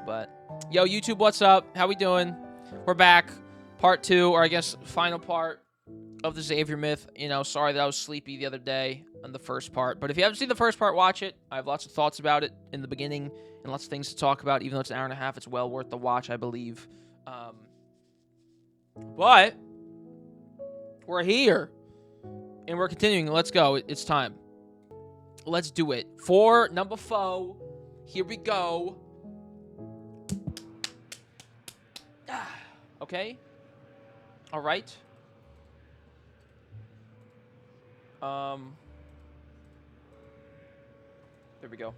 But yo, YouTube, what's up? How we doing? We're back. Part 2, or I guess final part of the Xavier myth. You know, sorry that I was sleepy the other day on the first part. But if you haven't seen the first part, watch it. I have lots of thoughts about it in the beginning and lots of things to talk about. Even though it's an hour and a half, it's well worth the watch, I believe. But we're here and we're continuing. Let's go. It's time. Let's do it. For number 4, here we go. Okay. All right. There we go.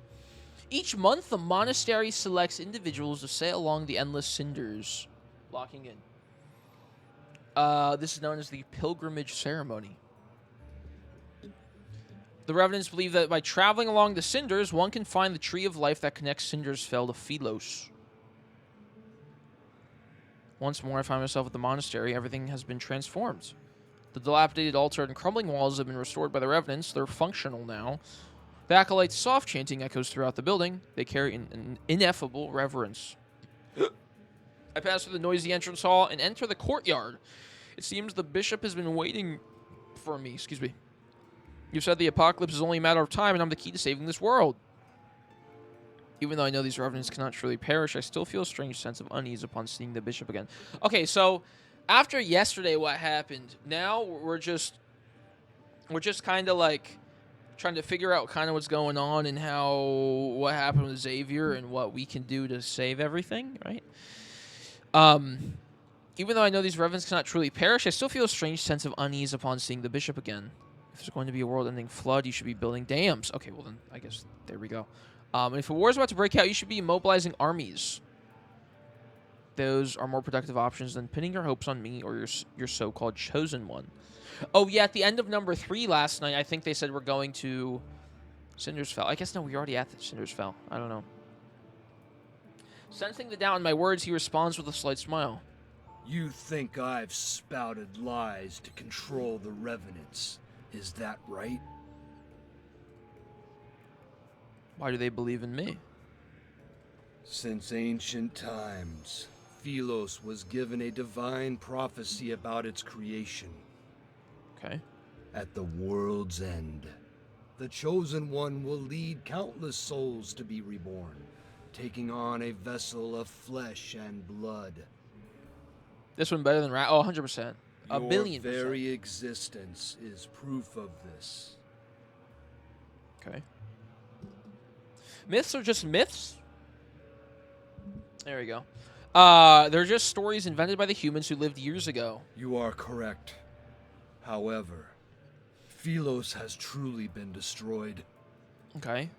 Each month, the monastery selects individuals to sail along the endless cinders, locking in. This is known as the pilgrimage ceremony. The Revenants believe that by traveling along the cinders, one can find the tree of life that connects Cindersfell to Philos. Once more, I find myself at the monastery. Everything has been transformed. The dilapidated altar and crumbling walls have been restored by the Revenants. They're functional now. The acolytes' soft chanting echoes throughout the building. They carry an ineffable reverence. I pass through the noisy entrance hall and enter the courtyard. It seems the bishop has been waiting for me. Excuse me. You've said the apocalypse is only a matter of time, and I'm the key to saving this world. Even though I know these revenants cannot truly perish, I still feel a strange sense of unease upon seeing the bishop again. Okay, so after yesterday, what happened? Now we're just kind of like trying to figure out kind of what's going on and what happened with Xavier and what we can do to save everything, right? Even though I know these revenants cannot truly perish, I still feel a strange sense of unease upon seeing the bishop again. If there's going to be a world-ending flood, you should be building dams. Okay, well then, I guess there we go. And if a war is about to break out, you should be mobilizing armies. Those are more productive options than pinning your hopes on me or your so-called chosen one. Oh, yeah, at the end of number 3 last night, I think they said we're going to Cindersfell. I guess, no, we're already at the Cindersfell. I don't know. Sensing the doubt in my words, he responds with a slight smile. You think I've spouted lies to control the Revenants, is that right? Why do they believe in me? Since ancient times, Philos was given a divine prophecy about its creation. Okay. At the world's end, the Chosen One will lead countless souls to be reborn, taking on a vessel of flesh and blood. This one better than Rat? Oh, 100%. A billion Your percent. very existence is proof of this. Okay. Myths are just myths? There we go. They're just stories invented by the humans who lived years ago. You are correct. However, Philos has truly been destroyed. Okay.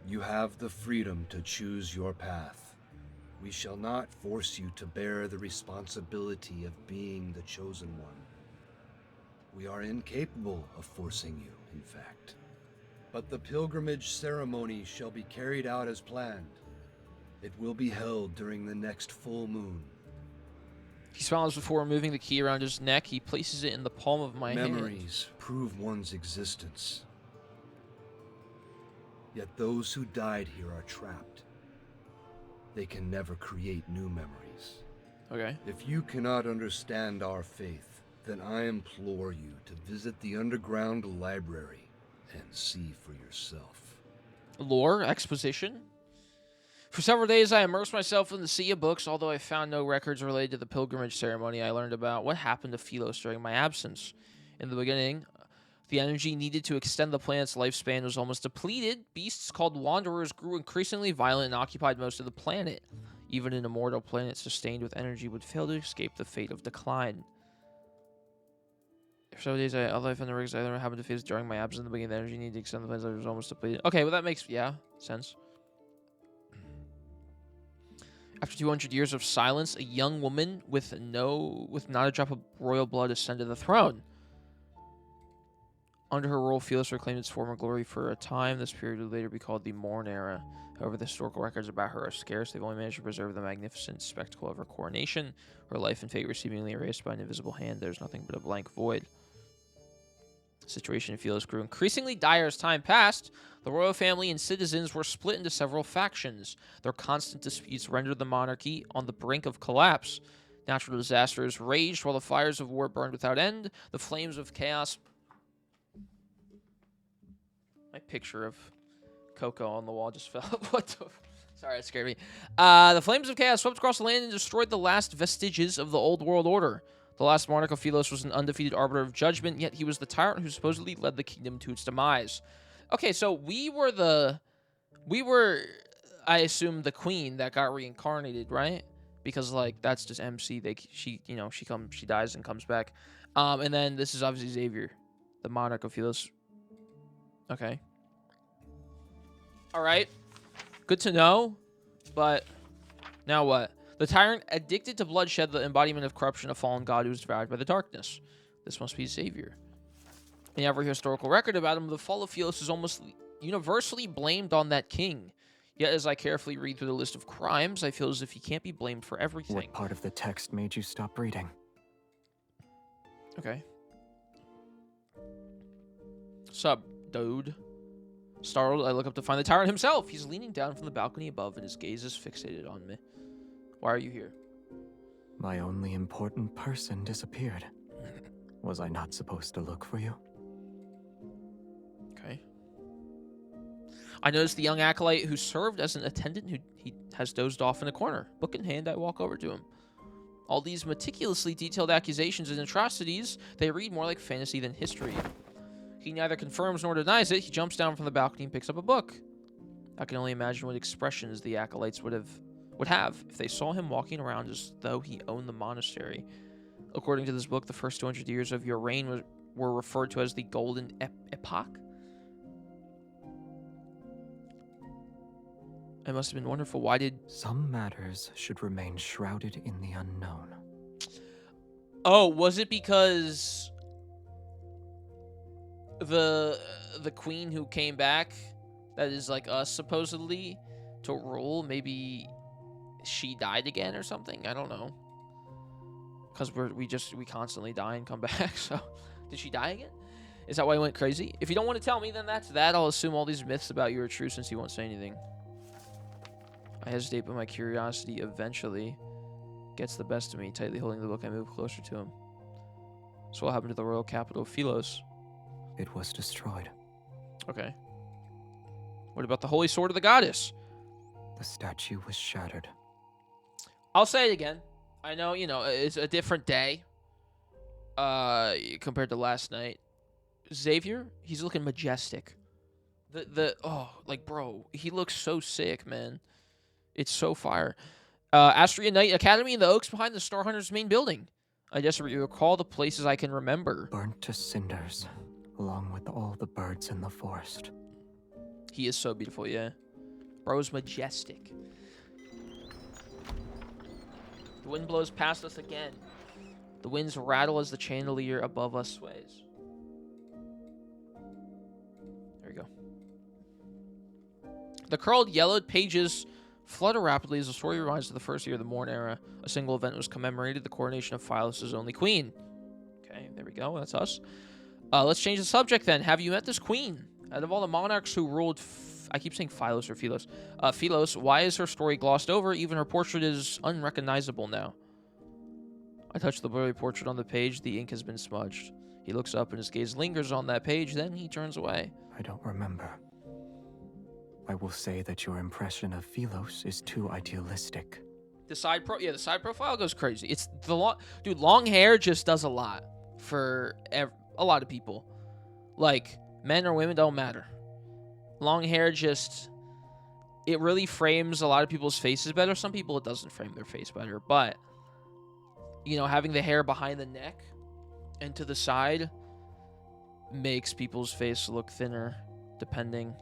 You have the freedom to choose your path. We shall not force you to bear the responsibility of being the Chosen One. We are incapable of forcing you, in fact. But the pilgrimage ceremony shall be carried out as planned. It will be held during the next full moon. He smiles before removing the key around his neck. He places it in the palm of my hand. Memories prove one's existence. Yet those who died here are trapped. They can never create new memories. Okay. If you cannot understand our faith, then I implore you to visit the underground library and see for yourself. Lore, exposition. For several days, I immersed myself in the sea of books. Although I found no records related to the pilgrimage ceremony, I learned about what happened to Philos during my absence. In the beginning, the energy needed to extend the planet's lifespan was almost depleted. Beasts called Wanderers grew increasingly violent and occupied most of the planet. Even an immortal planet sustained with energy would fail to escape the fate of decline. For several days, all life in the rigs I learned what happened to Philos during my absence. In the beginning, the energy needed to extend the planet's life was almost depleted. Okay, well that makes, sense. After 200 years of silence, a young woman with not a drop of royal blood ascended the throne. Under her rule, Philos reclaimed its former glory for a time. This period would later be called the Morn Era. However, the historical records about her are scarce. They've only managed to preserve the magnificent spectacle of her coronation. Her life and fate were seemingly erased by an invisible hand. There's nothing but a blank void. The situation in Philos grew increasingly dire as time passed. The royal family and citizens were split into several factions. Their constant disputes rendered the monarchy on the brink of collapse. Natural disasters raged while the fires of war burned without end. The flames of chaos... My picture of Coco on the wall just fell. What the... Sorry, that scared me. The flames of chaos swept across the land and destroyed the last vestiges of the old world order. The last monarch of Philos was an undefeated arbiter of judgment, yet he was the tyrant who supposedly led the kingdom to its demise. Okay, so we were, I assume, the queen that got reincarnated, right? Because, like, that's just MC. She dies and comes back. And then this is obviously Xavier, the monarch of Philos. Okay. All right. Good to know, but now what? The tyrant addicted to bloodshed, the embodiment of corruption, a fallen god who was devoured by the darkness. This must be Xavier. In every historical record about him, the fall of Philos is almost universally blamed on that king. Yet as I carefully read through the list of crimes, I feel as if he can't be blamed for everything. What part of the text made you stop reading? Okay. Sup, dude? Startled, I look up to find the tyrant himself. He's leaning down from the balcony above, and his gaze is fixated on me. Why are you here? My only important person disappeared. Was I not supposed to look for you? Okay. I noticed the young acolyte who served as an attendant who he has dozed off in a corner. Book in hand, I walk over to him. All these meticulously detailed accusations and atrocities, they read more like fantasy than history. He neither confirms nor denies it. He jumps down from the balcony and picks up a book. I can only imagine what expressions the acolytes would have if they saw him walking around as though he owned the monastery. According to this book, the first 200 years of your reign were referred to as the Golden Epoch. It must have been wonderful. Why did... Some matters should remain shrouded in the unknown. Oh, was it because the queen who came back, that is like us supposedly, to rule, maybe she died again or something? I don't know. Because we constantly die and come back, so... Did she die again? Is that why he went crazy? If you don't want to tell me, then that's that. I'll assume all these myths about you are true since you won't say anything. I hesitate, but my curiosity eventually gets the best of me. Tightly holding the book, I move closer to him. So what happened to the royal capital of Philos? It was destroyed. Okay. What about the holy sword of the goddess? The statue was shattered. I'll say it again. I know, it's a different day compared to last night. Xavier, he's looking majestic. Bro, he looks so sick, man. It's so fire. Astria Knight Academy in the Oaks behind the Star Hunters main building. I desperately recall the places I can remember. Burnt to cinders, along with all the birds in the forest. He is so beautiful, yeah. Bro's majestic. The wind blows past us again. The winds rattle as the chandelier above us sways. There we go. The curled, yellowed pages flutter rapidly as the story reminds of the first year of the Morn era. A single event was commemorated, the coronation of Philos' only queen. Okay, there we go. That's us. Let's change the subject then. Have you met this queen? Out of all the monarchs who ruled... I keep saying Philos or Philos. Philos, why is her story glossed over? Even her portrait is unrecognizable now. I touch the blurry portrait on the page. The ink has been smudged. He looks up and his gaze lingers on that page. Then he turns away. I don't remember. I will say that your impression of Philos is too idealistic. The side profile goes crazy. It's the long hair just does a lot for a lot of people. Like, men or women don't matter. Long hair it really frames a lot of people's faces better. Some people it doesn't frame their face better, but having the hair behind the neck and to the side makes people's face look thinner, depending.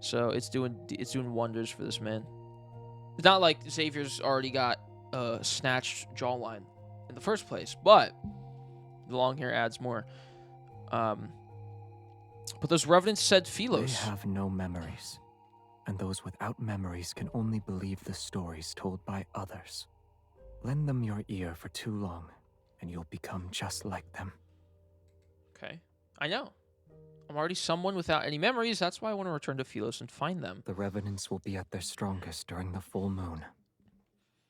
So it's doing wonders for this man. It's not like Xavier's already got a snatched jawline in the first place, but the long hair adds more. But those revenants said Philos. They have no memories, and those without memories can only believe the stories told by others. Lend them your ear for too long, and you'll become just like them. Okay. I know. I'm already someone without any memories. That's why I want to return to Philos and find them. The revenants will be at their strongest during the full moon.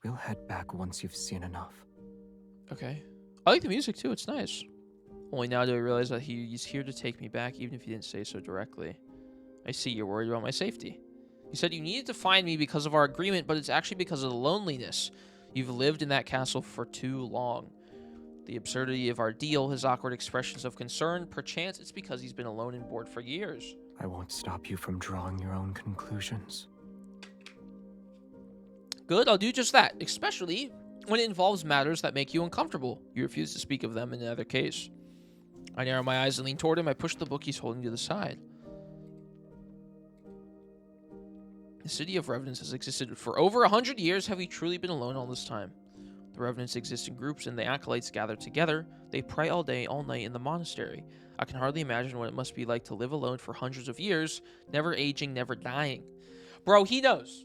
We'll head back once you've seen enough. Okay. I like the music too. It's nice. Only now do I realize that he's here to take me back, even if he didn't say so directly. I see you're worried about my safety. You said you needed to find me because of our agreement, but it's actually because of the loneliness. You've lived in that castle for too long. The absurdity of our deal, his awkward expressions of concern, perchance it's because he's been alone and bored for years. I won't stop you from drawing your own conclusions. Good, I'll do just that, especially when it involves matters that make you uncomfortable. You refuse to speak of them in either case. I narrow my eyes and lean toward him. I push the book he's holding to the side. The city of Revenants has existed for over 100 years. Have we truly been alone all this time? The Revenants exist in groups, and the Acolytes gather together. They pray all day, all night in the monastery. I can hardly imagine what it must be like to live alone for hundreds of years, never aging, never dying. Bro, he knows.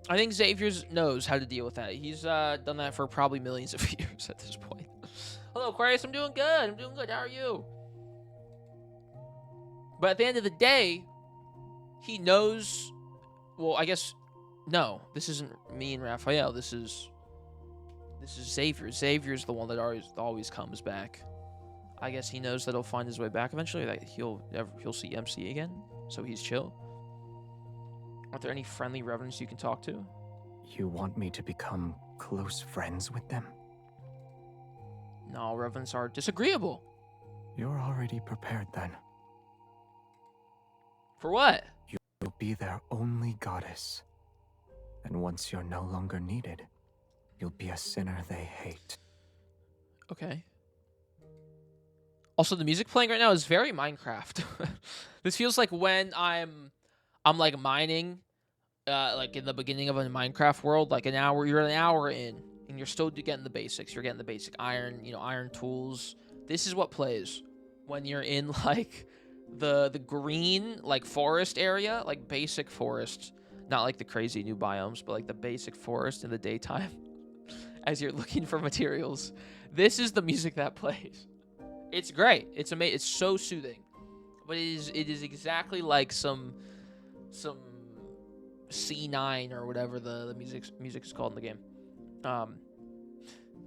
I think Xavier knows how to deal with that. He's done that for probably millions of years at this point. Hello, Aquarius. I'm doing good. I'm doing good. How are you? But at the end of the day, he knows... Well, I guess... No, this isn't me and Raphael. This is Xavier. Xavier's the one that always comes back. I guess he knows that he'll find his way back eventually. That he'll see MC again, so he's chill. Are there any friendly revenants you can talk to? You want me to become close friends with them? No, revenants are disagreeable. You're already prepared then. For what? You'll be their only goddess. And once you're no longer needed, you'll be a sinner they hate. Okay. Also, the music playing right now is very Minecraft. This feels like when I'm like mining, like in the beginning of a Minecraft world, like you're an hour in, and you're still getting the basics. You're getting the basic iron, iron tools. This is what plays when you're in like the green like forest area, like basic forest, not like the crazy new biomes, but like the basic forest in the daytime. As you're looking for materials, this is the music that plays. It's great. It's amazing. It's so soothing, but it is exactly like some C9 or whatever the music is called in the game.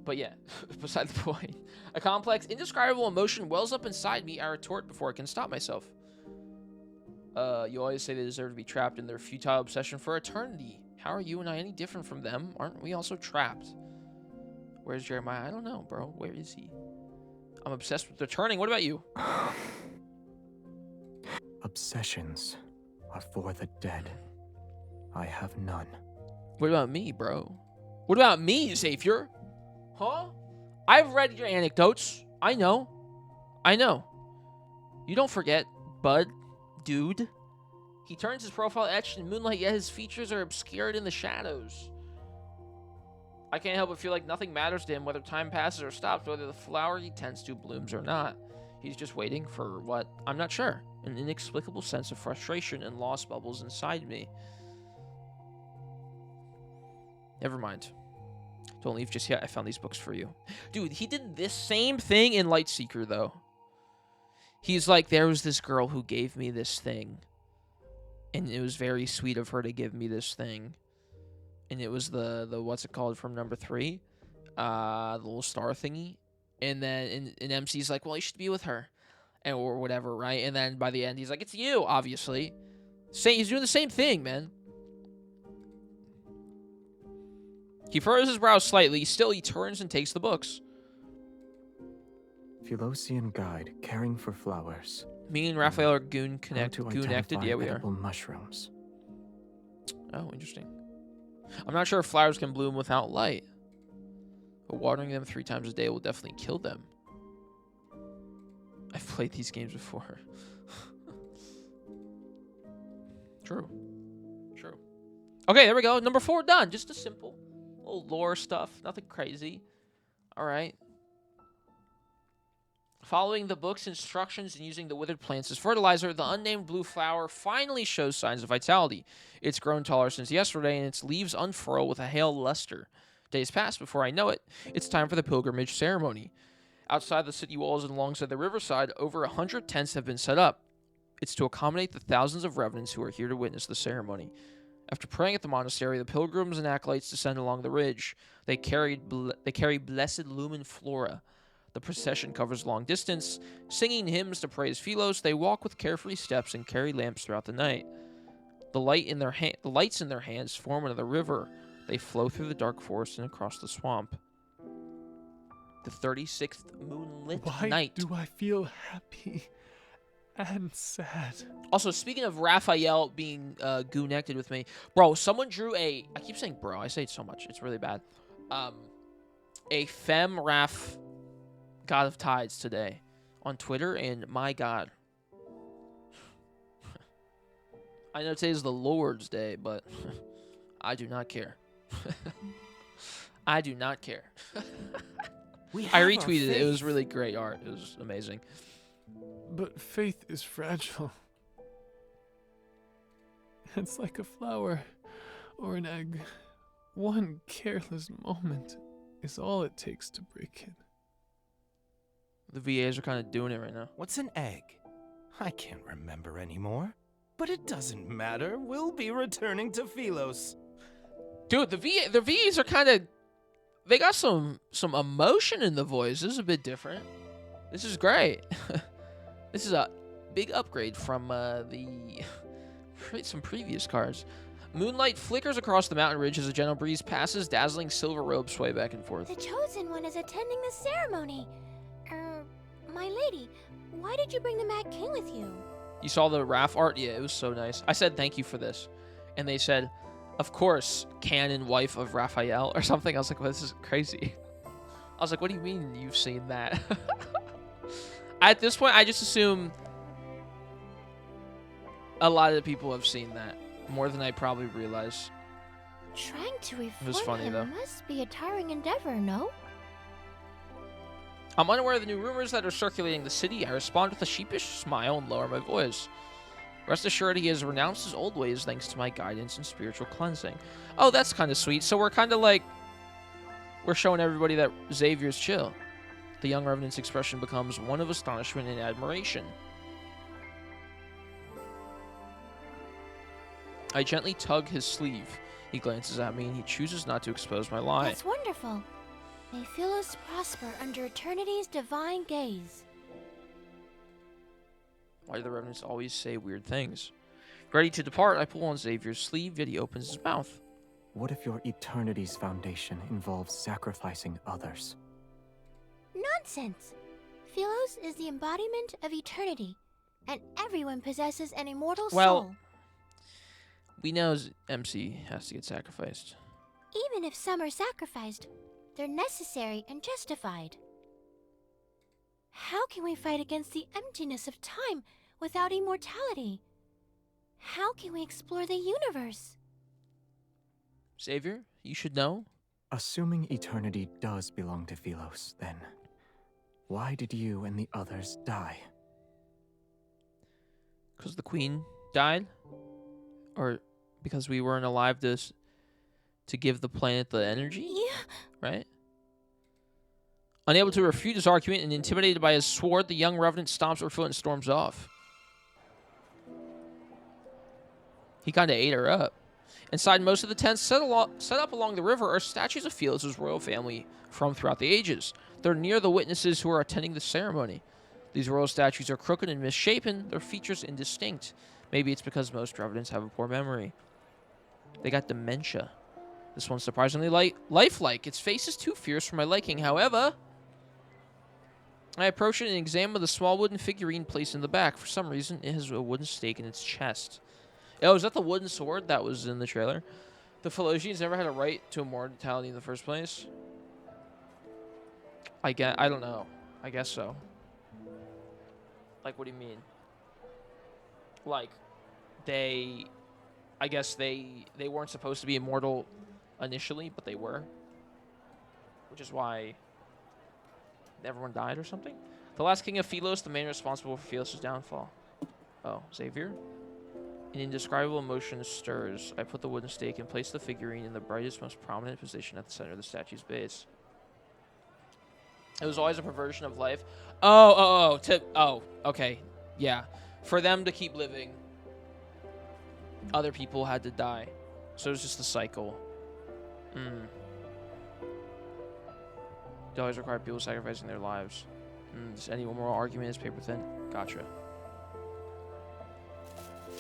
But yeah, beside the point. A complex, indescribable emotion wells up inside me. I retort before I can stop myself. You always say they deserve to be trapped in their futile obsession for eternity. How are you and I any different from them? Aren't we also trapped? Where's Jeremiah? I don't know, bro. Where is he? I'm obsessed with returning. What about you? Obsessions are for the dead. I have none. What about me, bro? What about me, Xavier? Huh? I've read your anecdotes. I know. You don't forget, bud. Dude. He turns his profile etched in moonlight, yet his features are obscured in the shadows. I can't help but feel like nothing matters to him, whether time passes or stops, whether the flower he tends to blooms or not. He's just waiting for what? I'm not sure. An inexplicable sense of frustration and loss bubbles inside me. Never mind. Don't leave just yet. I found these books for you. Dude, he did this same thing in Lightseeker, though. He's like, there was this girl who gave me this thing. And it was very sweet of her to give me this thing. And it was the what's it called from number 3? The little star thingy. And then and MC's like, well, you should be with her. And or whatever, right? And then by the end, he's like, it's you, obviously. He's doing the same thing, man. He furrows his brows slightly. Still, he turns and takes the books. Philosian Guide, Caring for Flowers. Me and Raphael are connected. Identify Yeah, we are. edible mushrooms. Oh, interesting. I'm not sure if flowers can bloom without light. But watering them 3 times a day will definitely kill them. I've played these games before. True. Okay, there we go. Number 4 done. Just a simple little lore stuff. Nothing crazy. All right. Following the book's instructions and using the withered plants as fertilizer, the unnamed blue flower finally shows signs of vitality. It's grown taller since yesterday, and its leaves unfurl with a hale luster. Days pass before I know it. It's time for the pilgrimage ceremony. Outside the city walls and alongside the riverside, over 100 tents have been set up. It's to accommodate the thousands of revenants who are here to witness the ceremony. After praying at the monastery, the pilgrims and acolytes descend along the ridge. They carry blessed lumen flora. The procession covers long distance. Singing hymns to praise Philos, they walk with carefree steps and carry lamps throughout the night. The lights in their hands form another river. They flow through the dark forest and across the swamp. The 36th moonlit Why night. do I feel happy and sad? Also, speaking of Raphael being connected with me, bro, someone drew I keep saying bro, I say it so much, it's really bad. A femme Raph God of Tides today on Twitter, and my God. I know today is the Lord's Day, but I do not care. I do not care. I retweeted it. It was really great art. It was amazing. But faith is fragile. It's like a flower or an egg. One careless moment is all it takes to break it. The VAs are kind of doing it right now. What's an egg? I can't remember anymore. But it doesn't matter. We'll be returning to Philos. Dude, the VAs are kind of... They got some emotion in the voice. This is a bit different. This is great. This is a big upgrade from some previous cars. Moonlight flickers across the mountain ridge as a gentle breeze passes. Dazzling silver robes sway back and forth. The Chosen One is attending the ceremony. My lady, why did you bring the Mad King with you? You saw the Raph art? Yeah, it was so nice. I said thank you for this. And they said, of course, canon wife of Raphael or something. I was like, well, this is crazy. I was like, what do you mean you've seen that? At this point, I just assume a lot of the people have seen that. More than I probably realize. Trying to reform was funny, him though. must be a tiring endeavor, no? I'm unaware of the new rumors that are circulating the city. I respond with a sheepish smile and lower my voice. Rest assured he has renounced his old ways thanks to my guidance and spiritual cleansing. Oh, that's kind of sweet. So we're kind of like... We're showing everybody that Xavier's chill. The young Revenant's expression becomes one of astonishment and admiration. I gently tug his sleeve. He glances at me and he chooses not to expose my lie. That's wonderful. May Philos prosper under eternity's divine gaze. Why do the Revenants always say weird things? Ready to depart, I pull on Xavier's sleeve, yet he opens his mouth. What if your eternity's foundation involves sacrificing others? Nonsense! Philos is the embodiment of eternity, and everyone possesses an immortal soul. We know MC has to get sacrificed. Even if some are sacrificed, they're necessary and justified. How can we fight against the emptiness of time without immortality? How can we explore the universe? Xavier, you should know. Assuming eternity does belong to Philos, then why did you and the others die? Because the queen died? Or because we weren't alive to give the planet the energy? Yeah. Right? Unable to refute his argument and intimidated by his sword, the young Revenant stomps her foot and storms off. He kind of ate her up. Inside most of the tents set up along the river are statues of Philos' royal family from throughout the ages. They're near the witnesses who are attending the ceremony. These royal statues are crooked and misshapen, their features indistinct. Maybe it's because most Revenants have a poor memory. They got dementia. This one's surprisingly lifelike. Its face is too fierce for my liking. However, I approach it and examine the small wooden figurine placed in the back. For some reason, it has a wooden stake in its chest. Oh, is that the wooden sword that was in the trailer? The Philosians never had a right to immortality in the first place? I don't know. I guess so. Like, what do you mean? Like, I guess they weren't supposed to be immortal initially, but they were. Which is why everyone died or something? The last king of Philos, the man responsible for Philos' downfall. Oh, Xavier? An indescribable emotion stirs. I put the wooden stake and place the figurine in the brightest, most prominent position at the center of the statue's base. It was always a perversion of life. Oh, okay. Yeah. For them to keep living, other people had to die. So it was just a cycle. They always require people sacrificing their lives. Does any more argument is paper thin? Gotcha.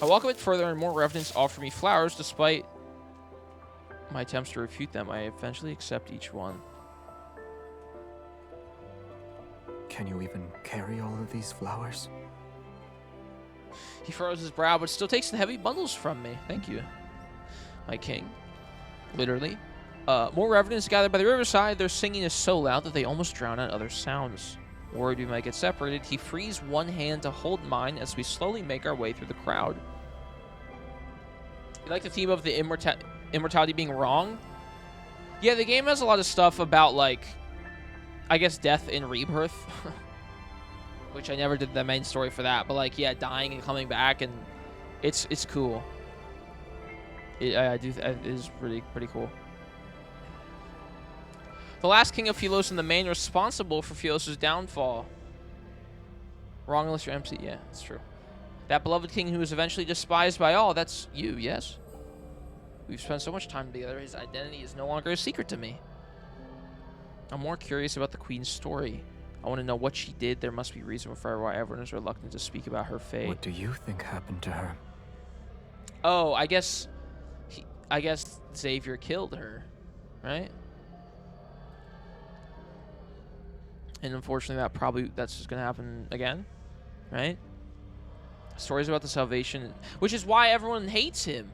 I walk a bit further and more revenants offer me flowers despite my attempts to refute them. I eventually accept each one. Can you even carry all of these flowers? He furrows his brow, but still takes the heavy bundles from me. Thank you, my king. Literally. More revenants gather by the riverside. Their singing is so loud that they almost drown out other sounds. Worried we might get separated, he frees one hand to hold mine as we slowly make our way through the crowd. You like the theme of the immortality being wrong? Yeah, the game has a lot of stuff about, like, I guess death and rebirth. Which I never did the main story for that. But, like, yeah, dying and coming back, and it's cool. It is pretty cool. The last king of Philos and the man responsible for Philos' downfall. Wrong unless you're MC. Yeah, that's true. That beloved king who was eventually despised by all. That's you, yes? We've spent so much time together, his identity is no longer a secret to me. I'm more curious about the queen's story. I want to know what she did. There must be a reason for why everyone is reluctant to speak about her fate. What do you think happened to her? Oh, I guess Xavier killed her, right? And unfortunately, that's just gonna happen again, right? Stories about the salvation, which is why everyone hates him,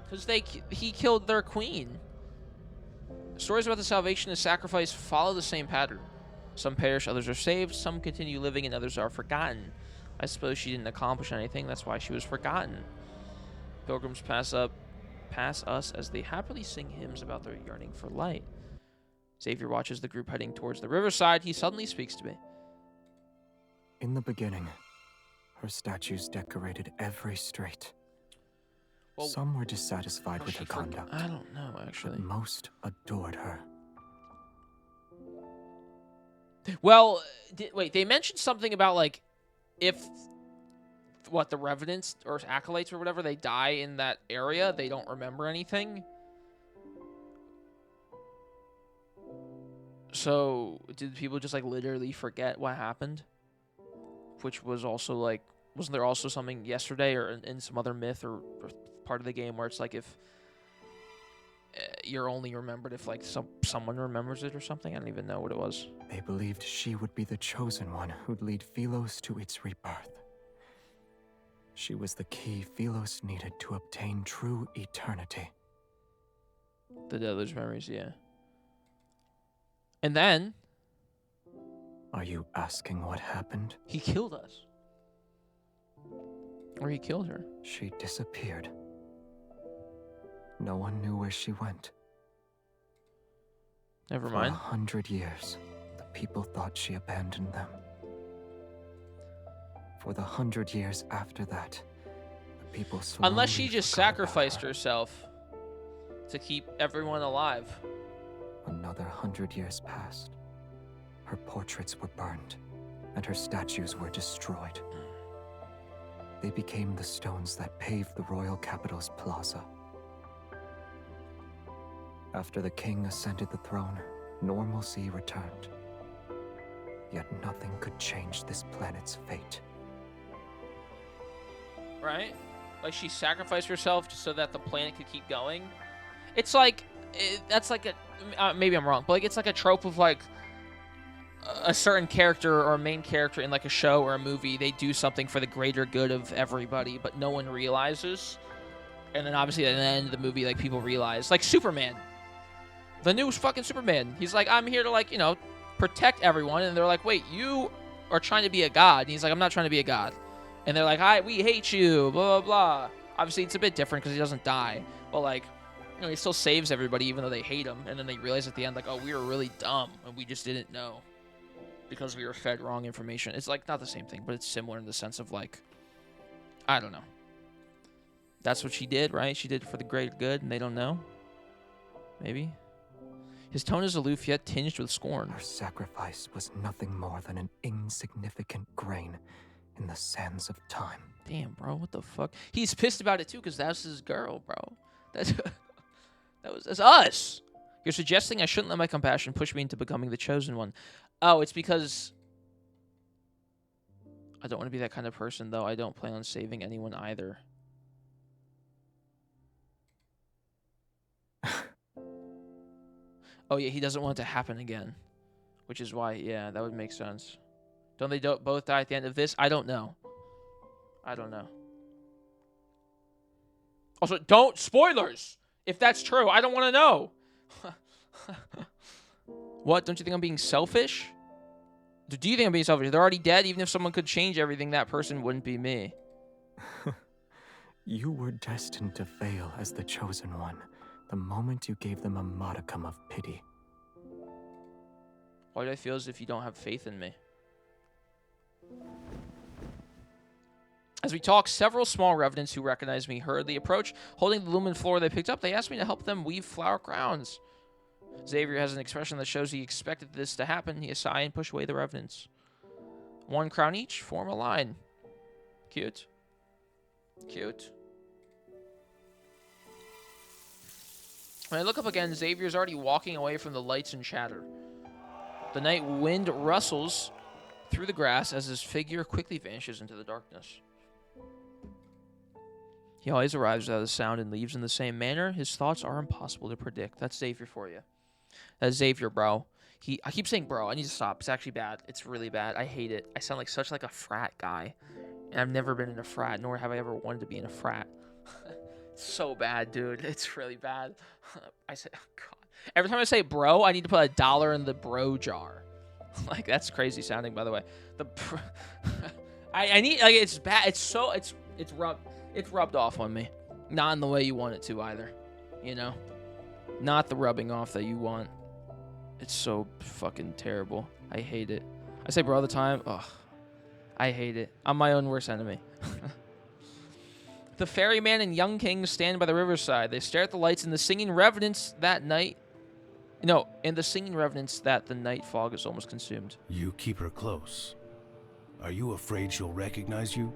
because he killed their queen. Stories about the salvation and sacrifice follow the same pattern. Some perish, others are saved. Some continue living, and others are forgotten. I suppose she didn't accomplish anything. That's why she was forgotten. Pilgrims pass us as they happily sing hymns about their yearning for light. Xavier watches the group heading towards the riverside. He suddenly speaks to me. In the beginning, her statues decorated every street. Well, some were dissatisfied with her conduct. I don't know, actually. But most adored her. Well, wait, they mentioned something about, like, if, the revenants or acolytes or whatever, they die in that area, they don't remember anything. So, did people just, like, literally forget what happened? Which was also, like, wasn't there also something yesterday or in some other myth or part of the game where it's, like, if you're only remembered if, like, someone remembers it or something? I don't even know what it was. They believed she would be the chosen one who'd lead Philos to its rebirth. She was the key Philos needed to obtain true eternity. The Deadler's memories, yeah. And then... Are you asking what happened? He killed us. Or he killed her. She disappeared. No one knew where she went. Never mind. For 100 years, the people thought she abandoned them. For the 100 years after that, the people slowly Unless she just forgot about sacrificed her. herself to keep everyone alive. Another 100 years passed. Her portraits were burned, and her statues were destroyed. They became the stones that paved the royal capital's plaza. After the king ascended the throne, normalcy returned. Yet nothing could change this planet's fate. Right? Like, she sacrificed herself so that the planet could keep going. It's like... that's like a... maybe I'm wrong, but, like, it's like a trope of, like... a certain character or a main character in, like, a show or a movie, they do something for the greater good of everybody, but no one realizes. And then, obviously, at the end of the movie, like, people realize. Like, Superman. The new fucking Superman. He's like, I'm here to, like, protect everyone. And they're like, wait, you are trying to be a god. And he's like, I'm not trying to be a god. And they're like, we hate you, blah, blah, blah. Obviously, it's a bit different because he doesn't die. But, like, he still saves everybody even though they hate him. And then they realize at the end, like, oh, we were really dumb. And we just didn't know. Because we were fed wrong information. It's, like, not the same thing, but it's similar in the sense of, like, I don't know. That's what she did, right? She did it for the greater good, and they don't know? Maybe? His tone is aloof yet tinged with scorn. Her sacrifice was nothing more than an insignificant grain in the sands of time. Damn, bro, what the fuck? He's pissed about it too, because that's his girl, bro. That's that's us. You're suggesting I shouldn't let my compassion push me into becoming the chosen one. Oh, it's because I don't want to be that kind of person, though. I don't plan on saving anyone either. Oh, yeah, he doesn't want it to happen again. Which is why, yeah, that would make sense. Don't they both die at the end of this? I don't know. I don't know. Also, don't... Spoilers! If that's true, I don't want to know. What? Don't you think I'm being selfish? Do you think I'm being selfish? They're already dead. Even if someone could change everything, that person wouldn't be me. You were destined to fail as the chosen one the moment you gave them a modicum of pity. Why do I feel as if you don't have faith in me? As we talk, several small revenants who recognize me hurriedly approach. Holding the lumen floor they picked up, they ask me to help them weave flower crowns. Xavier has an expression that shows he expected this to happen. He sigh and push away the revenants. 1 crown each, form a line. Cute. Cute. When I look up again, Xavier's already walking away from the lights and chatter. The night wind rustles through the grass as his figure quickly vanishes into the darkness. He always arrives without a sound and leaves in the same manner. His thoughts are impossible to predict. That's Xavier for you. That's Xavier, bro. I keep saying bro. I need to stop. It's actually bad. It's really bad. I hate it. I sound like such like a frat guy. And I've never been in a frat, nor have I ever wanted to be in a frat. It's so bad, dude. It's really bad. I say, oh God. Every time I say bro, I need to put $1 in the bro jar. Like, that's crazy sounding, by the way. I need, like, it's bad. It's rubbed off on me. Not in the way you want it to either. You know? Not the rubbing off that you want. It's so fucking terrible. I hate it. I say bro all the time. Ugh. I hate it. I'm my own worst enemy. The ferryman and young king stand by the riverside. They stare at the lights and the singing revenants that night. No, and the singing revenants that the night fog is almost consumed. You keep her close. Are you afraid she'll recognize you?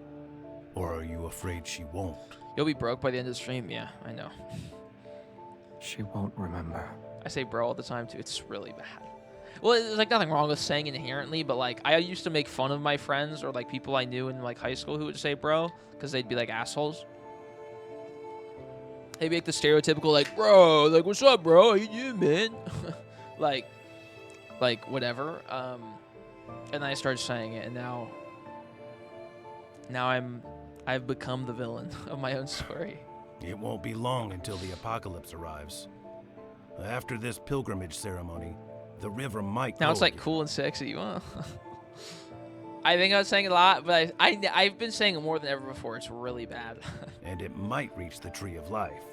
Or are you afraid she won't? You'll be broke by the end of the stream. Yeah, I know. She won't remember. I say bro all the time, too. It's really bad. Well, there's, like, nothing wrong with saying it inherently, but, like, I used to make fun of my friends or, like, people I knew in, like, high school who would say bro because they'd be, like, assholes. They'd be, like, the stereotypical, like, bro, like, what's up, bro? How you doing, man? like, whatever. And then I started saying it, and now I've become the villain of my own story. It won't be long until the apocalypse arrives. After this pilgrimage ceremony, the river might Now it's go like again. cool and sexy. Huh? I think I was saying it a lot, but I've been saying it more than ever before. It's really bad. And it might reach the tree of life.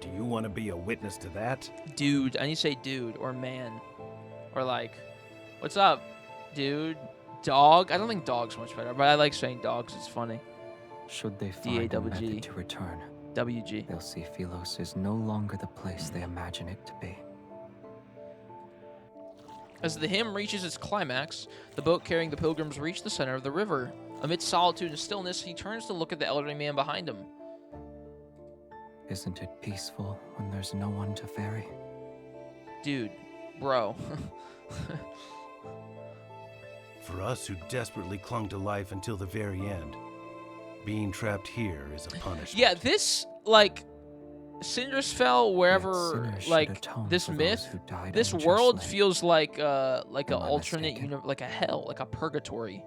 Do you want to be a witness to that? Dude. I need to say dude or man. Or like, what's up, dude? Dog? I don't think dog's much better, but I like saying dogs. It's funny. Should they find a D-A-double-G. method to return, WG. they'll see Philos is no longer the place they imagine it to be. As the hymn reaches its climax, the boat carrying the pilgrims reach the center of the river. Amidst solitude and stillness, he turns to look at the elderly man behind him. Isn't it peaceful when there's no one to ferry? Dude, bro. For us who desperately clung to life until the very end, being trapped here is a punishment. Yeah, this, like, Cinder's fell wherever, Yet sinners should like, atone this for those myth, who died this world unjustly. feels like an Am I alternate, mistaken? like a hell, like a purgatory.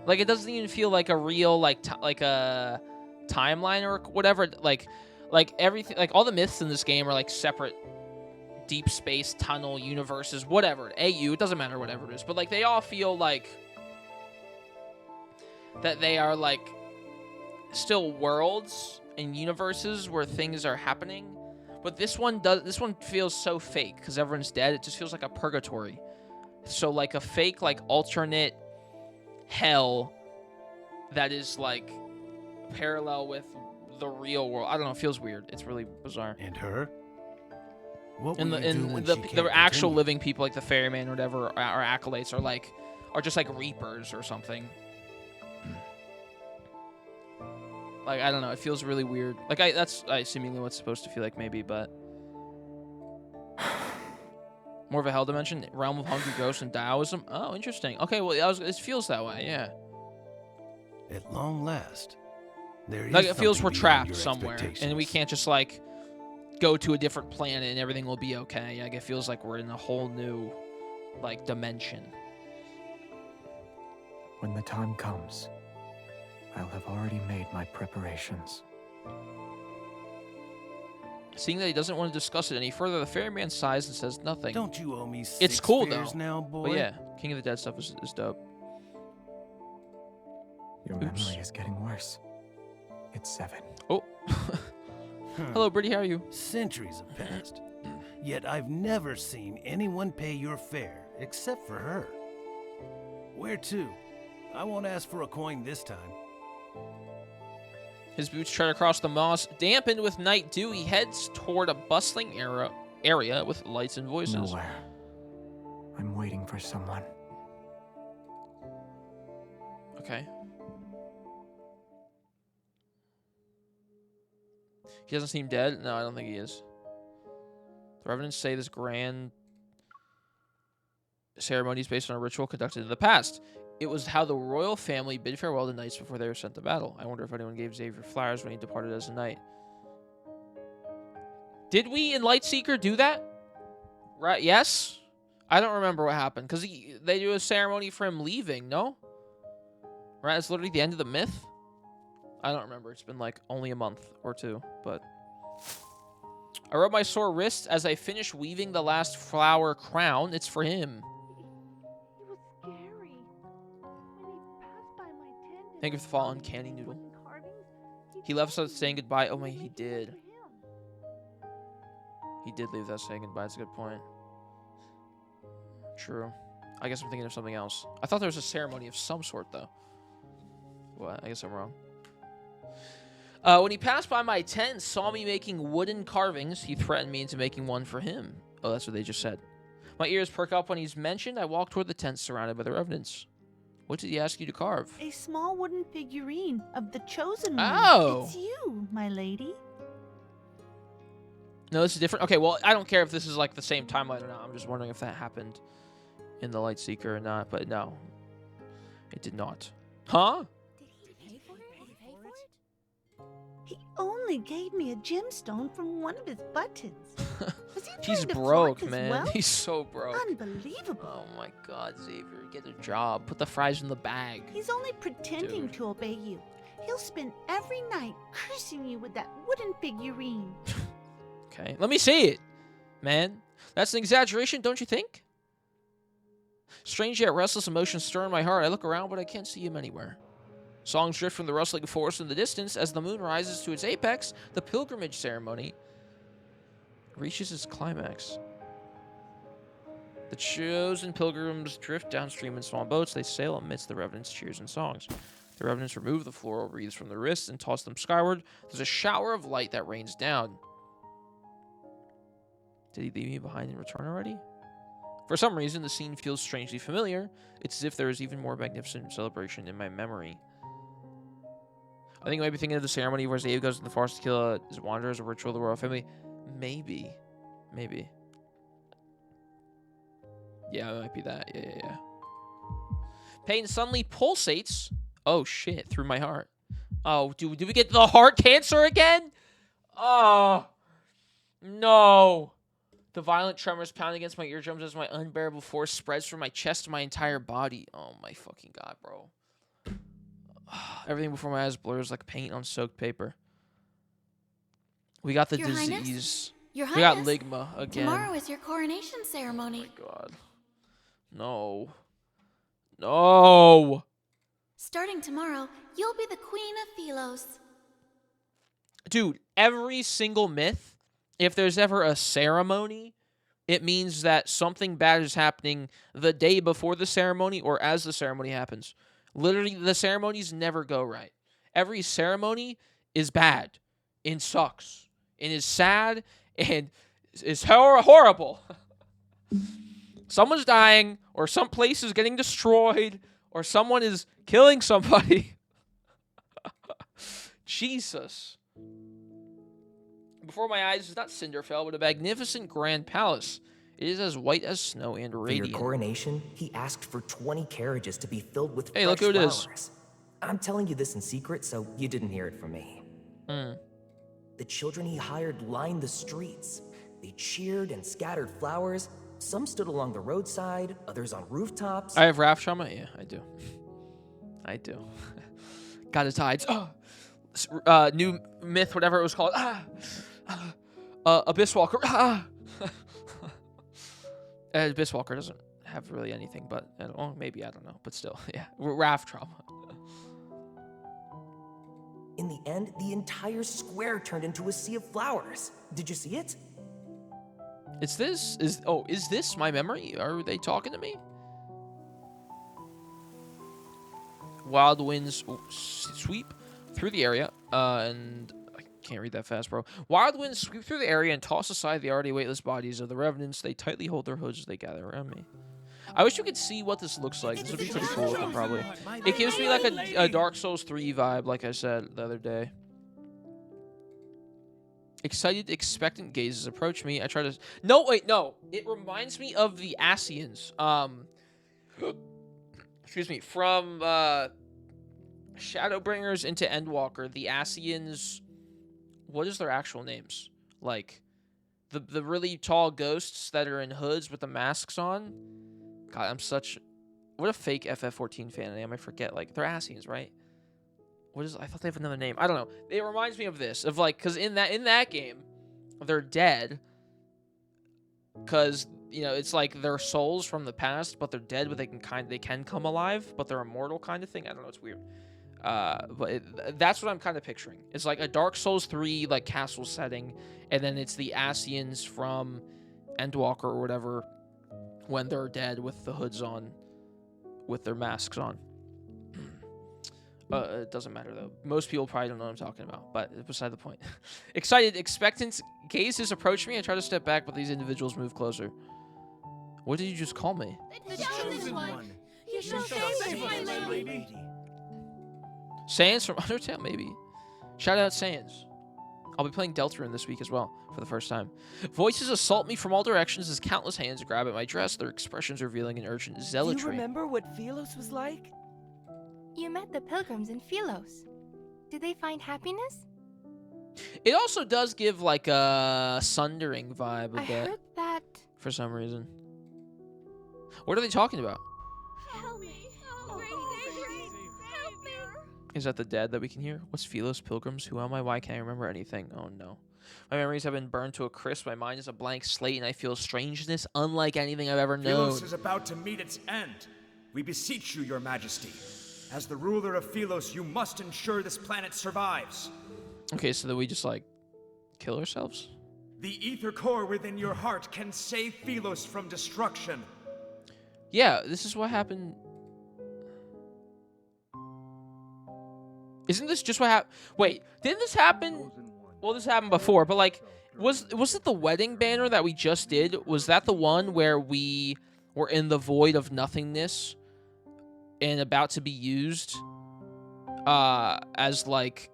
Like, it doesn't even feel like a real, like a timeline or whatever. Like everything, like, all the myths in this game are, like, separate deep space, tunnel, universes, whatever. AU, it doesn't matter, whatever it is. But, like, they all feel like that they are, like, still worlds and universes where things are happening. But this one feels so fake because everyone's dead. It just feels like a purgatory. So, like, a fake, like, alternate hell that is, like, parallel with the real world. I don't know. It feels weird. It's really bizarre. And her? What And will the you do when and the, she can't the actual continue? living people, like the ferryman or whatever, or acolytes, are just like reapers or something. Like, I don't know. It feels really weird. Like, that's seemingly what's supposed to feel like, maybe, but more of a hell dimension, realm of hungry ghosts and Taoism. Oh, interesting. Okay, well, it feels that way. Yeah, At long last, there is like it feels we're something beyond trapped your somewhere, and we expectations. can't just like go to a different planet and everything will be okay. Like, it feels like we're in a whole new like dimension. When the time comes, I'll have already made my preparations. Seeing that he doesn't want to discuss it any further, the ferryman sighs and says nothing. Don't you owe me 6 It's cool, fares though. now, boy? But yeah, King of the Dead stuff is dope. Your Oops. memory is getting worse. It's 7. Oh. Hello, Brittany, how are you? Centuries have passed. Yet I've never seen anyone pay your fare except for her. Where to? I won't ask for a coin this time. His boots tread across the moss. Dampened with night dew, he heads toward a bustling area with lights and voices. Nowhere. I'm waiting for someone. Okay. He doesn't seem dead? No, I don't think he is. The Revenants say this grand ceremony is based on a ritual conducted in the past. It was how the royal family bid farewell to knights before they were sent to battle. I wonder if anyone gave Xavier flowers when he departed as a knight. Did we in Lightseeker do that? Right? Yes? I don't remember what happened. Because they do a ceremony for him leaving, no? Right? It's literally the end of the myth? I don't remember. It's been like only a month or two, but... I rub my sore wrist as I finish weaving the last flower crown. It's for him. It was scary. When he passed by my tent and Thank you for the fall, uncanny noodle. wooden carvings, He left us saying goodbye. Oh, my, he told me to did. make one for him. He did leave that saying goodbye. That's a good point. True. I guess I'm thinking of something else. I thought there was a ceremony of some sort, though. What? I guess I'm wrong. When he passed by my tent and saw me making wooden carvings, he threatened me into making one for him. Oh, that's what they just said. My ears perk up when he's mentioned. I walk toward the tent surrounded by the revenants. What did he ask you to carve? A small wooden figurine of the chosen one. Oh. It's you, my lady. No, this is different. Okay, well, I don't care if this is like the same timeline or not. I'm just wondering if that happened in the Lightseeker or not. But no, it did not. Huh? Did he pay for it? Did he pay for it? He only gave me a gemstone from one of his buttons. Was he He's trying to broke, flaunt his man. wealth? He's so broke. Unbelievable. Oh my God, Xavier, get a job. Put the fries in the bag. He's only pretending Dude. to obey you. He'll spend every night cursing you with that wooden figurine. Okay, let me see it, man. That's an exaggeration, don't you think? Strange yet restless emotions stir in my heart. I look around, but I can't see him anywhere. Songs drift from the rustling forest in the distance. As the moon rises to its apex, the pilgrimage ceremony reaches its climax. The chosen pilgrims drift downstream in small boats. They sail amidst the revenants' cheers and songs. The revenants remove the floral wreaths from their wrists and toss them skyward. There's a shower of light that rains down. Did he leave me behind and return already? For some reason, the scene feels strangely familiar. It's as if there is even more magnificent celebration in my memory. I think I might be thinking of the ceremony where Xavier goes in the forest to kill his wanderers, a ritual of the royal family. Maybe. Maybe. Yeah, it might be that. Yeah. Pain suddenly pulsates. Oh, shit. Through my heart. Oh, do we get the heart cancer again? Oh. No. The violent tremors pound against my eardrums as my unbearable force spreads from my chest to my entire body. Oh, my fucking God, bro. Everything before my eyes blurs like paint on soaked paper. We got the Your Highness? disease. Your We got Highness, ligma again. tomorrow is your coronation ceremony. Oh my God. No. No. Starting tomorrow, you'll be the Queen of Philos. Dude, every single myth, if there's ever a ceremony, it means that something bad is happening the day before the ceremony or as the ceremony happens. Literally, the ceremonies never go right. Every ceremony is bad and sucks and is sad and is horrible. Someone's dying, or some place is getting destroyed, or someone is killing somebody. Jesus. Before my eyes is not Cinderfell, but a magnificent grand palace. It is as white as snow and For radiant. your coronation, he asked for 20 carriages to be filled with Hey, fresh look who it is. flowers. I'm telling you this in secret, so you didn't hear it from me. The children he hired lined the streets. They cheered and scattered flowers. Some stood along the roadside, others on rooftops. I have Raph trauma? Yeah, I do. I do. Got his tides. New myth, whatever it was called. Abyss Walker. Abyss Walker doesn't have really anything, but maybe, I don't know. But still, yeah. Raph trauma. In the end, the entire square turned into a sea of flowers. Did you see it? Is this my memory? Are they talking to me? Wild winds sweep through the area, and I can't read that fast, bro. Wild winds sweep through the area and toss aside the already weightless bodies of the revenants. They tightly hold their hoods as they gather around me. I wish you could see what this looks like. This would be pretty cool looking, probably. It gives me like a Dark Souls 3 vibe, like I said the other day. Excited, expectant gazes approach me. I try to... No, wait, no. It reminds me of the Asians. Excuse me. From Shadowbringers into Endwalker, the Asians... What is their actual names? Like, the really tall ghosts that are in hoods with the masks on? God, I'm such... What a fake FF14 fan I am. I forget. Like, they're Asians, right? What is... I thought they have another name. I don't know. It reminds me of this. Of, like... Because in that game, they're dead. Because, you know, it's like their souls from the past, but they're dead, but they can come alive, but they're immortal kind of thing. I don't know. It's weird. That's what I'm kind of picturing. It's like a Dark Souls 3, like, castle setting, and then it's the Asians from Endwalker or whatever when they're dead with the hoods on, with their masks on. It doesn't matter, though. Most people probably don't know what I'm talking about, but beside the point. Excited, expectant gazes approach me. I try to step back, but these individuals move closer. What did you just call me? The chosen one. You shall save my lady. Sans from Undertale, maybe. Shout out Sans. I'll be playing Deltarune this week as well, for the first time. Voices assault me from all directions as countless hands grab at my dress, their expressions revealing an urgent zealotry. Do you remember what Philos was like? You met the pilgrims in Philos. Did they find happiness? It also does give, like, a Sundering vibe a I bit. heard that... For some reason. What are they talking about? Help me. Help me. Help me. Is that the dead that we can hear? What's Philos Pilgrims? Who am I? Why can't I remember anything? Oh, no. My memories have been burned to a crisp. My mind is a blank slate, and I feel strangeness unlike anything I've ever known. Philos is about to meet its end. We beseech you, your majesty. As the ruler of Philos, you must ensure this planet survives. Okay, so that we just, like, kill ourselves? The ether core within your heart can save Philos from destruction. Yeah, this is what happened. Isn't this just what happened? Wait, didn't this happen? Well, this happened before, but, like, was it the wedding banner that we just did? Was that the one where we were in the void of nothingness and about to be used as, like,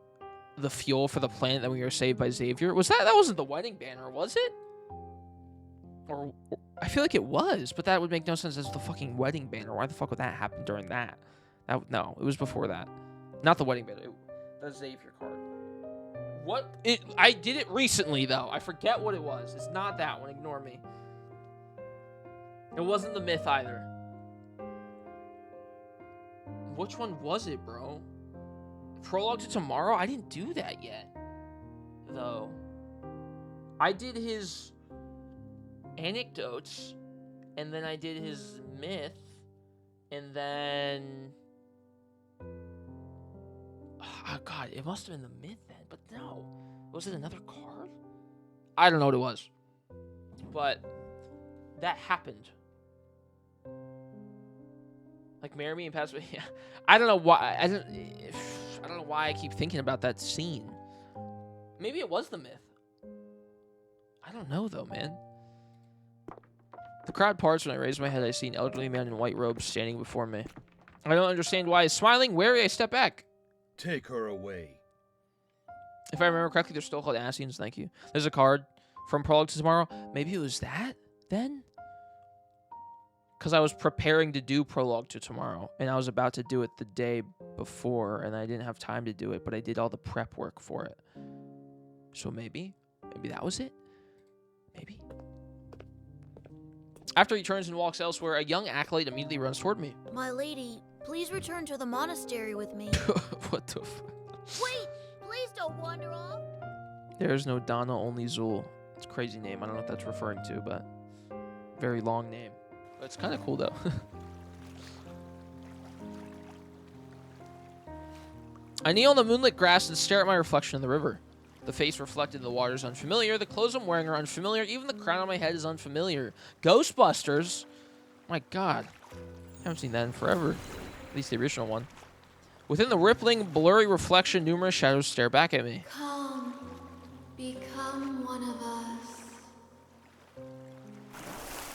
the fuel for the planet that we were saved by Xavier? That wasn't the wedding banner, was it? Or I feel like it was, but that would make no sense as the fucking wedding banner. Why the fuck would that happen during that? No, it was before that. Not the wedding banner. The Xavier card. I did it recently, though. I forget what it was. It's not that one. Ignore me. It wasn't the myth either. Which one was it, bro? Prologue to Tomorrow? I didn't do that yet, though. I did his anecdotes, and then I did his myth, and then... Oh, God, it must have been the myth then, but no. Was it another card? I don't know what it was. But that happened. Like, marry me and pass away. Yeah. I don't know why. I don't know why I keep thinking about that scene. Maybe it was the myth. I don't know, though, man. The crowd parts when I raise my head. I see an elderly man in white robes standing before me. I don't understand why he's smiling. Wary, I step back. Take her away. If I remember correctly, they're still called Asians. Thank you. There's a card from Prologue to Tomorrow. Maybe it was that then? Because I was preparing to do Prologue to Tomorrow, and I was about to do it the day before, and I didn't have time to do it, but I did all the prep work for it. So maybe that was it? Maybe. After he turns and walks elsewhere, a young acolyte immediately runs toward me. My lady, please return to the monastery with me. What the fuck? Wait, please don't wander off. There is no Donna, only Zul. It's a crazy name. I don't know what that's referring to, but very long name. But it's kind of cool, though. I kneel on the moonlit grass and stare at my reflection in the river. The face reflected in the water is unfamiliar. The clothes I'm wearing are unfamiliar. Even the crown on my head is unfamiliar. Ghostbusters? My God. I haven't seen that in forever. At least the original one. Within the rippling, blurry reflection, numerous shadows stare back at me. Come, become one of us.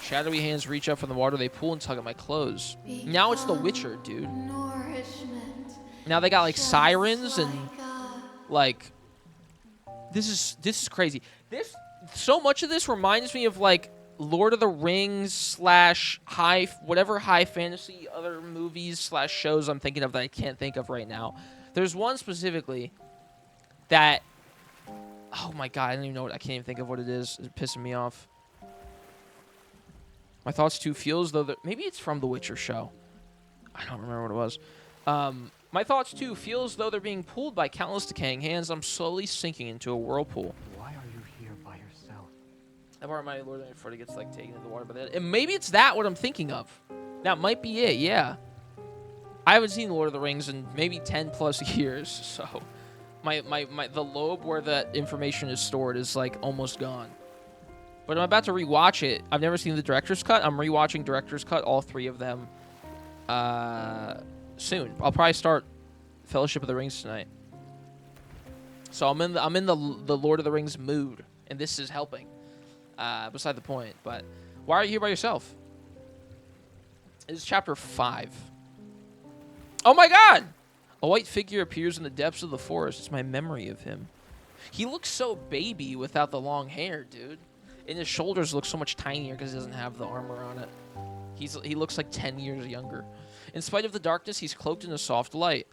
Shadowy hands reach up from the water. They pull and tug at my clothes. Now it's The Witcher, dude. Nourishment. Now they got like Just sirens and like like this is crazy. So much of this reminds me of like Lord of the Rings / whatever high fantasy other movies / shows I'm thinking of that I can't think of right now. There's one specifically that, oh my God, I don't even know I can't even think of what it is. It's pissing me off. My thoughts too feel as though maybe it's from the Witcher show. I don't remember what it was. My thoughts too feel as though they're being pulled by countless decaying hands. I'm slowly sinking into a whirlpool. Why are you here by yourself? That part of my Lord before it gets like taken into the water by that. And maybe it's that what I'm thinking of. That might be it, yeah. I haven't seen Lord of the Rings in maybe 10 plus years, so the lobe where that information is stored is like almost gone. But I'm about to rewatch it. I've never seen the director's cut. I'm rewatching director's cut, all 3 of them. Soon. I'll probably start Fellowship of the Rings tonight. So I'm in the Lord of the Rings mood, and this is helping. Beside the point, but why are you here by yourself? This is chapter 5. Oh my God! A white figure appears in the depths of the forest. It's my memory of him. He looks so baby without the long hair, dude. And his shoulders look so much tinier because he doesn't have the armor on it. He looks like 10 years younger. In spite of the darkness, he's cloaked in a soft light.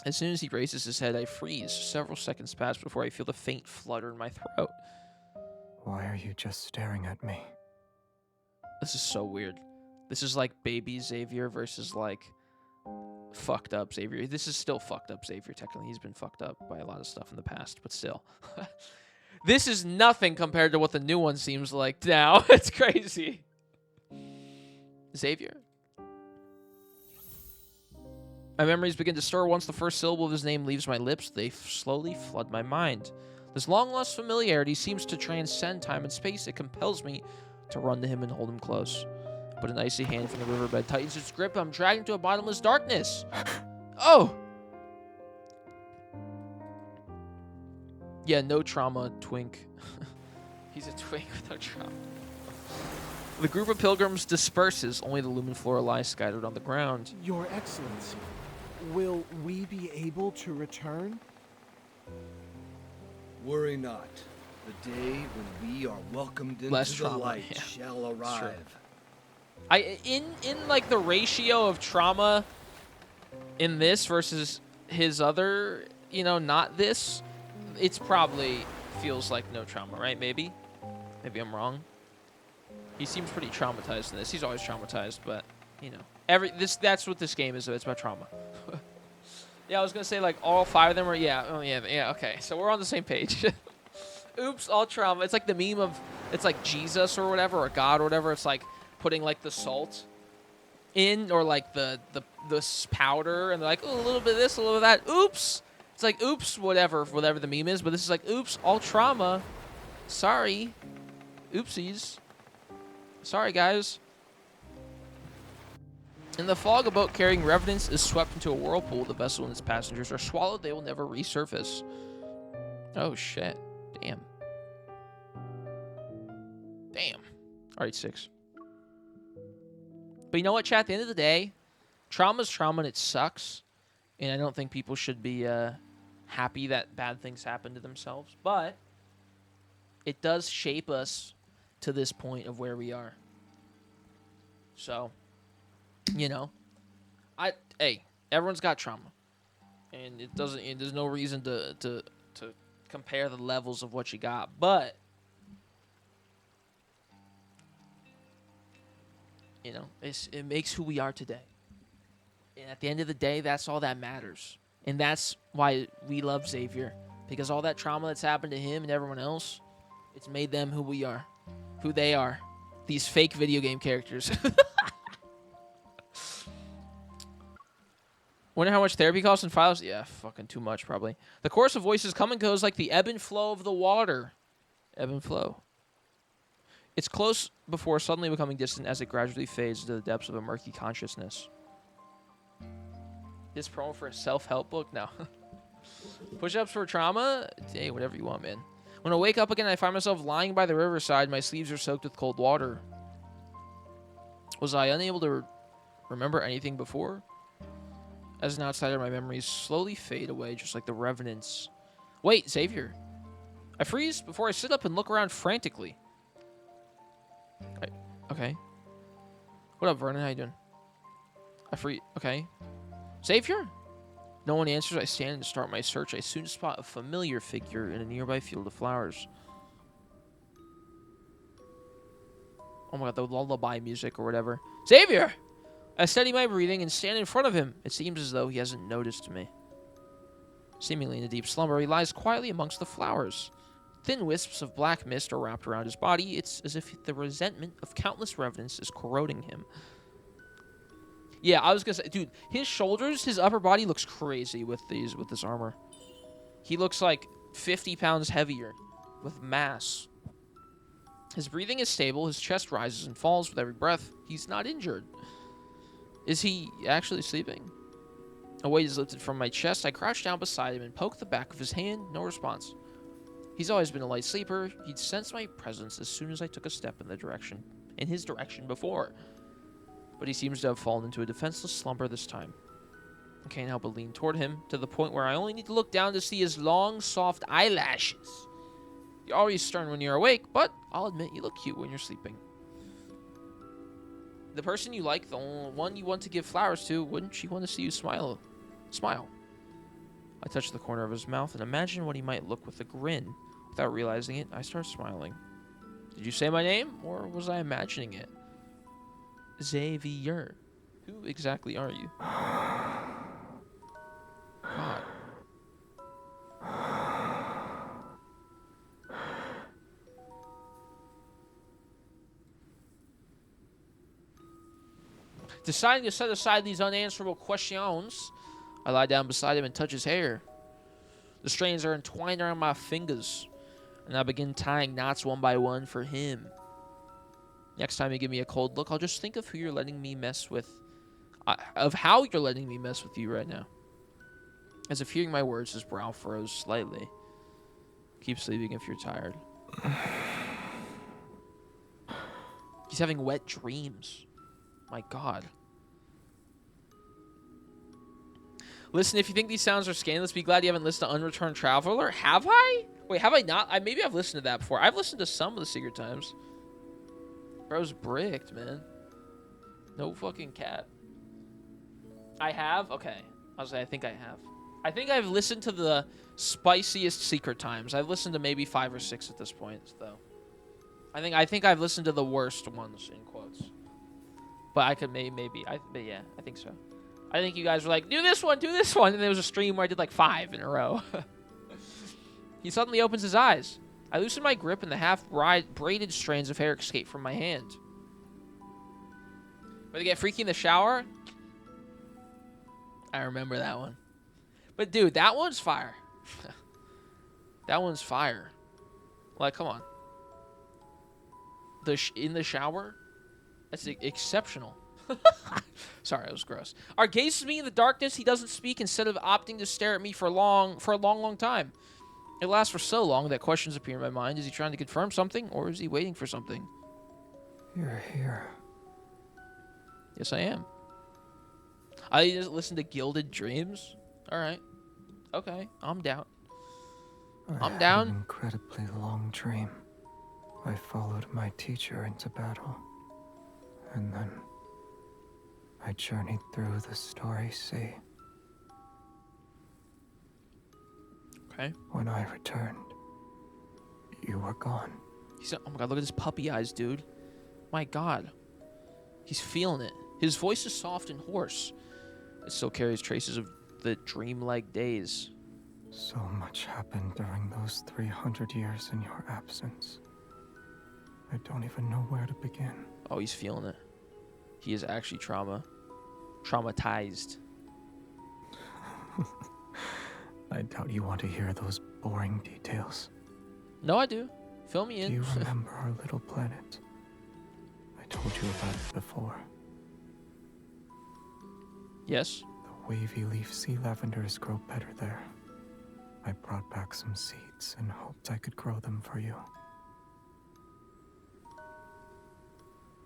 As soon as he raises his head, I freeze. Several seconds pass before I feel the faint flutter in my throat. Why are you just staring at me? This is so weird. This is like baby Xavier versus like fucked up Xavier. This is still fucked up Xavier, technically. He's been fucked up by a lot of stuff in the past, but still. This is nothing compared to what the new one seems like now. It's crazy. Xavier. My memories begin to stir once the first syllable of his name leaves my lips. They slowly flood my mind. This long-lost familiarity seems to transcend time and space. It compels me to run to him and hold him close. But an icy hand from the riverbed tightens its grip. I'm dragged into a bottomless darkness. Oh! Yeah, no trauma, twink. He's a twink with no trauma. The group of pilgrims disperses. Only the lumen flora lies scattered on the ground. Your Excellency, will we be able to return? Worry not. The day when we are welcomed into the light shall arrive. In like the ratio of trauma in this versus his other, not this, it's probably feels like no trauma, right? Maybe I'm wrong. He seems pretty traumatized in this. He's always traumatized, but that's what this game is. It's about trauma. Yeah, I was gonna say like all 5 of them are yeah. Okay, so we're on the same page. Oops, all trauma. It's like the meme of it's like Jesus or whatever, or God or whatever. It's like putting like the salt in or like the powder, and they're like, oh, a little bit of this, a little bit of that. Oops. It's like oops, whatever the meme is. But this is like oops, all trauma. Sorry, oopsies. Sorry, guys. In the fog, a boat carrying revenants is swept into a whirlpool. The vessel and its passengers are swallowed. They will never resurface. Oh, shit. Damn. Damn. All right, 6. But you know what, chat? At the end of the day, trauma's trauma and it sucks. And I don't think people should be happy that bad things happen to themselves. But it does shape us to this point of where we are. So, you know, hey, everyone's got trauma. And it doesn't, there's no reason to compare the levels of what you got. But, you know, it makes who we are today. And at the end of the day, that's all that matters. And that's why we love Xavier. Because all that trauma that's happened to him and everyone else, it's made them who we are. Who they are. These fake video game characters. Wonder how much therapy costs in files? Yeah, fucking too much, probably. The chorus of voices come and goes like the ebb and flow of the water. Ebb and flow. It's close before suddenly becoming distant as it gradually fades into the depths of a murky consciousness. This promo for a self-help book? No. Push-ups for trauma? Hey, whatever you want, man. When I wake up again, I find myself lying by the riverside. My sleeves are soaked with cold water. Was I unable to remember anything before? As an outsider, my memories slowly fade away, just like the revenants. Wait, Xavier. I freeze before I sit up and look around frantically. Okay. What up, Vernon? How you doing? I freeze. Okay. Xavier? No one answers. I stand and start my search. I soon spot a familiar figure in a nearby field of flowers. Oh my god, the lullaby music or whatever. Xavier! I steady my breathing and stand in front of him. It seems as though he hasn't noticed me. Seemingly in a deep slumber, he lies quietly amongst the flowers. Thin wisps of black mist are wrapped around his body. It's as if the resentment of countless revenants is corroding him. Yeah, I was gonna say, dude, his shoulders, his upper body looks crazy with this armor. He looks like 50 pounds heavier with mass. His breathing is stable. His chest rises and falls with every breath. He's not injured. Is he actually sleeping? A weight is lifted from my chest. I crouch down beside him and poke the back of his hand. No response. He's always been a light sleeper. He'd sensed my presence as soon as I took a step in his direction before. But he seems to have fallen into a defenseless slumber this time. I can't help but lean toward him, to the point where I only need to look down to see his long, soft eyelashes. You're always stern when you're awake, but I'll admit you look cute when you're sleeping. The person you like, the one you want to give flowers to, wouldn't she want to see you smile? Smile. I touch the corner of his mouth and imagine what he might look with a grin. Without realizing it, I start smiling. Did you say my name, or was I imagining it? Xavier. Who exactly are you? God. Deciding to set aside these unanswerable questions, I lie down beside him and touch his hair. The strands are entwined around my fingers, and I begin tying knots one by one for him. Next time you give me a cold look, I'll just think of who you're letting me mess with, of how you're letting me mess with you right now. As if hearing my words, his brow furrows slightly. Keep sleeping if you're tired. He's having wet dreams. My God. Listen, if you think these sounds are scandalous, be glad you haven't listened to Unreturned Traveler. Have I? Wait, have I not? Maybe I've listened to that before. I've listened to some of the Secret Times. Bro's bricked, man. No fucking cat. I have? Okay. I'll say I think I have. I think I've listened to the spiciest Secret Times. I've listened to maybe 5 or 6 at this point, though. I think I've listened to the worst ones, in quotes. But I could maybe. But yeah, I think so. I think you guys were like, do this one. And there was a stream where I did like 5 in a row. He suddenly opens his eyes. I loosen my grip and the half-braided strands of hair escape from my hand. When they get freaky in the shower? I remember that one. But dude, that one's fire. That one's fire. Like, come on. In the shower? That's exceptional. Sorry, it was gross. Our gazes meet in the darkness. He doesn't speak instead of opting to stare at me for a long time. It lasts for so long that questions appear in my mind. Is he trying to confirm something, or is he waiting for something? You're here. Yes, I am. I just listen to Gilded Dreams? Alright. Okay, I'm down. I'm I down. had an incredibly long dream. I followed my teacher into battle. And then I journeyed through the starry sea. Okay. When I returned, you were gone. He said, oh my god, look at his puppy eyes, dude. My god. He's feeling it. His voice is soft and hoarse. It still carries traces of the dreamlike days. So much happened during those 300 years in your absence. I don't even know where to begin. Oh, he's feeling it. He is actually traumatized. I doubt you want to hear those boring details. No, I do. Fill me in. Do you remember our little planet? I told you about it before. Yes. The wavy leaf sea lavenders grow better there. I brought back some seeds and hoped I could grow them for you.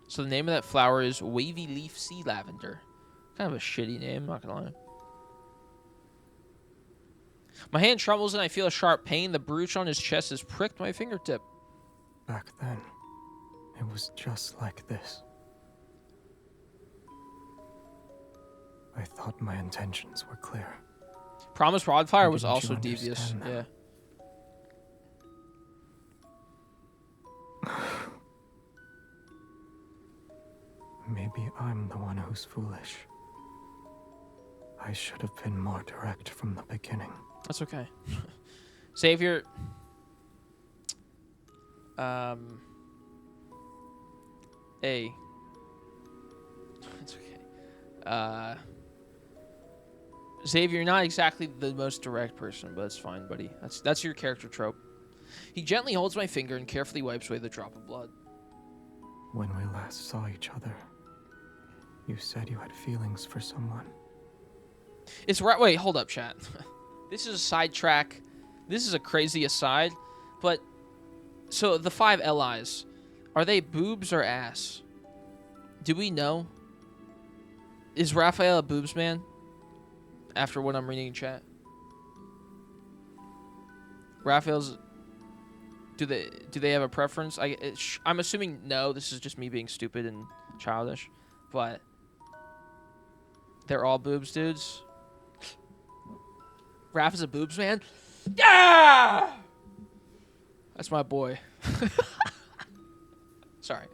So the name of that flower is Wavy Leaf Sea Lavender. Kind of a shitty name, not gonna lie. My hand trembles and I feel a sharp pain. The brooch on his chest has pricked my fingertip. Back then, it was just like this. I thought my intentions were clear. Promise Wildfire was Didn't you also devious. understand Yeah. Maybe I'm the one who's foolish. I should have been more direct from the beginning. That's okay. Xavier. A. It's okay. Xavier, you're not exactly the most direct person, but it's fine, buddy. That's your character trope. He gently holds my finger and carefully wipes away the drop of blood. When we last saw each other, you said you had feelings for someone. It's right. Wait, hold up, chat. This is a sidetrack. This is a crazy aside, but so the 5 LIs, are they boobs or ass? Do we know? Is Raphael a boobs man? After what I'm reading in chat, Raphael's. Do they have a preference? I'm assuming no. This is just me being stupid and childish, but they're all boobs dudes. Raph is a boobs man. Yeah, that's my boy. Sorry.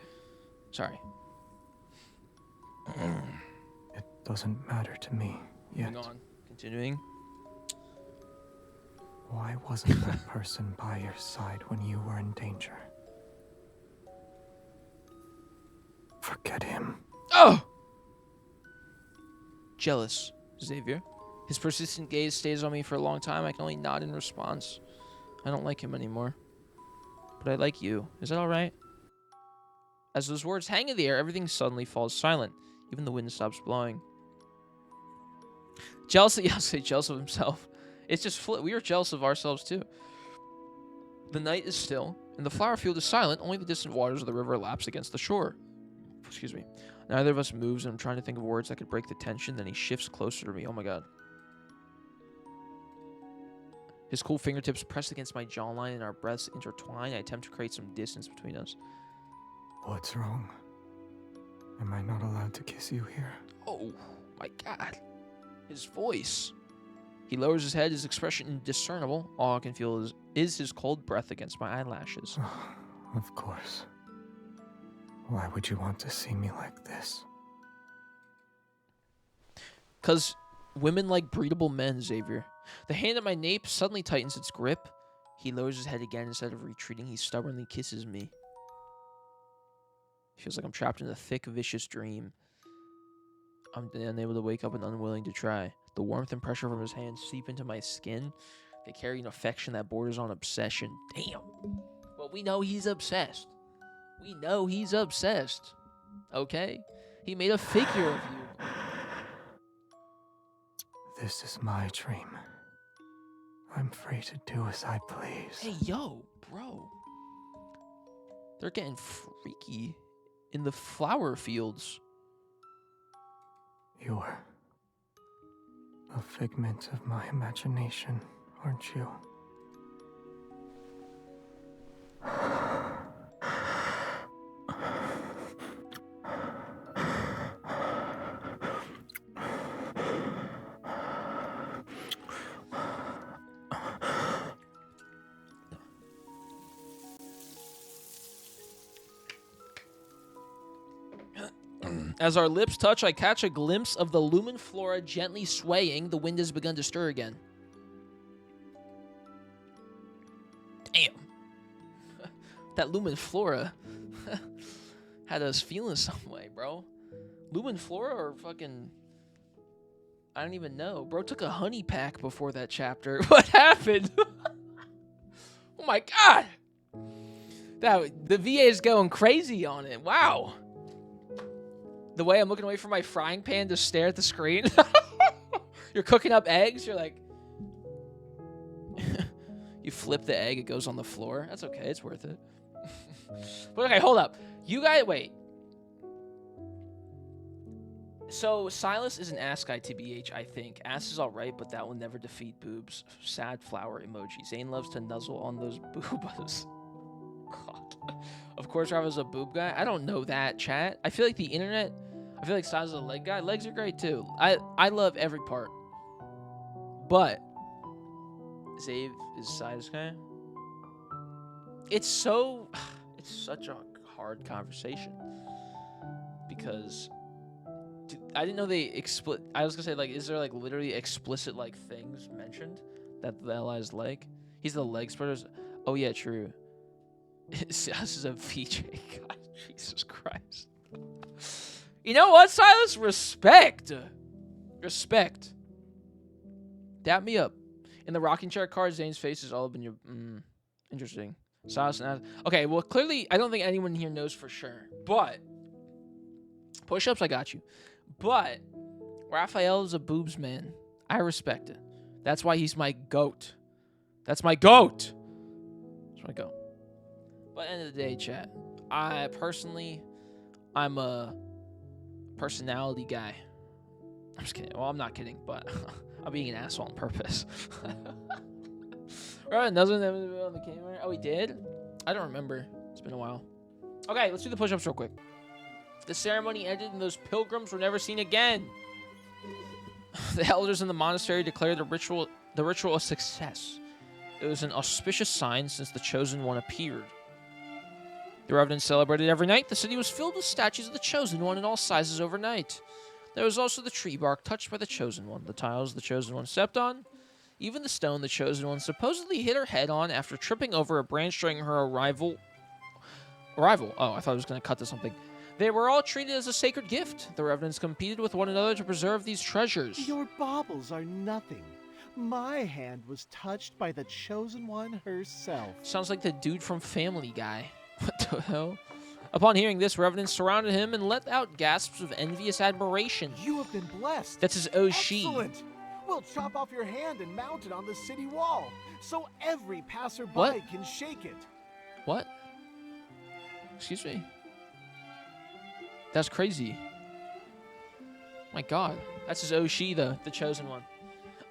It doesn't matter to me yet. Moving on. Continuing. Why wasn't that person by your side when you were in danger? Forget him. Oh! Jealous, Xavier. His persistent gaze stays on me for a long time. I can only nod in response. I don't like him anymore. But I like you. Is that alright? As those words hang in the air, everything suddenly falls silent. Even the wind stops blowing. Jealous, yeah, I'll say jealous of himself. It's just we are jealous of ourselves too. The night is still, and the flower field is silent. Only the distant waters of the river laps against the shore. Excuse me. Neither of us moves, and I'm trying to think of words that could break the tension. Then he shifts closer to me. Oh my god. His cool fingertips press against my jawline, and our breaths intertwine. I attempt to create some distance between us. What's wrong? Am I not allowed to kiss you here? Oh my god. His voice. He lowers his head, his expression indiscernible. All I can feel is his cold breath against my eyelashes. Of course. Why would you want to see me like this? 'Cause women like breedable men, Xavier. The hand at my nape suddenly tightens its grip. He lowers his head again. Instead of retreating, he stubbornly kisses me. Feels like I'm trapped in a thick, vicious dream. I'm unable to wake up and unwilling to try. The warmth and pressure from his hands seep into my skin. They carry an affection that borders on obsession. Damn. Well, we know he's obsessed. We know he's obsessed. Okay? He made a figure of you. This is my dream. I'm free to do as I please. Hey, yo, bro. They're getting freaky in the flower fields. You're a figment of my imagination, aren't you? As our lips touch, I catch a glimpse of the lumen flora gently swaying. The wind has begun to stir again. Damn. That lumen flora had us feeling some way, bro. Lumen flora or fucking... I don't even know. Bro took a honey pack before that chapter. What happened? Oh my god. The VA is going crazy on it. Wow. The way I'm looking away from my frying pan to stare at the screen. You're cooking up eggs. You're like... You flip the egg. It goes on the floor. That's okay. It's worth it. But okay, hold up. You guys... Wait. So, Silas is an ass guy, TBH, I think. Ass is alright, but that will never defeat boobs. Sad flower emoji. Zane loves to nuzzle on those boobas. God. Of course, Rava's a boob guy. I don't know that, chat. I feel like the internet... I feel like Silas is a leg guy. Legs are great, too. I love every part. But... Zave is Silas guy. It's so... It's such a hard conversation. Because... I didn't know they I was gonna say, like, is there, like, literally explicit, like, things mentioned that the allies like? He's the leg spreaders. Oh, yeah, true. Silas is a VJ. God, Jesus Christ. You know what, Silas? Respect. Respect. Dap me up. In the rocking chair card, Zane's face is all up in your... interesting. Silas and... Okay, well, clearly, I don't think anyone here knows for sure. But... Push-ups, I got you. But... Raphael is a boobs man. I respect it. That's why he's my GOAT. That's my GOAT! That's my GOAT. But end of the day, chat. I'm a personality guy. I'm just kidding. Well, I'm not kidding, but I'm being an asshole on purpose. Right, doesn't on the camera. Oh, he did? I don't remember. It's been a while. Okay, let's do the push-ups real quick. The ceremony ended and those pilgrims were never seen again. The elders in the monastery declared the ritual a success. It was an auspicious sign since the Chosen One appeared. The revenants celebrated every night. The city was filled with statues of the Chosen One in all sizes overnight. There was also the tree bark touched by the Chosen One, the tiles the Chosen One stepped on, even the stone the Chosen One supposedly hit her head on after tripping over a branch during her arrival. Oh, I thought I was going to cut to something. They were all treated as a sacred gift. The revenants competed with one another to preserve these treasures. Your baubles are nothing. My hand was touched by the Chosen One herself. Sounds like the dude from Family Guy. What the hell? Upon hearing this, revenants surrounded him and let out gasps of envious admiration. You have been blessed. That's his Oshi. Excellent. We'll chop off your hand and mount it on the city wall, so every passerby can shake it. What? Excuse me? That's crazy. My God. That's his Oshi, the Chosen One.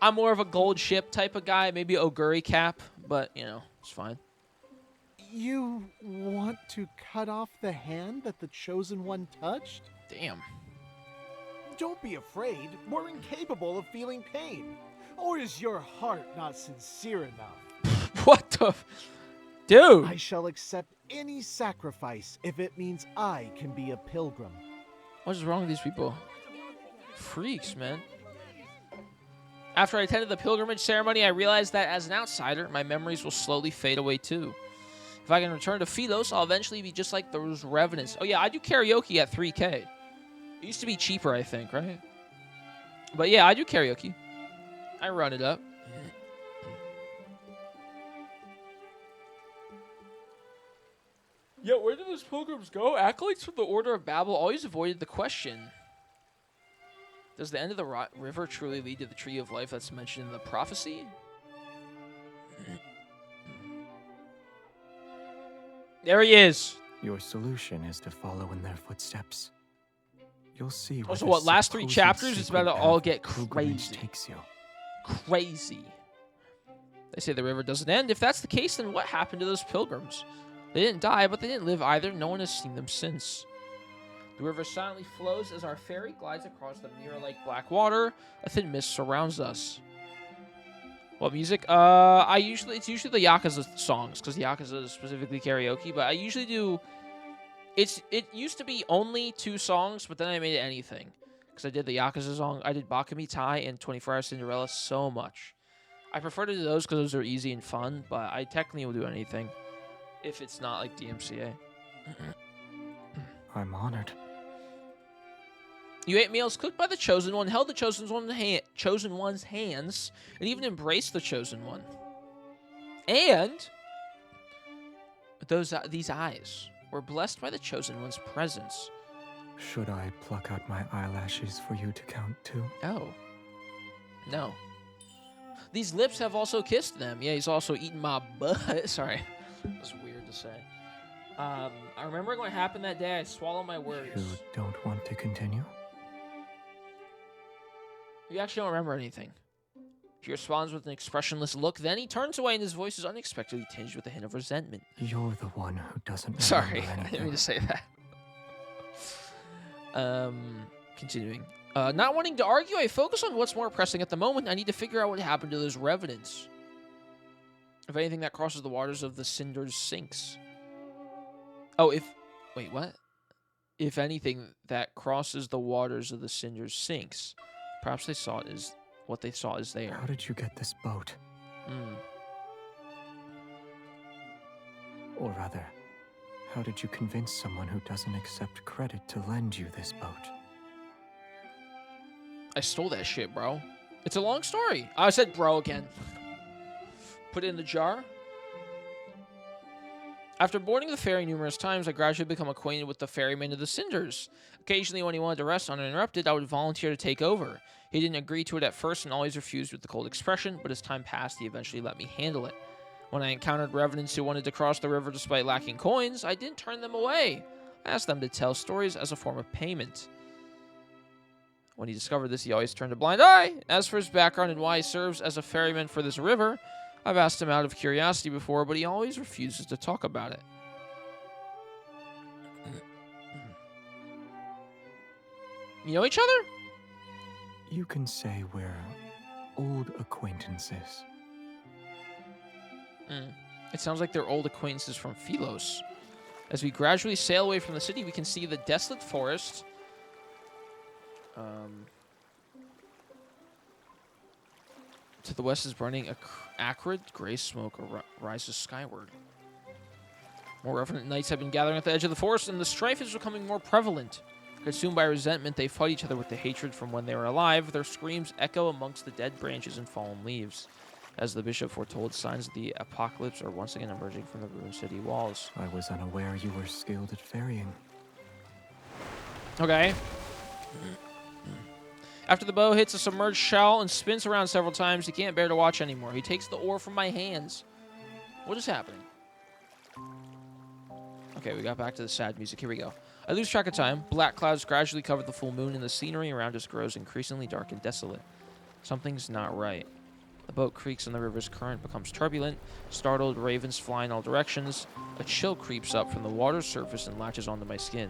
I'm more of a gold ship type of guy, maybe Oguri cap, but, you know, it's fine. You want to cut off the hand that the Chosen One touched? Damn. Don't be afraid. We're incapable of feeling pain. Or is your heart not sincere enough? What the... Dude! I shall accept any sacrifice if it means I can be a pilgrim. What is wrong with these people? Freaks, man. After I attended the pilgrimage ceremony, I realized that as an outsider, my memories will slowly fade away too. If I can return to Philos, I'll eventually be just like those revenants. Oh yeah, I do karaoke at 3K. It used to be cheaper, I think, right? But yeah, I do karaoke. I run it up. Yo, where did those pilgrims go? Acolytes from the Order of Babel always avoided the question. Does the end of the river truly lead to the tree of life that's mentioned in the prophecy? There he is. Your solution is to follow in their footsteps. You'll see. Also, where what, this last 3 supposed chapters? It's about to secret all path get of pilgrimage crazy. Takes you. Crazy. They say the river doesn't end. If that's the case, then what happened to those pilgrims? They didn't die, but they didn't live either. No one has seen them since. The river silently flows as our ferry glides across the mirror-like black water. A thin mist surrounds us. What music? It's usually the Yakuza songs, because the Yakuza is specifically karaoke, but I usually do... It used to be only 2 songs, but then I made it anything. Because I did the Yakuza song, I did Bakami Tai and 24 Hour Cinderella so much. I prefer to do those because those are easy and fun, but I technically will do anything. If it's not like DMCA. I'm honored. You ate meals cooked by the Chosen One, held the Chosen One's hands, and even embraced the Chosen One. And these eyes were blessed by the Chosen One's presence. Should I pluck out my eyelashes for you to count too? Oh. No. These lips have also kissed them. Yeah, he's also eaten my butt. Sorry. That's weird to say. I remember what happened that day. I swallowed my words. You don't want to continue? You actually don't remember anything. He responds with an expressionless look. Then he turns away and his voice is unexpectedly tinged with a hint of resentment. You're the one who doesn't remember Sorry, anything. I didn't mean to say that. Continuing. Not wanting to argue, I focus on what's more pressing at the moment. I need to figure out what happened to those revenants. If anything that crosses the waters of the Cinders sinks. Oh, wait, what? If anything that crosses the waters of the Cinders sinks. Perhaps what they saw is there. How did you get this boat? Or rather, how did you convince someone who doesn't accept credit to lend you this boat? I stole that shit, bro. It's a long story. I said bro again. Put it in the jar. After boarding the ferry numerous times, I gradually become acquainted with the ferryman of the Cinders. Occasionally, when he wanted to rest uninterrupted, I would volunteer to take over. He didn't agree to it at first and always refused with the cold expression, but as time passed, he eventually let me handle it. When I encountered revenants who wanted to cross the river despite lacking coins, I didn't turn them away. I asked them to tell stories as a form of payment. When he discovered this, he always turned a blind eye. As for his background and why he serves as a ferryman for this river, I've asked him out of curiosity before, but he always refuses to talk about it. You know each other? You can say we're old acquaintances. It sounds like they're old acquaintances from Philos. As we gradually sail away from the city, we can see the desolate forest. To the west is burning acrid gray smoke rises skyward. More revenant knights have been gathering at the edge of the forest, and the strife is becoming more prevalent. Consumed by resentment, they fight each other with the hatred from when they were alive. Their screams echo amongst the dead branches and fallen leaves. As the bishop foretold, signs of the apocalypse are once again emerging from the ruined city walls. I was unaware you were skilled at ferrying. Okay. After the bow hits a submerged shell and spins around several times, he can't bear to watch anymore. He takes the oar from my hands. What is happening? Okay, we got back to the sad music. Here we go. I lose track of time. Black clouds gradually cover the full moon, and the scenery around us grows increasingly dark and desolate. Something's not right. The boat creaks and the river's current becomes turbulent. Startled ravens fly in all directions. A chill creeps up from the water's surface and latches onto my skin.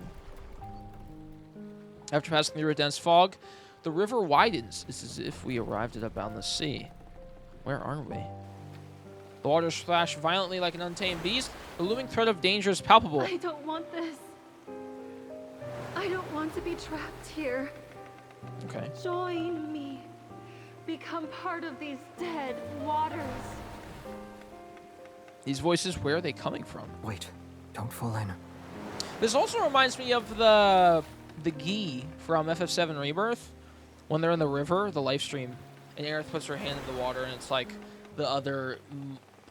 After passing through a dense fog, the river widens. It's as if we arrived at a boundless sea. Where are we? The waters splash violently like an untamed beast. The looming threat of danger is palpable. I don't want this. I don't want to be trapped here. Okay. Join me. Become part of these dead waters. These voices, where are they coming from? Wait, don't fall in. This also reminds me of the Gi from FF7 Rebirth. When they're in the river, the life stream, and Aerith puts her hand in the water, and it's like the other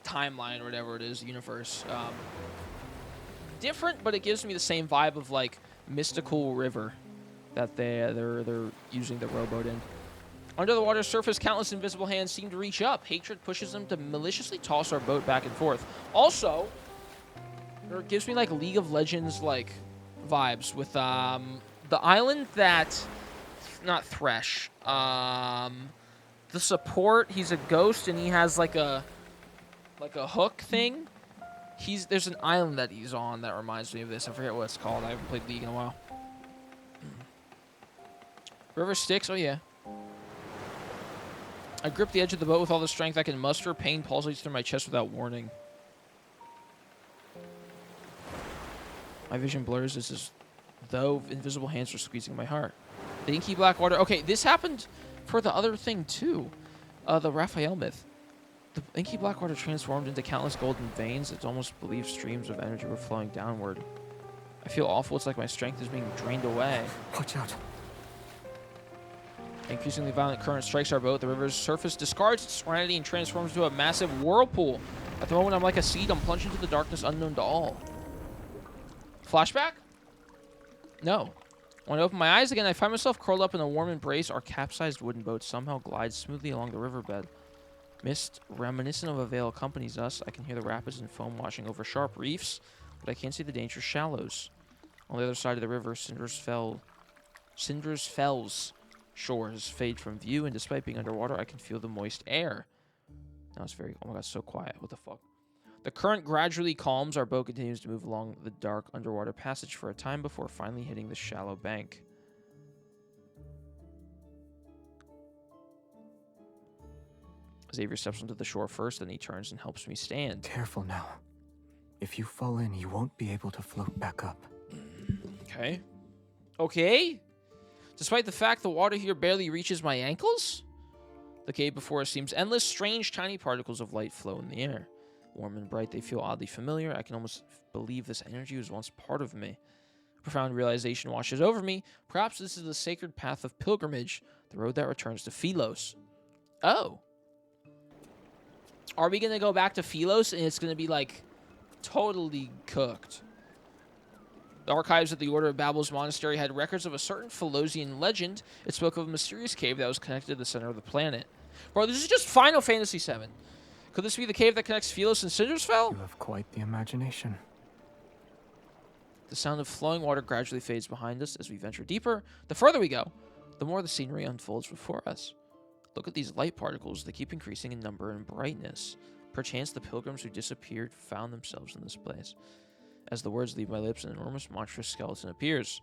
timeline or whatever it is, universe. Different, but it gives me the same vibe of like mystical river that they're using the rowboat in. Under the water's surface, countless invisible hands seem to reach up. Hatred pushes them to maliciously toss our boat back and forth. Also, Or it gives me like League of Legends like vibes with the island that, not Thresh. The support, he's a ghost and he has like a hook thing. There's an island that he's on that reminds me of this. I forget what it's called. I haven't played League in a while. River Styx, oh yeah. I grip the edge of the boat with all the strength I can muster. Pain pulsates through my chest without warning. My vision blurs as though invisible hands are squeezing my heart. The inky black water. Okay, this happened for the other thing too. The Raphael myth. The inky black water transformed into countless golden veins. It's almost believed streams of energy were flowing downward. I feel awful. It's like my strength is being drained away. Watch out. Increasingly violent current strikes our boat. The river's surface discards its serenity and transforms into a massive whirlpool. At the moment, I'm like a seed. I'm plunged into the darkness unknown to all. Flashback? No. When I open my eyes again, I find myself curled up in a warm embrace. Our capsized wooden boat somehow glides smoothly along the riverbed. Mist reminiscent of a veil accompanies us. I can hear the rapids and foam washing over sharp reefs, but I can't see the dangerous shallows. On the other side of the river, Cinder's Fell's shores fade from view, and despite being underwater, I can feel the moist air. Now it's very... Oh my god, so quiet. What the fuck? The current gradually calms. Our boat continues to move along the dark underwater passage for a time before finally hitting the shallow bank. Xavier steps onto the shore first, then he turns and helps me stand. Careful now. If you fall in, you won't be able to float back up. Okay. Okay? Despite the fact the water here barely reaches my ankles? The cave before us seems endless. Strange, tiny particles of light flow in the air. Warm and bright, they feel oddly familiar. I can almost believe this energy was once part of me. A profound realization washes over me. Perhaps this is the sacred path of pilgrimage, the road that returns to Philos. Oh. Are we going to go back to Philos and it's going to be, like, totally cooked? The archives of the Order of Babel's monastery had records of a certain Philosian legend. It spoke of a mysterious cave that was connected to the center of the planet. Bro, this is just Final Fantasy VII. Could this be the cave that connects Philos and Cindersfell? You have quite the imagination. The sound of flowing water gradually fades behind us as we venture deeper. The further we go, the more the scenery unfolds before us. Look at these light particles. They keep increasing in number and brightness. Perchance the pilgrims who disappeared found themselves in this place. As the words leave my lips, an enormous monstrous skeleton appears.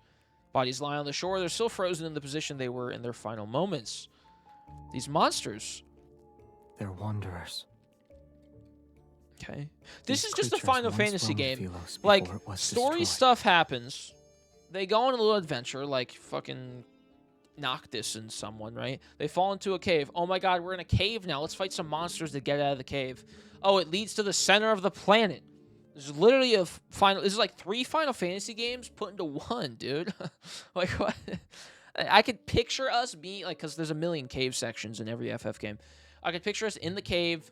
Bodies lie on the shore. They're still frozen in the position they were in their final moments. These monsters... They're wanderers. Okay. This These is just a creatures Final once Fantasy roamed game. Philos Like, before it was story destroyed. stuff happens. They go on a little adventure, like fucking Noctis and someone, right? They fall into a cave. Oh my god, we're in a cave now. Let's fight some monsters to get out of the cave. Oh, it leads to the center of the planet. There's literally a final... This is like 3 Final Fantasy games put into one, dude. Like, what? I could picture us being... Like, because there's a million cave sections in every FF game. I could picture us in the cave...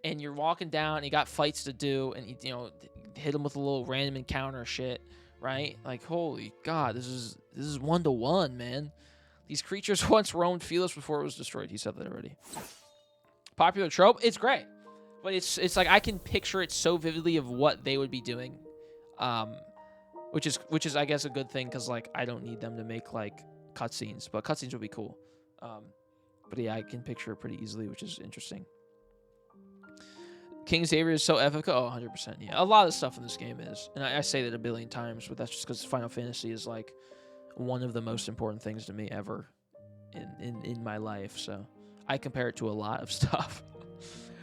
And you're walking down, and you got fights to do, and you know, hit them with a little random encounter shit, right? Like, holy god, this is 1-to-1, man. These creatures once roamed Philos before it was destroyed. He said that already. Popular trope, it's great, but it's like I can picture it so vividly of what they would be doing, which is I guess a good thing because like I don't need them to make like cutscenes, but cutscenes would be cool. But yeah, I can picture it pretty easily, which is interesting. King Xavier is so epic. Oh, 100%. Yeah, a lot of stuff in this game is. And I say that a billion times, but that's just because Final Fantasy is like one of the most important things to me ever in my life. So I compare it to a lot of stuff.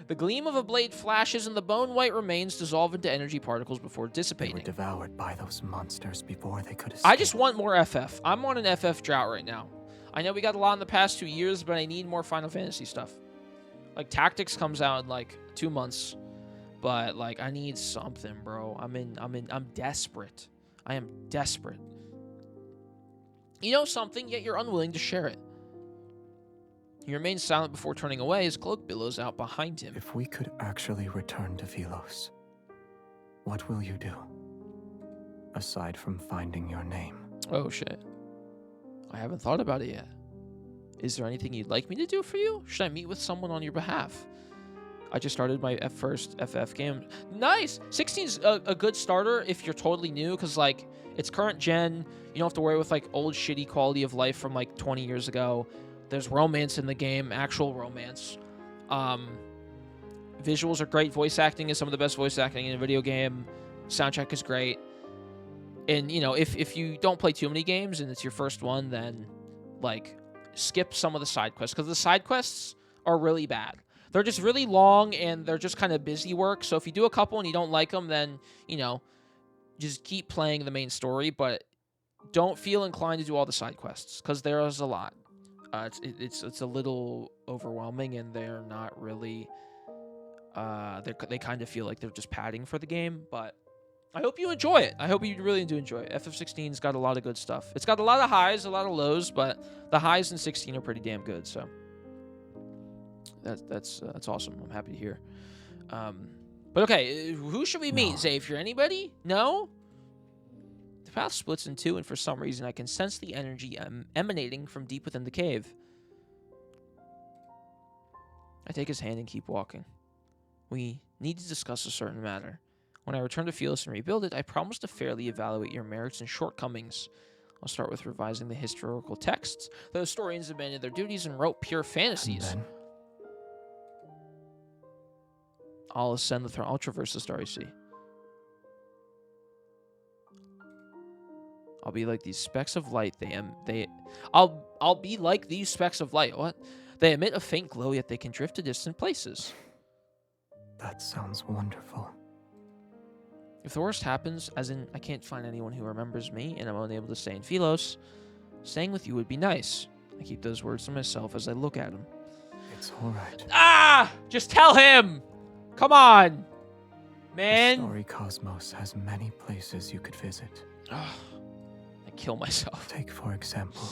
The gleam of a blade flashes and the bone-white remains dissolve into energy particles before dissipating. They were devoured by those monsters before they could escape. I just want more FF. I'm on an FF drought right now. I know we got a lot in the past 2 years, but I need more Final Fantasy stuff. Like, Tactics comes out in, like, 2 months. But, like, I need something, bro. I'm desperate. I am desperate. You know something, yet you're unwilling to share it. He remains silent before turning away. His cloak billows out behind him. If we could actually return to Philos, what will you do? Aside from finding your name. Oh, shit. I haven't thought about it yet. Is there anything you'd like me to do for you? Should I meet with someone on your behalf? I just started my first FF game. Nice! 16's a good starter if you're totally new, because, like, it's current gen. You don't have to worry with, like, old shitty quality of life from, like, 20 years ago. There's romance in the game, actual romance. Visuals are great. Voice acting is some of the best voice acting in a video game. Soundtrack is great. And, you know, if you don't play too many games and it's your first one, then, like, skip some of the side quests, because the side quests are really bad. They're just really long, and they're just kind of busy work. So if you do a couple and you don't like them, then, you know, just keep playing the main story. But don't feel inclined to do all the side quests, because there is a lot. It's a little overwhelming, and they're not really... they kind of feel like they're just padding for the game. But I hope you enjoy it. I hope you really do enjoy it. FF16's got a lot of good stuff. It's got a lot of highs, a lot of lows, but the highs in 16 are pretty damn good, so... That's awesome. I'm happy to hear. But okay, who should we meet, Xavier? Anybody? No? The path splits in two, and for some reason I can sense the energy emanating from deep within the cave. I take his hand and keep walking. We need to discuss a certain matter. When I return to Felos and rebuild it, I promise to fairly evaluate your merits and shortcomings. I'll start with revising the historical texts. The historians abandoned their duties and wrote pure fantasies. I'll ascend the throne. I'll traverse the starry sea. I'll be like these specks of light. I'll be like these specks of light. What? They emit a faint glow, yet they can drift to distant places. That sounds wonderful. If the worst happens, as in I can't find anyone who remembers me and I'm unable to stay in Felos, staying with you would be nice. I keep those words to myself as I look at him. It's all right. Ah! Just tell him! Come on! Man! The story cosmos has many places you could visit. I kill myself. Take, for example,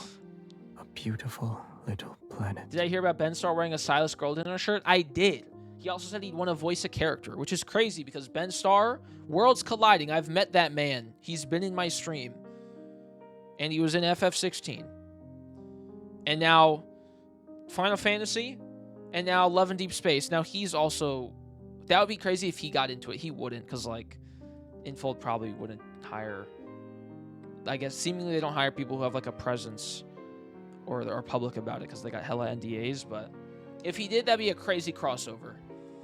a beautiful little planet. Did I hear about Ben Starr wearing a Silas Girl Dinner shirt? I did. He also said he'd want to voice a character, which is crazy because Ben Starr, worlds colliding. I've met that man. He's been in my stream. And he was in FF16. And now Final Fantasy. And now Love and Deep Space. Now he's also... That would be crazy if he got into it. He wouldn't, because, like, Infold probably wouldn't hire... I guess, seemingly they don't hire people who have, like, a presence or are public about it because they got hella NDAs, but if he did, that'd be a crazy crossover.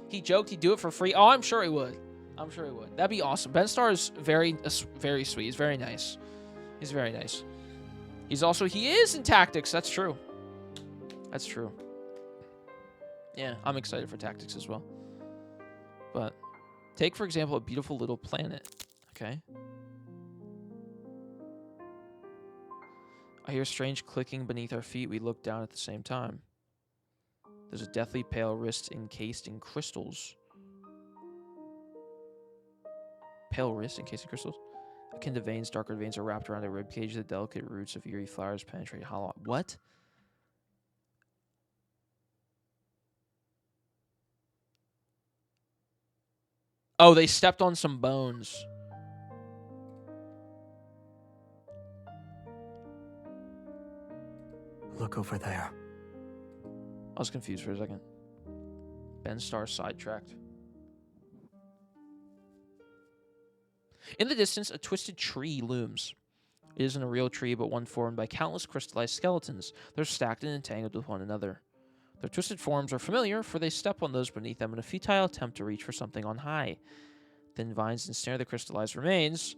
He joked he'd do it for free. Oh, I'm sure he would. I'm sure he would. That'd be awesome. Ben Starr is very sweet. He's very nice. He's very nice. He is in Tactics. That's true. That's true. Yeah, I'm excited for Tactics as well. But take, for example, a beautiful little planet. Okay. I hear strange clicking beneath our feet. We look down at the same time. There's a deathly pale wrist encased in crystals. Pale wrist encased in crystals? Akin to veins, darker veins are wrapped around a ribcage. The delicate roots of eerie flowers penetrate hollow. What? Oh, they stepped on some bones. Look over there. I was confused for a second. Ben Starr sidetracked. In the distance, a twisted tree looms. It isn't a real tree, but one formed by countless crystallized skeletons. They're stacked and entangled with one another. Their twisted forms are familiar, for they step on those beneath them in a futile attempt to reach for something on high. Thin vines ensnare the crystallized remains.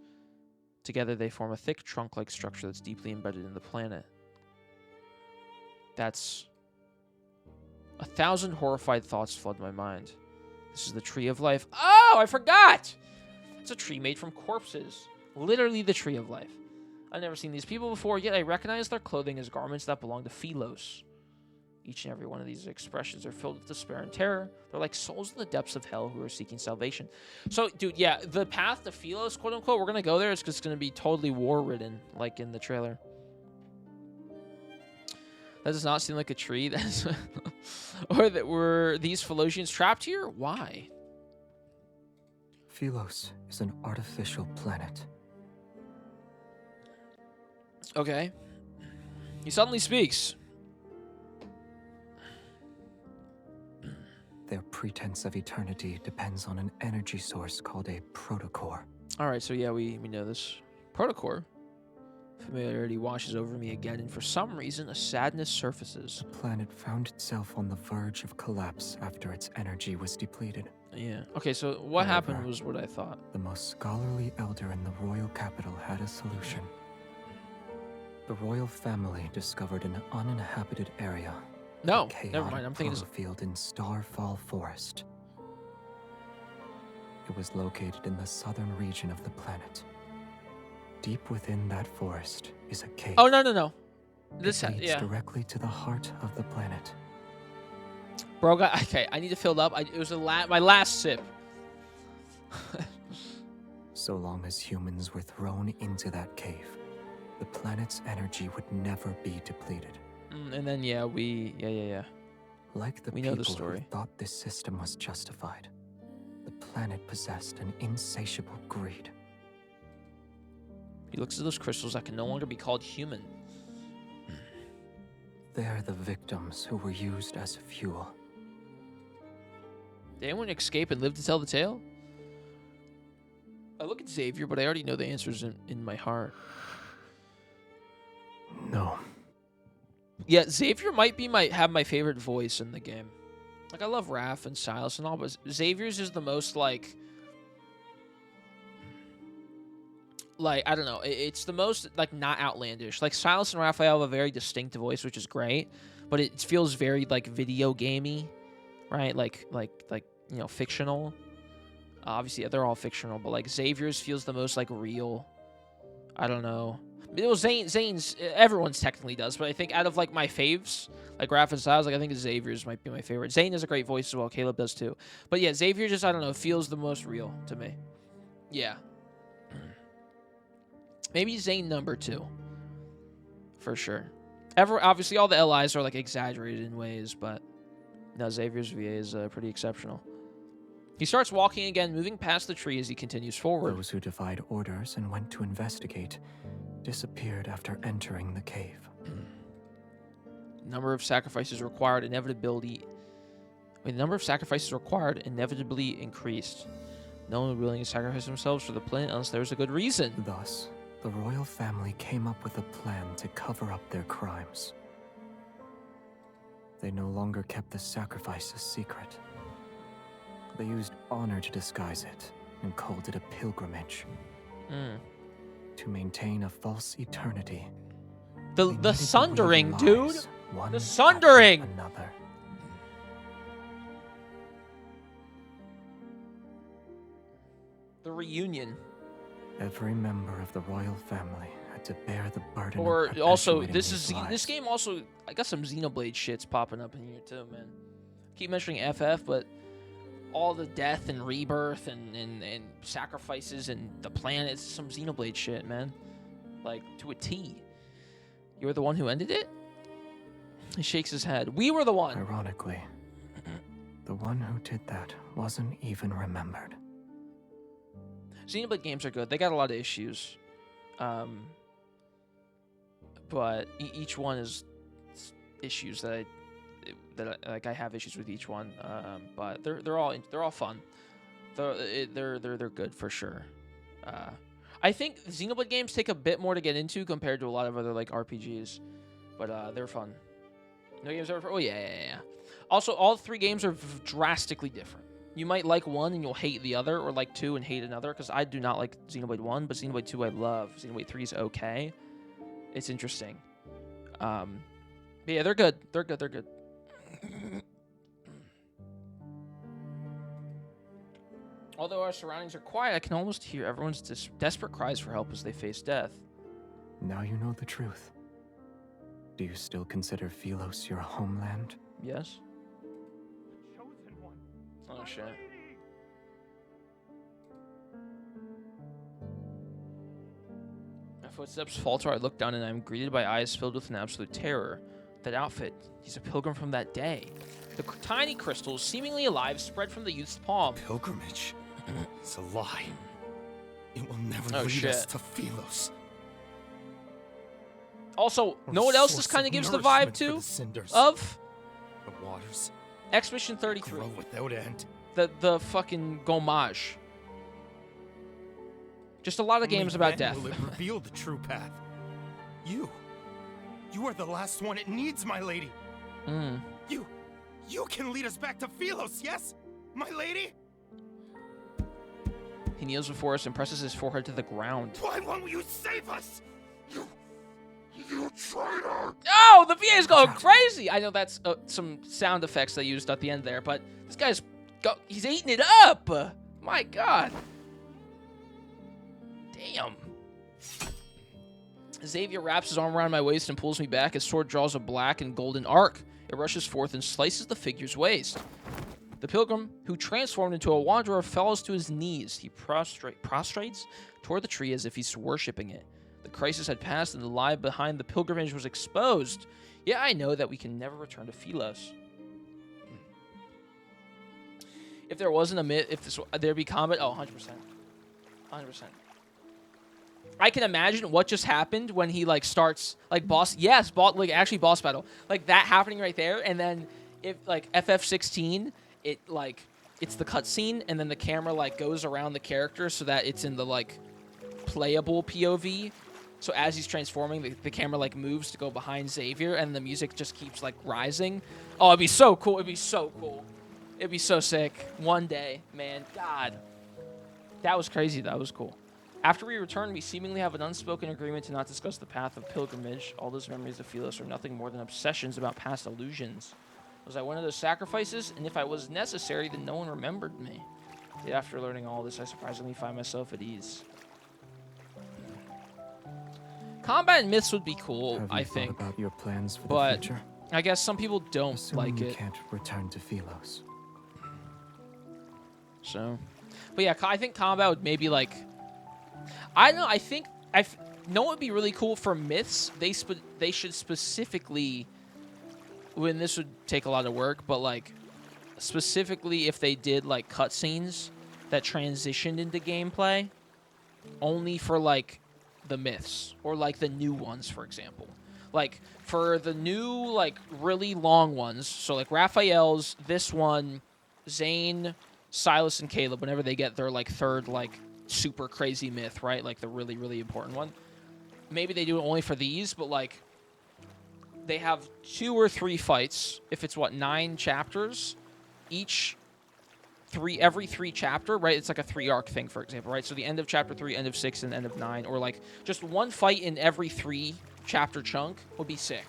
Together they form a thick trunk-like structure that's deeply embedded in the planet. That's... 1,000 horrified thoughts flood my mind. This is the Tree of Life. Oh, I forgot! It's a tree made from corpses. Literally the Tree of Life. I've never seen these people before, yet I recognize their clothing as garments that belong to Felos. Each and every one of these expressions are filled with despair and terror. They're like souls in the depths of hell who are seeking salvation. So, dude, yeah, the path to Felos, quote-unquote, we're going to go there. It's just going to be totally war-ridden, like in the trailer. That does not seem like a tree. That's or that were these Felosians trapped here? Why? Felos is an artificial planet. Okay. He suddenly speaks. Their pretense of eternity depends on an energy source called a protocore. All right, so yeah, we know this. Protocore. Familiarity washes over me again, and for some reason, a sadness surfaces. The planet found itself on the verge of collapse after its energy was depleted. Yeah. Okay, so what However, happened was what I thought. The most scholarly elder in the royal capital had a solution. The royal family discovered an uninhabited area. No, never mind. I'm thinking this field in Starfall Forest. It was located in the southern region of the planet. Deep within that forest is a cave. Oh no. This leads yeah. directly to the heart of the planet. Bro, okay, I need to fill it up. It was my last sip. So long as humans were thrown into that cave, the planet's energy would never be depleted. And then yeah. Like the we people know the story. who thought this system was justified, the planet possessed an insatiable greed. He looks at those crystals that can no longer be called human. They're the victims who were used as fuel. Did anyone escape and live to tell the tale? I look at Xavier, but I already know the answers in my heart. No. Yeah, Xavier might be have my favorite voice in the game. Like, I love Raph and Silas and all, but Xavier's is the most, like, I don't know. It's the most, like, not outlandish. Like, Silas and Raphael have a very distinct voice, which is great, but it feels very, like, video gamey, right? Like, you know, fictional. Obviously, they're all fictional, but, like, Xavier's feels the most, like, real. I don't know. Well, Zane's, everyone's technically does, but I think out of, like, my faves, like, Raph and Silas, like, I think Xavier's might be my favorite. Zane has a great voice as well. Caleb does, too. But, yeah, Xavier just, I don't know, feels the most real to me. Yeah. Maybe Zane number 2. For sure. Obviously, all the LIs are, like, exaggerated in ways, but no, Xavier's VA is pretty exceptional. He starts walking again, moving past the tree as he continues forward. Those who defied orders and went to investigate disappeared after entering the cave. Number of sacrifices required inevitably increased. No one was willing to sacrifice themselves for the planet unless there was a good reason. Thus, the royal family came up with a plan to cover up their crimes. They no longer kept the sacrifices secret. They used honor to disguise it and called it a pilgrimage. To maintain a false eternity. The sundering, dude! The sundering! Another. The reunion. Every member of the royal family had to bear the burden Or of also, perpetuating this game also, I got some Xenoblade shits popping up in here too, man. Keep mentioning FF, but all the death and rebirth and sacrifices and the planets, some Xenoblade shit, man. Like, to a T. You're the one who ended it? He shakes his head. We were the one! Ironically, the one who did that wasn't even remembered. Xenoblade games are good. They got a lot of issues. But each one is issues that I have issues with each one. But they're all fun. They're good for sure. I think Xenoblade games take a bit more to get into compared to a lot of other like RPGs, but they're fun. No games ever. Oh yeah. Also, all 3 games are drastically different. You might like one and you'll hate the other, or like 2 and hate another, because I do not like Xenoblade 1, but Xenoblade 2 I love. Xenoblade 3 is okay. It's interesting. But yeah, they're good. They're good. Although our surroundings are quiet, I can almost hear everyone's desperate cries for help as they face death. Now you know the truth. Do you still consider Philos your homeland? Yes. Oh shit. My footsteps falter. I look down and I'm greeted by eyes filled with an absolute terror. That outfit. He's a pilgrim from that day. The tiny crystals, seemingly alive, spread from the youth's palm. Pilgrimage? It's a lie. It will never lead us to Philos. Also, know what else this kind of gives the vibe to? The cinders, of? the waters, Expedition 33. Grow without end. The fucking Gomage. Just a lot of games Only about then death. will it reveal the true path. You are the last one it needs, my lady. You can lead us back to Philos, yes? My lady? He kneels before us and presses his forehead to the ground. Why won't you save us? You traitor! Oh, the VA's going crazy! I know that's some sound effects they used at the end there, but this guy's he's eating it up! My god. Damn. Xavier wraps his arm around my waist and pulls me back. His sword draws a black and golden arc. It rushes forth and slices the figure's waist. The pilgrim, who transformed into a wanderer, falls to his knees. He prostrates toward the tree as if he's worshipping it. The crisis had passed and the lie behind the pilgrimage was exposed. Yeah, I know that we can never return to Philos. If there wasn't a myth, if there'd be combat, 100%. 100%. I can imagine what just happened when he like starts like boss battle. Like that happening right there, and then if like FF16, it's the cutscene, and then the camera like goes around the character so that it's in the like playable POV. So as he's transforming, the camera like moves to go behind Xavier, and the music just keeps like rising. Oh, it'd be so cool. It'd be so cool. It'd be so sick. One day, man. God. That was crazy. That was cool. After we return, we seemingly have an unspoken agreement to not discuss the path of pilgrimage. All those memories of Philos are nothing more than obsessions about past illusions. Was I one of those sacrifices? And if I was necessary, then no one remembered me. Yet after learning all this, I surprisingly find myself at ease. Combat and myths would be cool, I think. About your plans for but the future? I guess some people don't Assuming like you it. Can't return to Philos. So, but yeah, I think combat would maybe like, I don't know. I think know what would be really cool for myths. They should specifically, when this would take a lot of work, but like specifically if they did like cutscenes that transitioned into gameplay, only for like the myths or like the new ones, for example. Like for the new like really long ones, so like Raphael's, this one, Zane, Silas, and Caleb, whenever they get their like third like super crazy myth, right? Like the really, really important one. Maybe they do it only for these, but like they have 2 or 3 fights. If it's 9 chapters, every 3 chapter, right? It's like a 3-arc thing, for example, right? So the end of chapter 3, end of 6, and end of 9, or like just one fight in every 3 chapter chunk would be sick.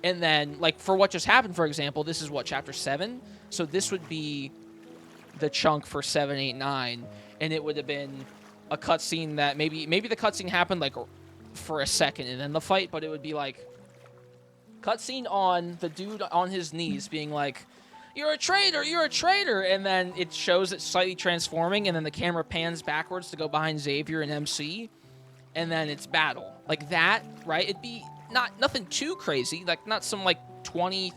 And then like for what just happened, for example, this is what, chapter 7? So this would be the chunk for 7, 8, 9, and it would have been a cutscene that maybe the cutscene happened like for a second and then the fight, but it would be like cutscene on the dude on his knees being like, you're a traitor, and then it shows it slightly transforming, and then the camera pans backwards to go behind Xavier and MC, and then it's battle. Like that, right? It'd be nothing too crazy, like not some like 20,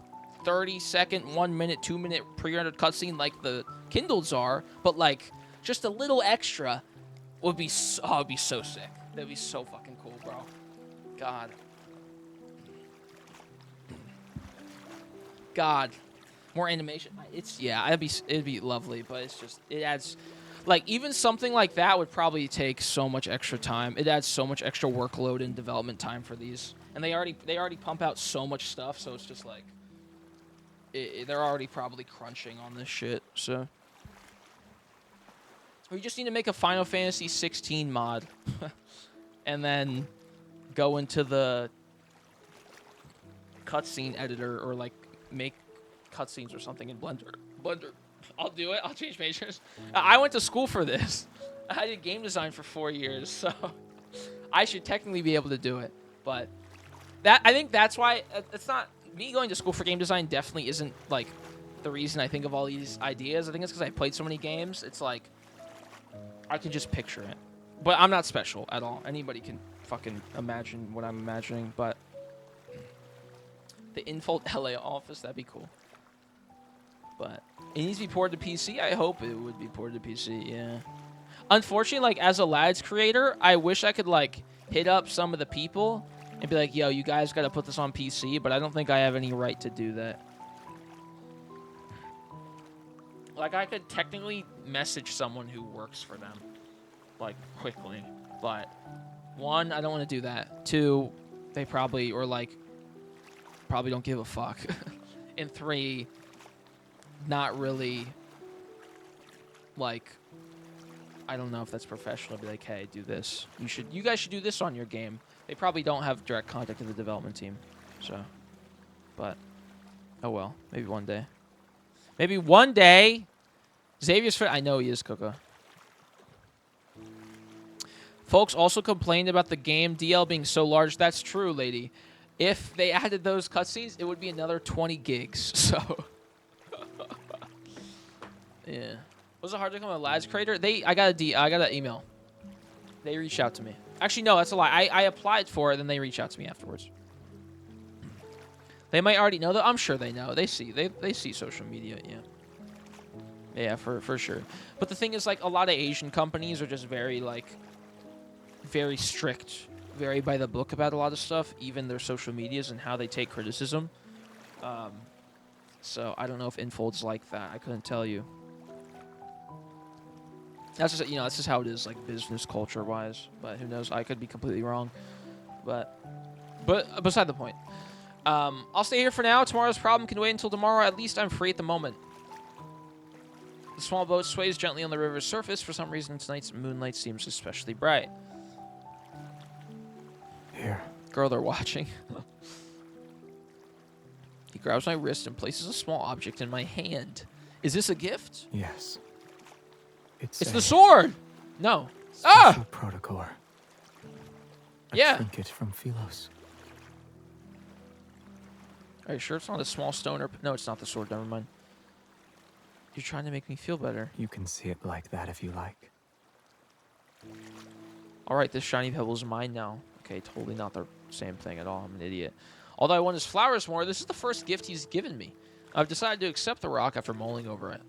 30 second, 1 minute, 2 minute pre-rendered cutscene like the Kindles are, but like just a little extra would be it'd be so sick. That'd be so fucking cool, bro. God. More animation. It'd be lovely, but it's just, it adds, like, even something like that would probably take so much extra time. It adds so much extra workload and development time for these, and they already pump out so much stuff, so it's just like, they're already probably crunching on this shit. So we just need to make a Final Fantasy 16 mod, and then go into the cutscene editor, or like make cutscenes or something in Blender. I'll do it. I'll change majors. I went to school for this. I did game design for 4 years, so I should technically be able to do it. But I think that's why it's not me going to school for game design. Definitely isn't like the reason I think of all these ideas. I think it's because I played so many games. It's like I can just picture it. But I'm not special at all. Anybody can fucking imagine what I'm imagining. But the Infold LA office, that'd be cool. But it needs to be ported to PC. I hope it would be ported to PC, yeah. Unfortunately, like, as a Lads creator, I wish I could, like, hit up some of the people and be like, yo, you guys got to put this on PC, but I don't think I have any right to do that. Like, I could technically message someone who works for them, like, quickly. But, one, I don't want to do that. Two, they probably, or, like, probably don't give a fuck. And three, not really, like, I don't know if that's professional. Be like, hey, do this. You guys should do this on your game. They probably don't have direct contact with the development team. So, but, oh well. Maybe one day. Maybe one day. Xavier's I know he is, Coco. Folks also complained about the game DL being so large. That's true, lady. If they added those cutscenes, it would be another 20 gigs. So, yeah. Was it hard to become a Lads creator? I got an email. They reached out to me. Actually, no, that's a lie. I applied for it, then they reached out to me afterwards. They might already know that. I'm sure they know. They see social media. Yeah. Yeah, for sure. But the thing is, like, a lot of Asian companies are just very, like, very strict, very by the book about a lot of stuff, even their social medias and how they take criticism. So I don't know if Infold's like that. I couldn't tell you. That's just, that's just how it is, like, business culture-wise. But who knows? I could be completely wrong. But beside the point. I'll stay here for now. Tomorrow's problem can wait until tomorrow. At least I'm free at the moment. The small boat sways gently on the river's surface. For some reason, tonight's moonlight seems especially bright. Here. Girl, they're watching. He grabs my wrist and places a small object in my hand. Is this a gift? Yes. It's the sword! No. Special protocol. Yeah. Trinket from Philos. Are you sure it's not a small stone or... No, it's not the sword. Never mind. You're trying to make me feel better. You can see it like that if you like. Alright, this shiny pebble is mine now. Okay, totally not the same thing at all. I'm an idiot. Although I want his flowers more, this is the first gift he's given me. I've decided to accept the rock after mulling over it.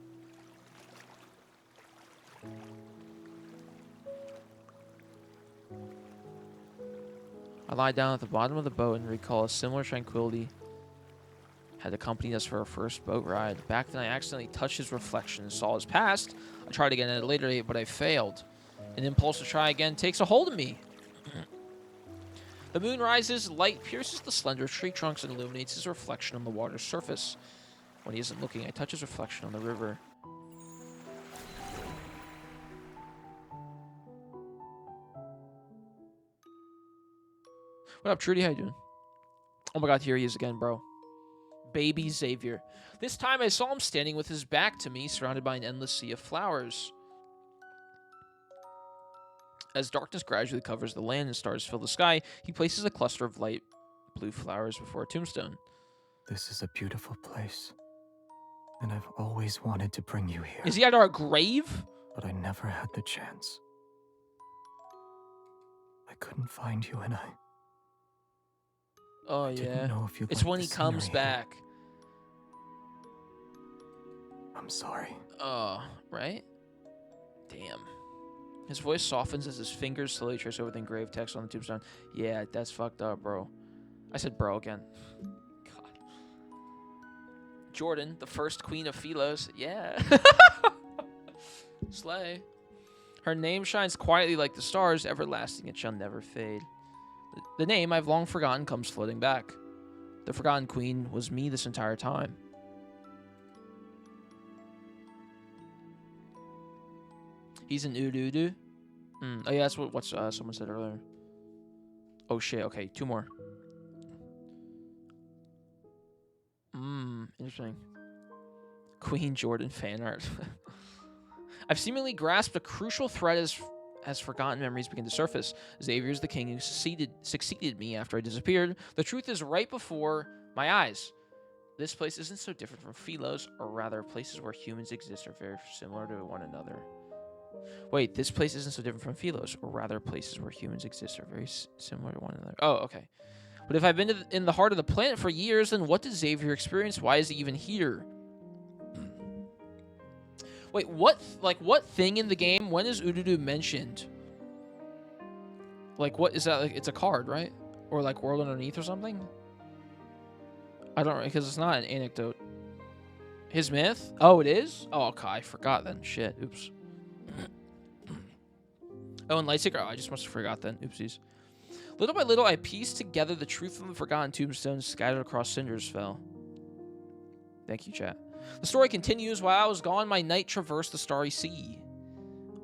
I lie down at the bottom of the boat and recall a similar tranquility had accompanied us for our first boat ride. Back then, I accidentally touched his reflection and saw his past. I tried again at a later date, but I failed. An impulse to try again takes a hold of me. The moon rises, light pierces the slender tree trunks and illuminates his reflection on the water's surface. When he isn't looking, I touch his reflection on the river. What up, Trudy? How you doing? Oh my god, here he is again, bro. Baby Xavier. This time I saw him standing with his back to me, surrounded by an endless sea of flowers. As darkness gradually covers the land and stars fill the sky, he places a cluster of light blue flowers before a tombstone. This is a beautiful place, and I've always wanted to bring you here. Is he at our grave? But I never had the chance. I couldn't find you, and I yeah. know if you it's when he comes back. I'm sorry. Right? Damn. His voice softens as his fingers slowly trace over the engraved text on the tombstone. Yeah, that's fucked up, bro. I said bro again. God. Jordan, the first queen of Philos. Yeah. Slay. Her name shines quietly like the stars, everlasting it shall never fade. The name I've long forgotten comes floating back. The forgotten queen was me this entire time. He's an Ududu. Oh yeah, that's what someone said earlier. Oh shit, okay, 2 more. Interesting. Queen Jordan fan art. I've seemingly grasped a crucial thread as forgotten memories begin to surface. Xavier's the king who succeeded me after I disappeared. The truth is right before my eyes. This place isn't so different from Philos, or rather, places where humans exist are very similar to one another. Wait, this place isn't so different from Philos, or rather, places where humans exist are very similar to one another. Oh, okay. But if I've been in the heart of the planet for years, then what does Xavier experience? Why is he even here? Wait, what thing in the game? When is Ududu mentioned? Like, what is that? Like, it's a card, right? Or like World Underneath or something? I don't know, because it's not an anecdote His myth? Oh, it is? Oh, okay. I forgot then. Shit. Oops. Oh, and Lightseeker? Oh, I just must have forgot then. Oopsies. Little by little, I pieced together the truth of the forgotten tombstones scattered across Cindersfell. Thank you, chat. The story continues. While I was gone, my knight traversed the starry sea.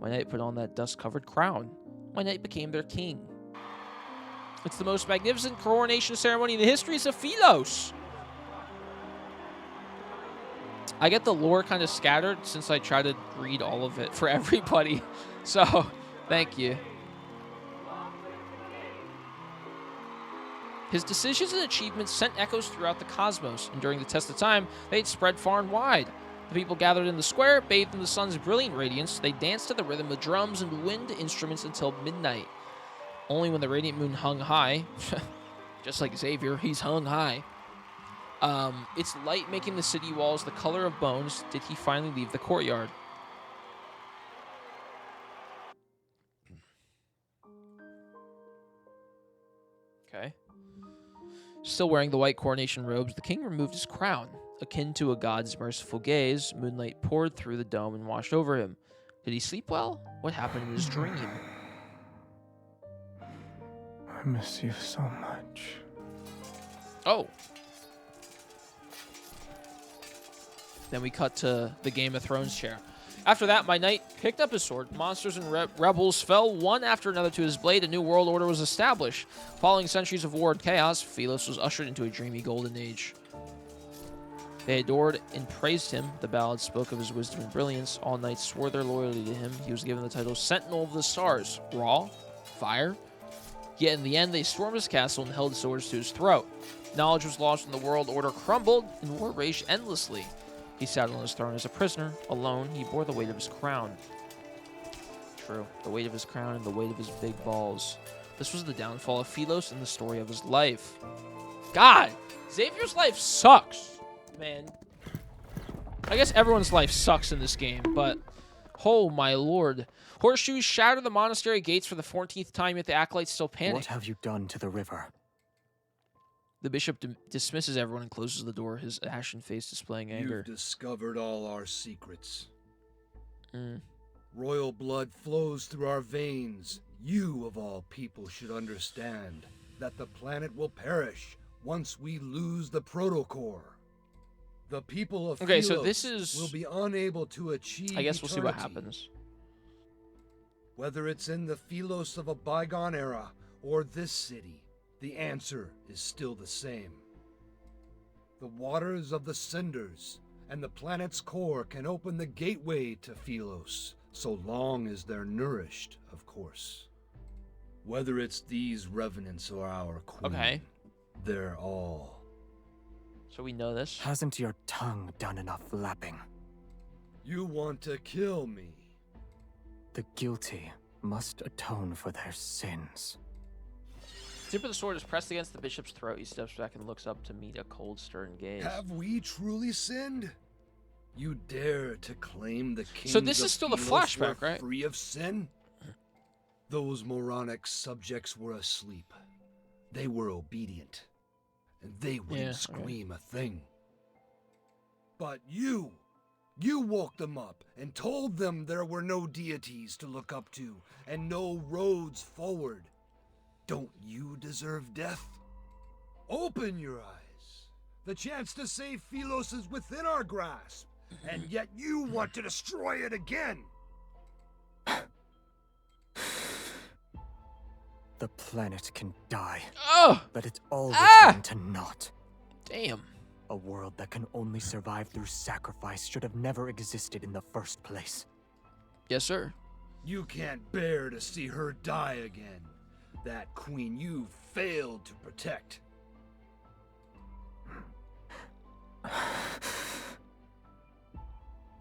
My knight put on that dust-covered crown. My knight became their king. It's the most magnificent coronation ceremony in the histories of Philos. I get the lore kind of scattered since I try to read all of it for everybody. So, thank you. His decisions and achievements sent echoes throughout the cosmos, and during the test of time, they'd spread far and wide. The people gathered in the square, bathed in the sun's brilliant radiance. They danced to the rhythm of drums and wind instruments until midnight. Only when the radiant moon hung high, just like Xavier, he's hung high, its light making the city walls the color of bones, did he finally leave the courtyard. Okay. Still wearing the white coronation robes, the king removed his crown. Akin to a god's merciful gaze, moonlight poured through the dome and washed over him. Did he sleep well? What happened in his dream? I miss you so much. Oh. Then we cut to the Game of Thrones chair. After that, my knight picked up his sword. Monsters and rebels fell one after another to his blade. A new world order was established. Following centuries of war and chaos, Philos was ushered into a dreamy golden age. They adored and praised him. The ballads spoke of his wisdom and brilliance. All knights swore their loyalty to him. He was given the title Sentinel of the Stars. Raw? Fire? Yet in the end, they stormed his castle and held swords to his throat. Knowledge was lost when the world order crumbled, and war raged endlessly. He sat on his throne as a prisoner. Alone, he bore the weight of his crown. True. The weight of his crown and the weight of his big balls. This was the downfall of Philos and the story of his life. God! Xavier's life sucks, man. I guess everyone's life sucks in this game, but... Oh, my lord. Horseshoes shattered the monastery gates for the 14th time, yet the acolytes still panic. What have you done to the river? The bishop dismisses everyone and closes the door, his ashen face displaying anger. You've discovered all our secrets. Royal blood flows through our veins. You, of all people, should understand that the planet will perish once we lose the protocore. The people of Philos so this is... will be unable to achieve I guess we'll see what eternity. happens. Whether it's in the Philos of a bygone era or this city, the answer is still the same. The waters of the cinders and the planet's core can open the gateway to Philos, so long as they're nourished, of course. Whether it's these revenants or our queen, they're all. So we know this. Hasn't your tongue done enough lapping? You want to kill me? The guilty must atone for their sins. Tip of the sword is pressed against the bishop's throat. He steps back and looks up to meet a cold, stern gaze. Have we truly sinned? You dare to claim the kings So this is still the Philos flashback, were right? free of sin? Those moronic subjects were asleep. They were obedient. And they wouldn't scream a thing. But you woke them up and told them there were no deities to look up to and no roads forward. Don't you deserve death? Open your eyes. The chance to save Philos is within our grasp, and yet you want to destroy it again. The planet can die. Oh! Let it all return to naught. Damn. A world that can only survive through sacrifice should have never existed in the first place. Yes, sir. You can't bear to see her die again. That queen you failed to protect.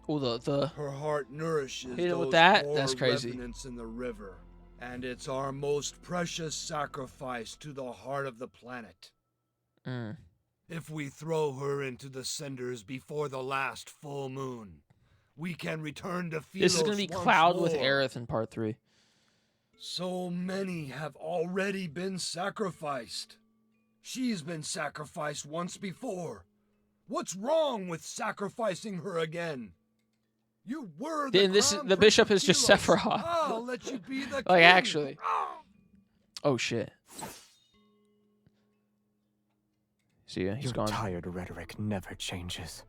Oh, the her heart nourishes hit it those with that. poor That's crazy. revenants in the river, and it's our most precious sacrifice to the heart of the planet. If we throw her into the cinders before the last full moon, we can return to Philos. This is gonna be Cloud with Aerith in part 3. So many have already been sacrificed. She's been sacrificed once before. What's wrong with sacrificing her again? You were And the bishop is just Sephiroth. I'll let you be the like king. actually. Oh shit. See ya, he's Your gone. tired rhetoric never changes.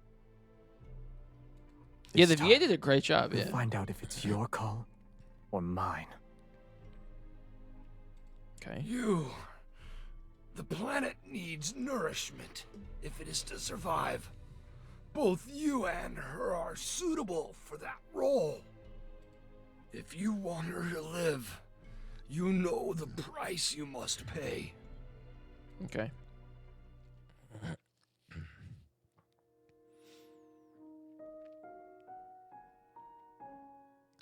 Yeah, This the VA time, did a great job. we'll Yeah. find out if it's your call or mine. Okay. The planet needs nourishment if it is to survive. Both you and her are suitable for that role. If you want her to live, you know the price you must pay. Okay.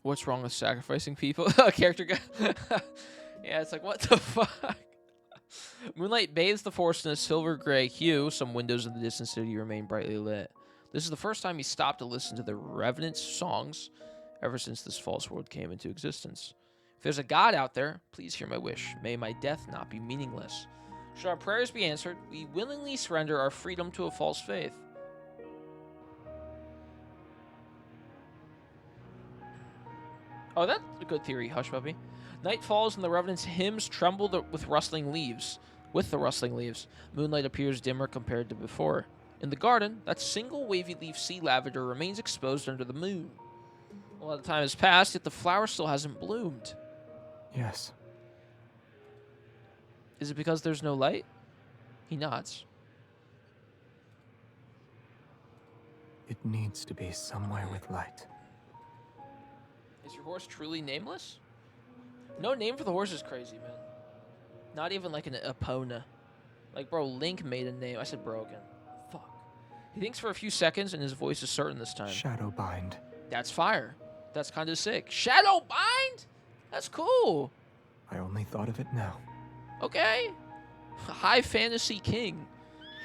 What's wrong with sacrificing people? Character guy. Yeah, it's like, what the fuck? Moonlight bathes the forest in a silver gray hue. Some windows in the distant city remain brightly lit. This is the first time he stopped to listen to the Revenant's songs ever since this false world came into existence. If there's a God out there, please hear my wish. May my death not be meaningless. Should our prayers be answered, we willingly surrender our freedom to a false faith. Oh, that's a good theory, Hush Puppy. Night falls and the Revenant's hymns tremble with rustling leaves. With the rustling leaves, moonlight appears dimmer compared to before. In the garden, that single wavy leaf sea lavender remains exposed under the moon. A lot of time has passed, yet the flower still hasn't bloomed. Yes. Is it because there's no light? He nods. It needs to be somewhere with light. Is your horse truly nameless? No name for the horse is crazy, man. Not even like an Epona. Like, bro, Link made a name. I said bro again. Fuck. He thinks for a few seconds, and his voice is certain this time. Shadowbind. That's fire. That's kind of sick. Shadowbind? That's cool. I only thought of it now. Okay. High Fantasy King.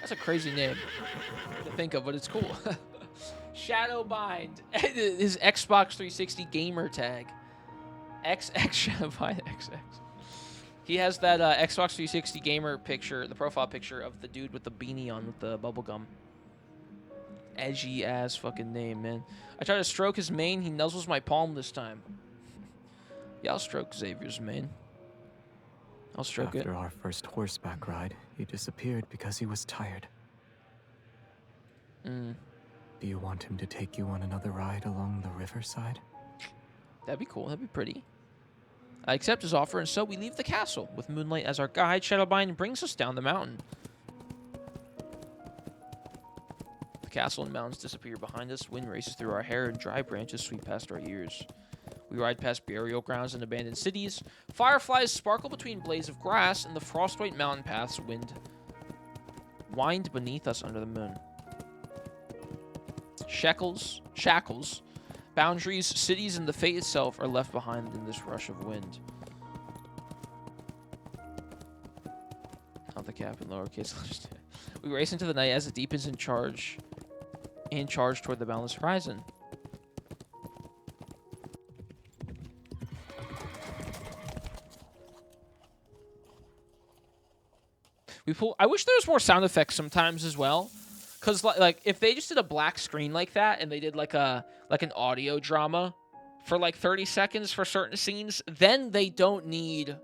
That's a crazy name to think of, but it's cool. Shadowbind. His Xbox 360 gamer tag. XX Shadowbind XX. He has that Xbox 360 gamer picture, the profile picture of the dude with the beanie on with the bubblegum. Edgy ass fucking name, man. I try to stroke his mane, he nuzzles my palm this time. Yeah, I'll stroke Xavier's mane. I'll stroke it. After our first horseback ride, he disappeared because he was tired. Mm. Do you want him to take you on another ride along the riverside? That'd be cool. That'd be pretty. I accept his offer, and so we leave the castle. With Moonlight as our guide, Shadowbind brings us down the mountain. The castle and mountains disappear behind us. Wind races through our hair, and dry branches sweep past our ears. We ride past burial grounds and abandoned cities. Fireflies sparkle between blades of grass, and the frostwhite mountain paths wind beneath us under the moon. Shackles, boundaries, cities, and the fate itself are left behind in this rush of wind. Not the cap in lowercase letters. We race into the night as it deepens in charge toward the boundless horizon. I wish there was more sound effects sometimes as well. Because, like, if they just did a black screen like that and they did, like, an audio drama for, like, 30 seconds for certain scenes, then they don't need...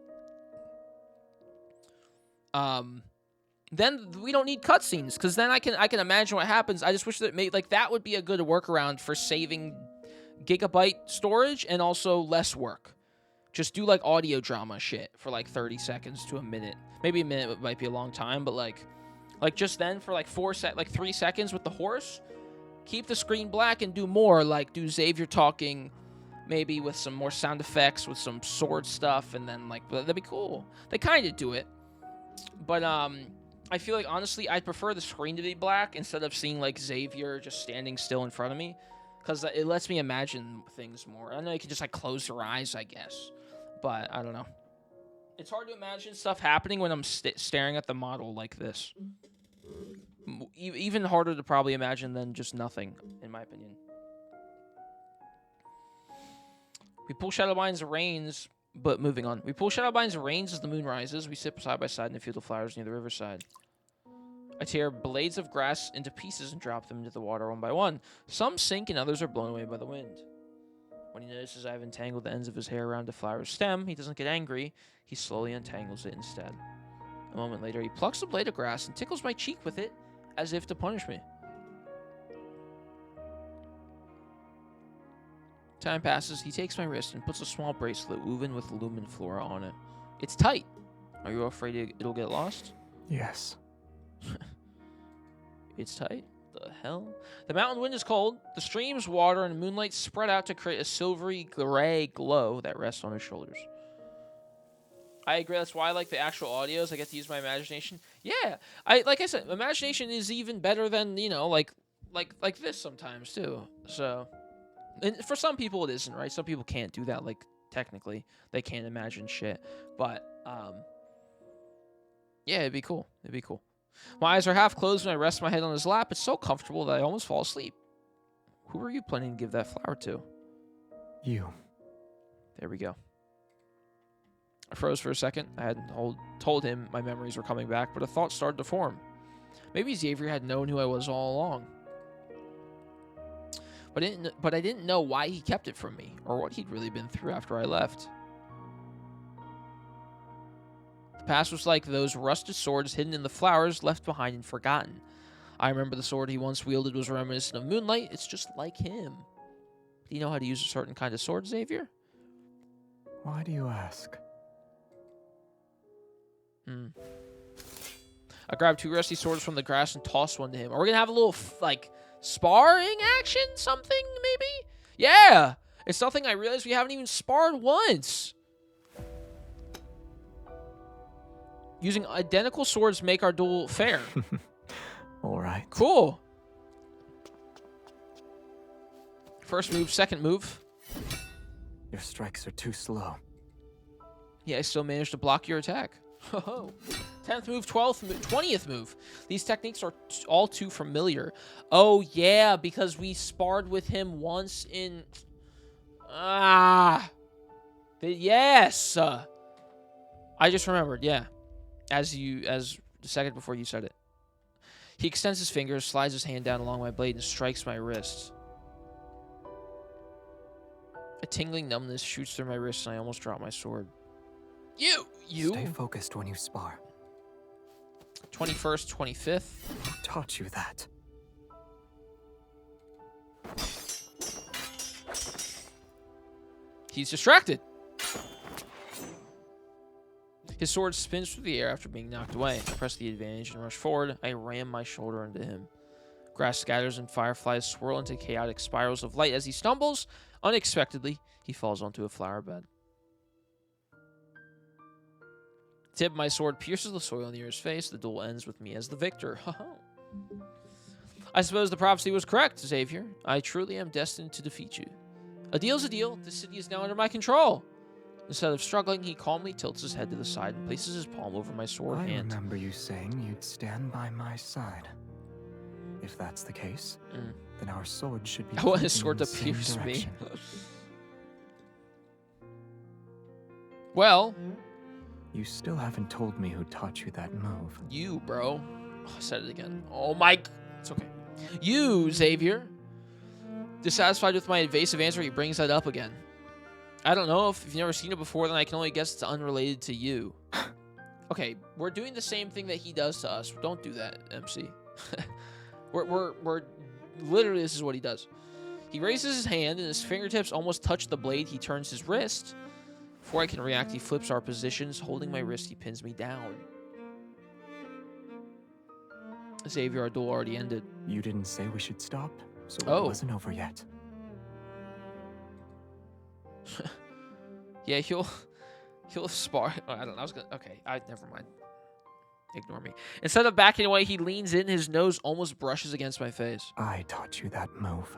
Then we don't need cutscenes, because then I can imagine what happens. I just wish that that would be a good workaround for saving gigabyte storage and also less work. Just do, like, audio drama shit for, like, 30 seconds to a minute. Maybe a minute might be a long time, but, like just then for, like, 3 seconds with the horse, keep the screen black and do more. Like, do Xavier talking, maybe with some more sound effects, with some sword stuff, and then, like, that'd be cool. They kind of do it. But, I feel like, honestly, I'd prefer the screen to be black instead of seeing, like, Xavier just standing still in front of me. Because it lets me imagine things more. I know you can just, like, close your eyes, I guess. But, I don't know. It's hard to imagine stuff happening when I'm staring at the model like this. Even harder to probably imagine than just nothing, in my opinion. We pull Shadowbind's reins, but moving on. We pull Shadowbind's reins as the moon rises. We sit side by side in a field of flowers near the riverside. I tear blades of grass into pieces and drop them into the water one by one. Some sink and others are blown away by the wind. When he notices I have entangled the ends of his hair around the flower's stem, he doesn't get angry. He slowly untangles it instead. A moment later, he plucks a blade of grass and tickles my cheek with it, as if to punish me. Time passes. He takes my wrist and puts a small bracelet woven with lumen flora on it. It's tight. Are you afraid it'll get lost? Yes. It's tight. The hell? The mountain wind is cold. The streams, water, and moonlight spread out to create a silvery gray glow that rests on his shoulders. I agree. That's why I like the actual audios. I get to use my imagination. Yeah, like I said, imagination is even better than, you know, like this sometimes too. So, and for some people it isn't, right? Some people can't do that. Like technically, they can't imagine shit. But yeah, it'd be cool. It'd be cool. My eyes are half closed when I rest my head on his lap. It's so comfortable that I almost fall asleep. Who are you planning to give that flower to? You. There we go. I froze for a second. I hadn't told him my memories were coming back, but a thought started to form. Maybe Xavier had known who I was all along. But I didn't know why he kept it from me, or what he'd really been through after I left. The past was like those rusted swords hidden in the flowers, left behind and forgotten. I remember the sword he once wielded was reminiscent of moonlight. It's just like him. Do you know how to use a certain kind of sword, Xavier? Why do you ask? I grabbed 2 rusty swords from the grass and tossed one to him. Are we going to have a little, like, sparring action? Something, maybe? Yeah! It's nothing. I realize we haven't even sparred once. Using identical swords make our duel fair. All right. Cool. First move, second move. Your strikes are too slow. Yeah, I still managed to block your attack. 10th move, 12th move, 20th move. These techniques are all too familiar. Oh, yeah, because we sparred with him once in... Yes! I just remembered, yeah. As the second before you said it. He extends his fingers, slides his hand down along my blade, and strikes my wrist. A tingling numbness shoots through my wrist, and I almost drop my sword. You! Stay focused when you spar. 21st, 25th. Who taught you that? He's distracted. His sword spins through the air after being knocked away. I press the advantage and rush forward. I ram my shoulder into him. Grass scatters and fireflies swirl into chaotic spirals of light as he stumbles. Unexpectedly, he falls onto a flower bed. The tip of my sword pierces the soil near his face. The duel ends with me as the victor. I suppose the prophecy was correct, Xavier. I truly am destined to defeat you. A deal's a deal. The city is now under my control. Instead of struggling, he calmly tilts his head to the side and places his palm over my sword hand. I remember you saying you'd stand by my side. If that's the case, then our sword should be. I want his sword to pierce me. Well, you still haven't told me who taught you that move. You, bro. Oh, I said it again. Oh my. It's okay. You, Xavier. Dissatisfied with my evasive answer, he brings that up again. I don't know. If you've never seen it before, then I can only guess it's unrelated to you. Okay, we're doing the same thing that he does to us. Don't do that, MC. we're literally, this is what he does. He raises his hand and his fingertips almost touch the blade. He turns his wrist. Before I can react, he flips our positions. Holding my wrist, he pins me down. Xavier, our duel already ended. You didn't say we should stop, so it wasn't over yet. Yeah, he'll spar. Oh, I don't know. I was gonna. Okay, never mind. Ignore me. Instead of backing away, he leans in. His nose almost brushes against my face. I taught you that move.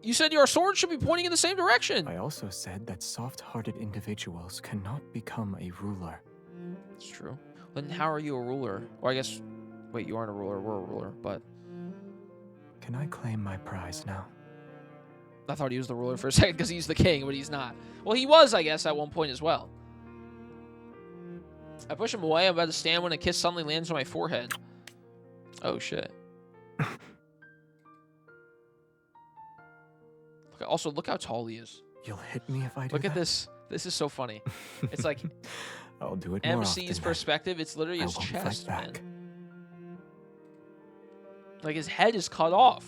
You said your sword should be pointing in the same direction. I also said that soft-hearted individuals cannot become a ruler. It's true. Then how are you a ruler? Well, I guess. Wait, you aren't a ruler. We're a ruler, but. Can I claim my prize now? I thought he was the ruler for a second because he's the king, but he's not. Well, he was, I guess, at one point as well. I push him away. I'm about to stand when a kiss suddenly lands on my forehead. Oh, shit. Also, look how tall he is. You'll hit me if I do Look at that? this. This is so funny. It's like I'll do it more MC's often, perspective. It's literally I his won't chest, fight man. back. Like his head is cut off.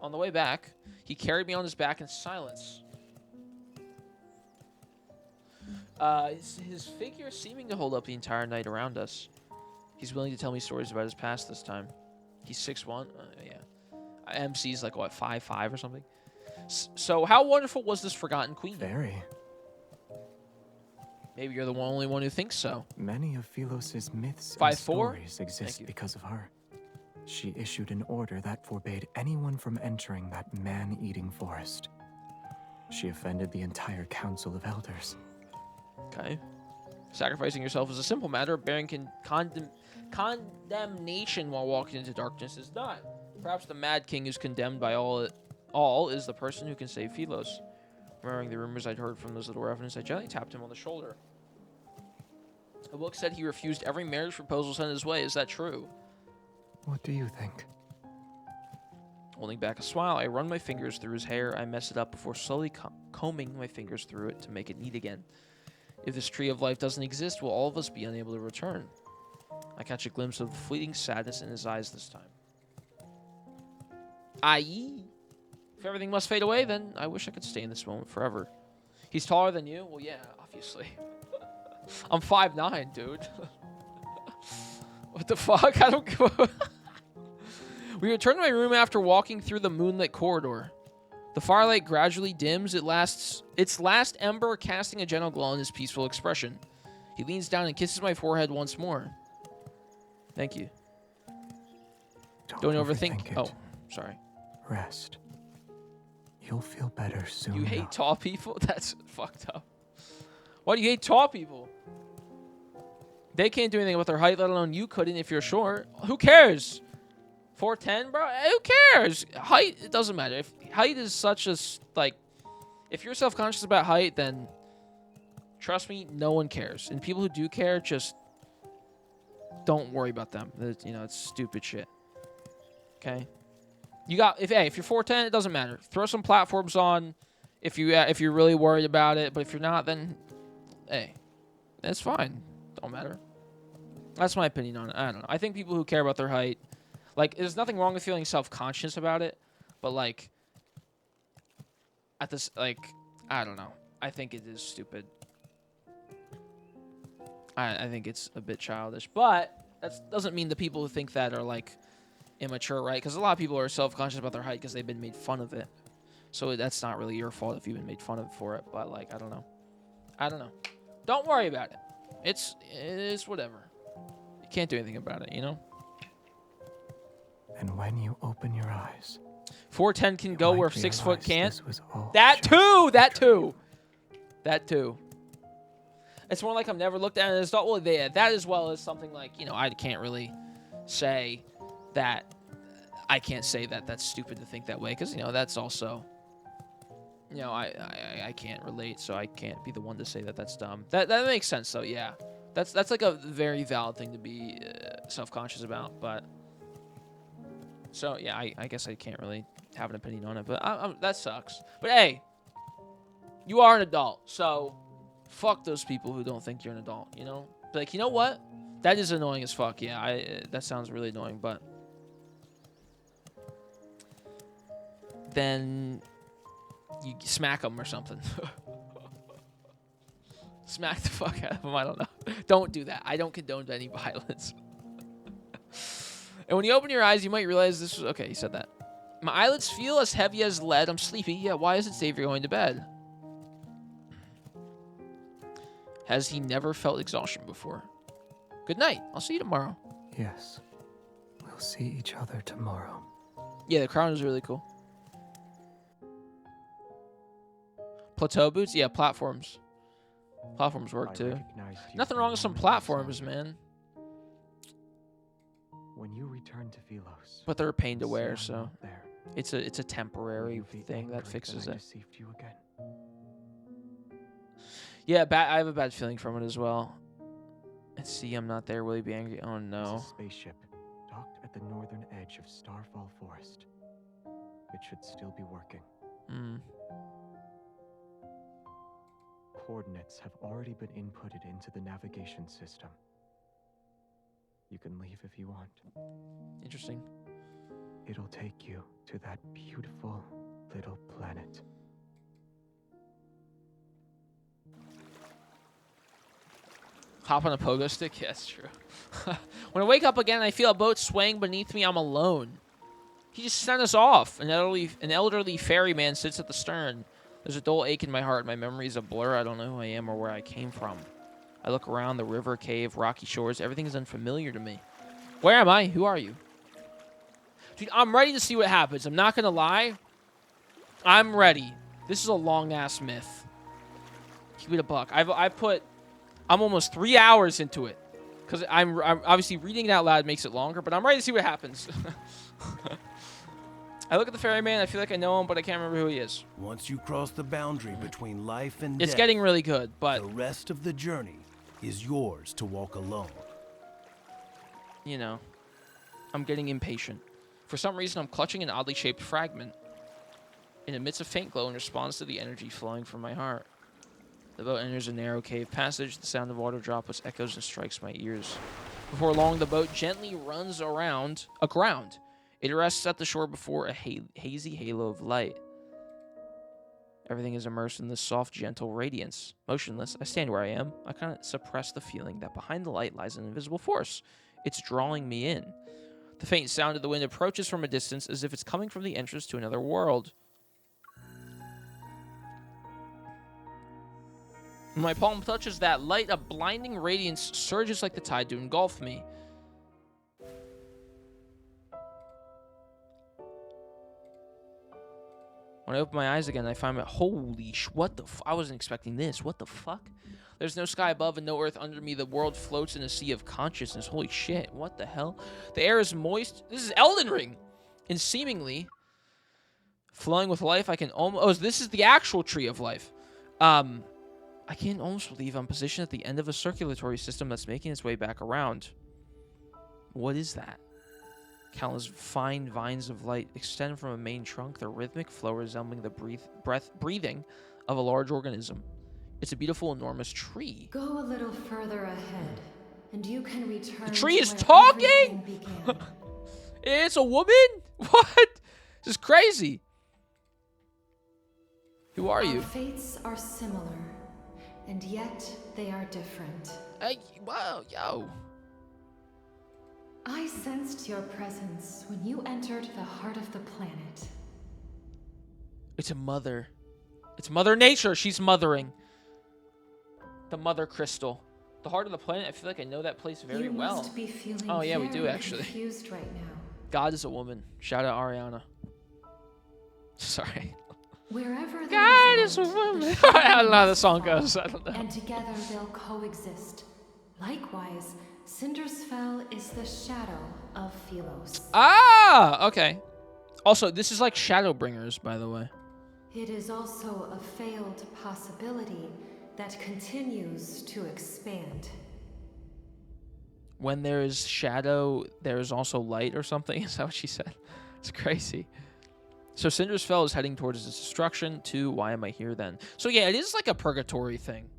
On the way back, he carried me on his back in silence. His figure seeming to hold up the entire night around us. He's willing to tell me stories about his past this time. He's 6'1". Yeah. MC's like, what, 5'5" or something? So how wonderful was this forgotten queen? Very. Maybe you're the only one who thinks so. Many of Philos's myths 5'4"? and stories exist because of her. She issued an order that forbade anyone from entering that man-eating forest. She offended the entire council of elders. Okay. Sacrificing yourself is a simple matter. Bearing condemnation while walking into darkness is not. Perhaps the Mad King who's condemned by all is the person who can save Philos. Remembering the rumors I'd heard from those little revenants, I gently tapped him on the shoulder. The book said he refused every marriage proposal sent his way. Is that true? What do you think? Holding back a smile, I run my fingers through his hair. I mess it up before slowly combing my fingers through it to make it neat again. If this tree of life doesn't exist, will all of us be unable to return? I catch a glimpse of the fleeting sadness in his eyes this time. I.e., if everything must fade away, then I wish I could stay in this moment forever. He's taller than you? Well, yeah, obviously. I'm 5'9", dude. What the fuck? I don't give a... We return to my room after walking through the moonlit corridor. The firelight gradually dims. Its last ember casting a gentle glow on his peaceful expression. He leans down and kisses my forehead once more. Thank you. Don't overthink. Oh, sorry. Rest. You'll feel better soon. You hate tall people? That's fucked up. Why do you hate tall people? They can't do anything about their height, let alone you couldn't if you're short. Who cares? 4'10", bro? Who cares? Height, it doesn't matter. If height is such a, like, if you're self-conscious about height, then trust me, no one cares. And people who do care, just don't worry about them. You know, it's stupid shit. Okay? You got, if you're 4'10", it doesn't matter. Throw some platforms on if you're really worried about it. But if you're not, then, hey, that's fine. Don't matter. That's my opinion on it. I don't know. I think people who care about their height, like, there's nothing wrong with feeling self-conscious about it, but, like, at this, like, I don't know. I think it is stupid. I think it's a bit childish, but that doesn't mean the people who think that are, like, immature, right? Because a lot of people are self-conscious about their height because they've been made fun of it. So that's not really your fault if you've been made fun of for it, but, like, I don't know. I don't know. Don't worry about it. It is whatever. You can't do anything about it, you know? And when you open your eyes, 4'10" can go where 6 foot can't. That too. That too. That too. It's more like I've never looked at it as adult. Well, that as well as something like, you know, I can't really say that. I can't say that that's stupid to think that way because, you know, that's also, you know, I can't relate, so I can't be the one to say that that's dumb. That makes sense, though. Yeah, that's like a very valid thing to be self-conscious about, but. So, yeah, I guess I can't really have an opinion on it, but that sucks. But, hey, you are an adult, so fuck those people who don't think you're an adult, you know? Like, you know what? That is annoying as fuck, yeah. That sounds really annoying, but then you smack them or something. Smack the fuck out of them, I don't know. Don't do that. I don't condone any violence. And when you open your eyes, you might realize this was... Okay, he said that. My eyelids feel as heavy as lead. I'm sleepy. Yeah, why isn't Xavier going to bed? Has he never felt exhaustion before? Good night. I'll see you tomorrow. Yes. We'll see each other tomorrow. Yeah, the crown is really cool. Plateau boots? Yeah, platforms. Platforms work, too. Nothing wrong with some platforms, man. When you return to Philos, but they're a pain to wear, so. There, It's a temporary Will you be thing that angry fixes I it. deceived you again? Yeah, I have a bad feeling from it as well. Let's see, I'm not there. Will he be angry? Oh It's no. a spaceship docked at the northern edge of Starfall Forest. It should still be working. Hmm. Coordinates have already been inputted into the navigation system. You can leave if you want. Interesting. It'll take you to that beautiful little planet. Hop on a pogo stick? Yeah, that's true. When I wake up again and I feel a boat swaying beneath me, I'm alone. He just sent us off. An elderly ferryman sits at the stern. There's a dull ache in my heart. My memory is a blur. I don't know who I am or where I came from. I look around the river, cave, rocky shores. Everything is unfamiliar to me. Where am I? Who are you? Dude, I'm ready to see what happens. I'm not going to lie. I'm ready. This is a long-ass myth. Keep it a buck. I'm almost 3 hours into it. Because I'm obviously reading it out loud makes it longer, but I'm ready to see what happens. I look at the ferryman, I feel like I know him, but I can't remember who he is. Once you cross the boundary between life and It's death, getting really good, but... the rest of the journey is yours to walk alone. You know, I'm getting impatient. For some reason, I'm clutching an oddly shaped fragment. It emits a faint glow in response to the energy flowing from my heart. The boat enters a narrow cave passage. The sound of water droplets echoes and strikes my ears. Before long, the boat gently runs aground. It rests at the shore before a hazy halo of light. Everything is immersed in this soft, gentle radiance. Motionless, I stand where I am. I kind of suppress the feeling that behind the light lies an invisible force. It's drawing me in. The faint sound of the wind approaches from a distance as if it's coming from the entrance to another world. When my palm touches that light, a blinding radiance surges like the tide to engulf me. When I open my eyes again, I find my... Holy what the I wasn't expecting this. What the fuck? There's no sky above and no earth under me. The world floats in a sea of consciousness. Holy shit. What the hell? The air is moist. This is Elden Ring. And seemingly flowing with life, I can almost... Oh, this is the actual tree of life. I can almost believe I'm positioned at the end of a circulatory system that's making its way back around. What is that? Countless fine vines of light extend from a main trunk, their rhythmic flow resembling the breathing of a large organism. It's a beautiful, enormous tree. Go a little further ahead, and you can return. The tree is where talking? everything began. It's a woman? What? This is crazy. Who are you? Our fates are similar, and yet they are different. Hey, wow, yo. I sensed your presence when you entered the heart of the planet. It's a mother. It's Mother Nature. She's mothering. The Mother Crystal. The heart of the planet. I feel like I know that place very well. You must be feeling oh, yeah, we do, very actually. confused right now. God is a woman. Shout out Ariana. Sorry. Wherever God is a woman. I don't know how the song goes. I don't know. And together they'll coexist. Likewise, Cindersfell is the shadow of Philos. Ah, okay. Also, this is like Shadowbringers, by the way. It is also a failed possibility that continues to expand. When there is shadow, there is also light or something. Is that what she said? It's crazy. So Cindersfell is heading towards its destruction. Too, why am I here then? So yeah, it is like a purgatory thing.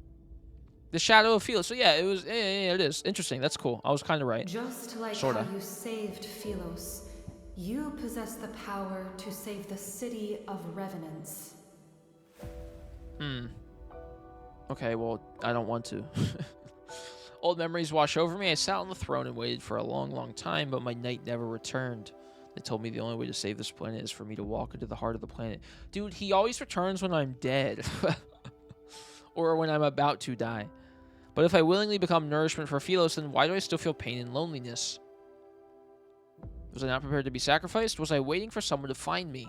The shadow of Philos. So yeah, it was. Yeah, it is interesting. That's cool. I was kind of right. Just like Sorta. how you saved Philos, you possess the power to save the city of Revenants. Okay, well, I don't want to. Old memories wash over me. I sat on the throne and waited for a long, long time, but my knight never returned. They told me the only way to save this planet is for me to walk into the heart of the planet. Dude, he always returns when I'm dead. Or when I'm about to die. But if I willingly become nourishment for Philos, then why do I still feel pain and loneliness? Was I not prepared to be sacrificed? Was I waiting for someone to find me?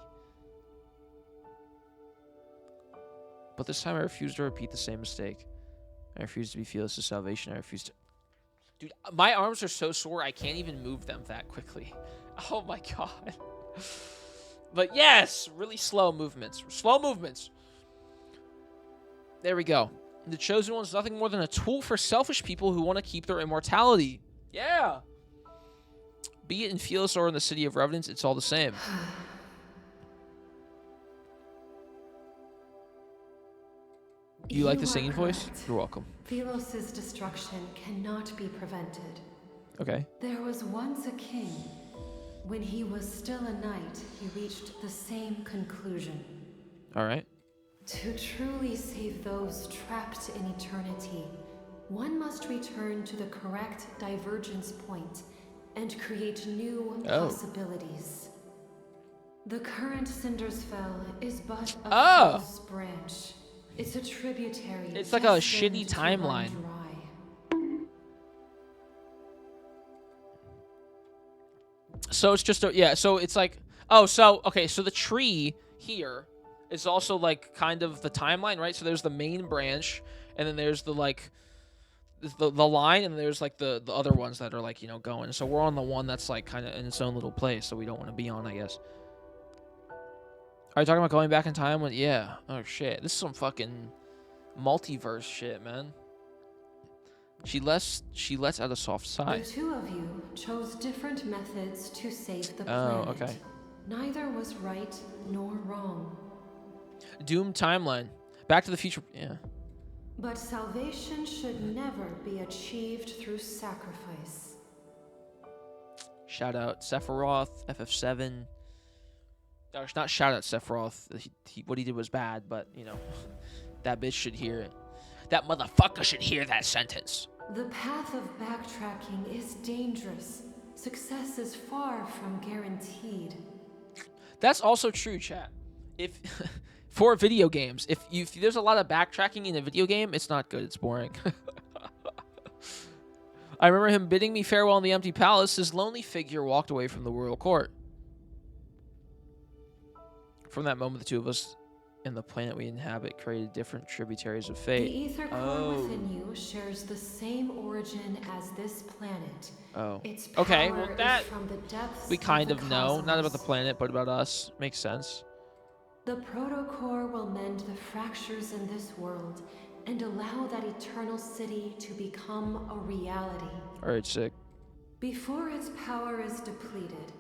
But this time I refused to repeat the same mistake. I refused to be Philos' salvation. I refused to... Dude, my arms are so sore I can't even move them that quickly. Oh my god. But yes, really slow movements. Slow movements. There we go. The Chosen One is nothing more than a tool for selfish people who want to keep their immortality. Yeah. Be it in Felos or in the City of Revenants, it's all the same. You like the singing voice? You're welcome. Felos' destruction cannot be prevented. Okay. There was once a king. When he was still a knight, he reached the same conclusion. All right. To truly save those trapped in eternity, one must return to the correct divergence point and create new possibilities. The current Cindersfell is but a false branch. It's a tributary. It's like a shitty timeline. So it's just so it's like, okay, so the tree here is also like kind of the timeline, right? So there's the main branch, and then there's the like the line, and there's like the other ones that are like, going. So we're on the one that's like kind of in its own little place, so we don't want to be on, I guess. Are you talking about going back in time? Yeah. Oh shit, this is some fucking multiverse shit, man. She lets out a soft sigh. The two of you chose different methods to save the planet. Oh, okay. Neither was right nor wrong. Doom timeline. Back to the Future. Yeah. But salvation should never be achieved through sacrifice. Shout out Sephiroth, FF7. Gosh, not shout out Sephiroth. What he did was bad, but, that bitch should hear it. That motherfucker should hear that sentence. The path of backtracking is dangerous. Success is far from guaranteed. That's also true, chat. If for video games, if there's a lot of backtracking in a video game, it's not good. It's boring. I remember him bidding me farewell in the empty palace. His lonely figure walked away from the royal court. From that moment, the two of us and the planet we inhabit created different tributaries of fate. The ether core within you shares the same origin as this planet. Its power okay, well that is from the depths we kind of of the know. cosmos. Not about the planet, but about us. Makes sense. The protocore will mend the fractures in this world and allow that eternal city to become a reality. Alright, sick. Before its power is depleted,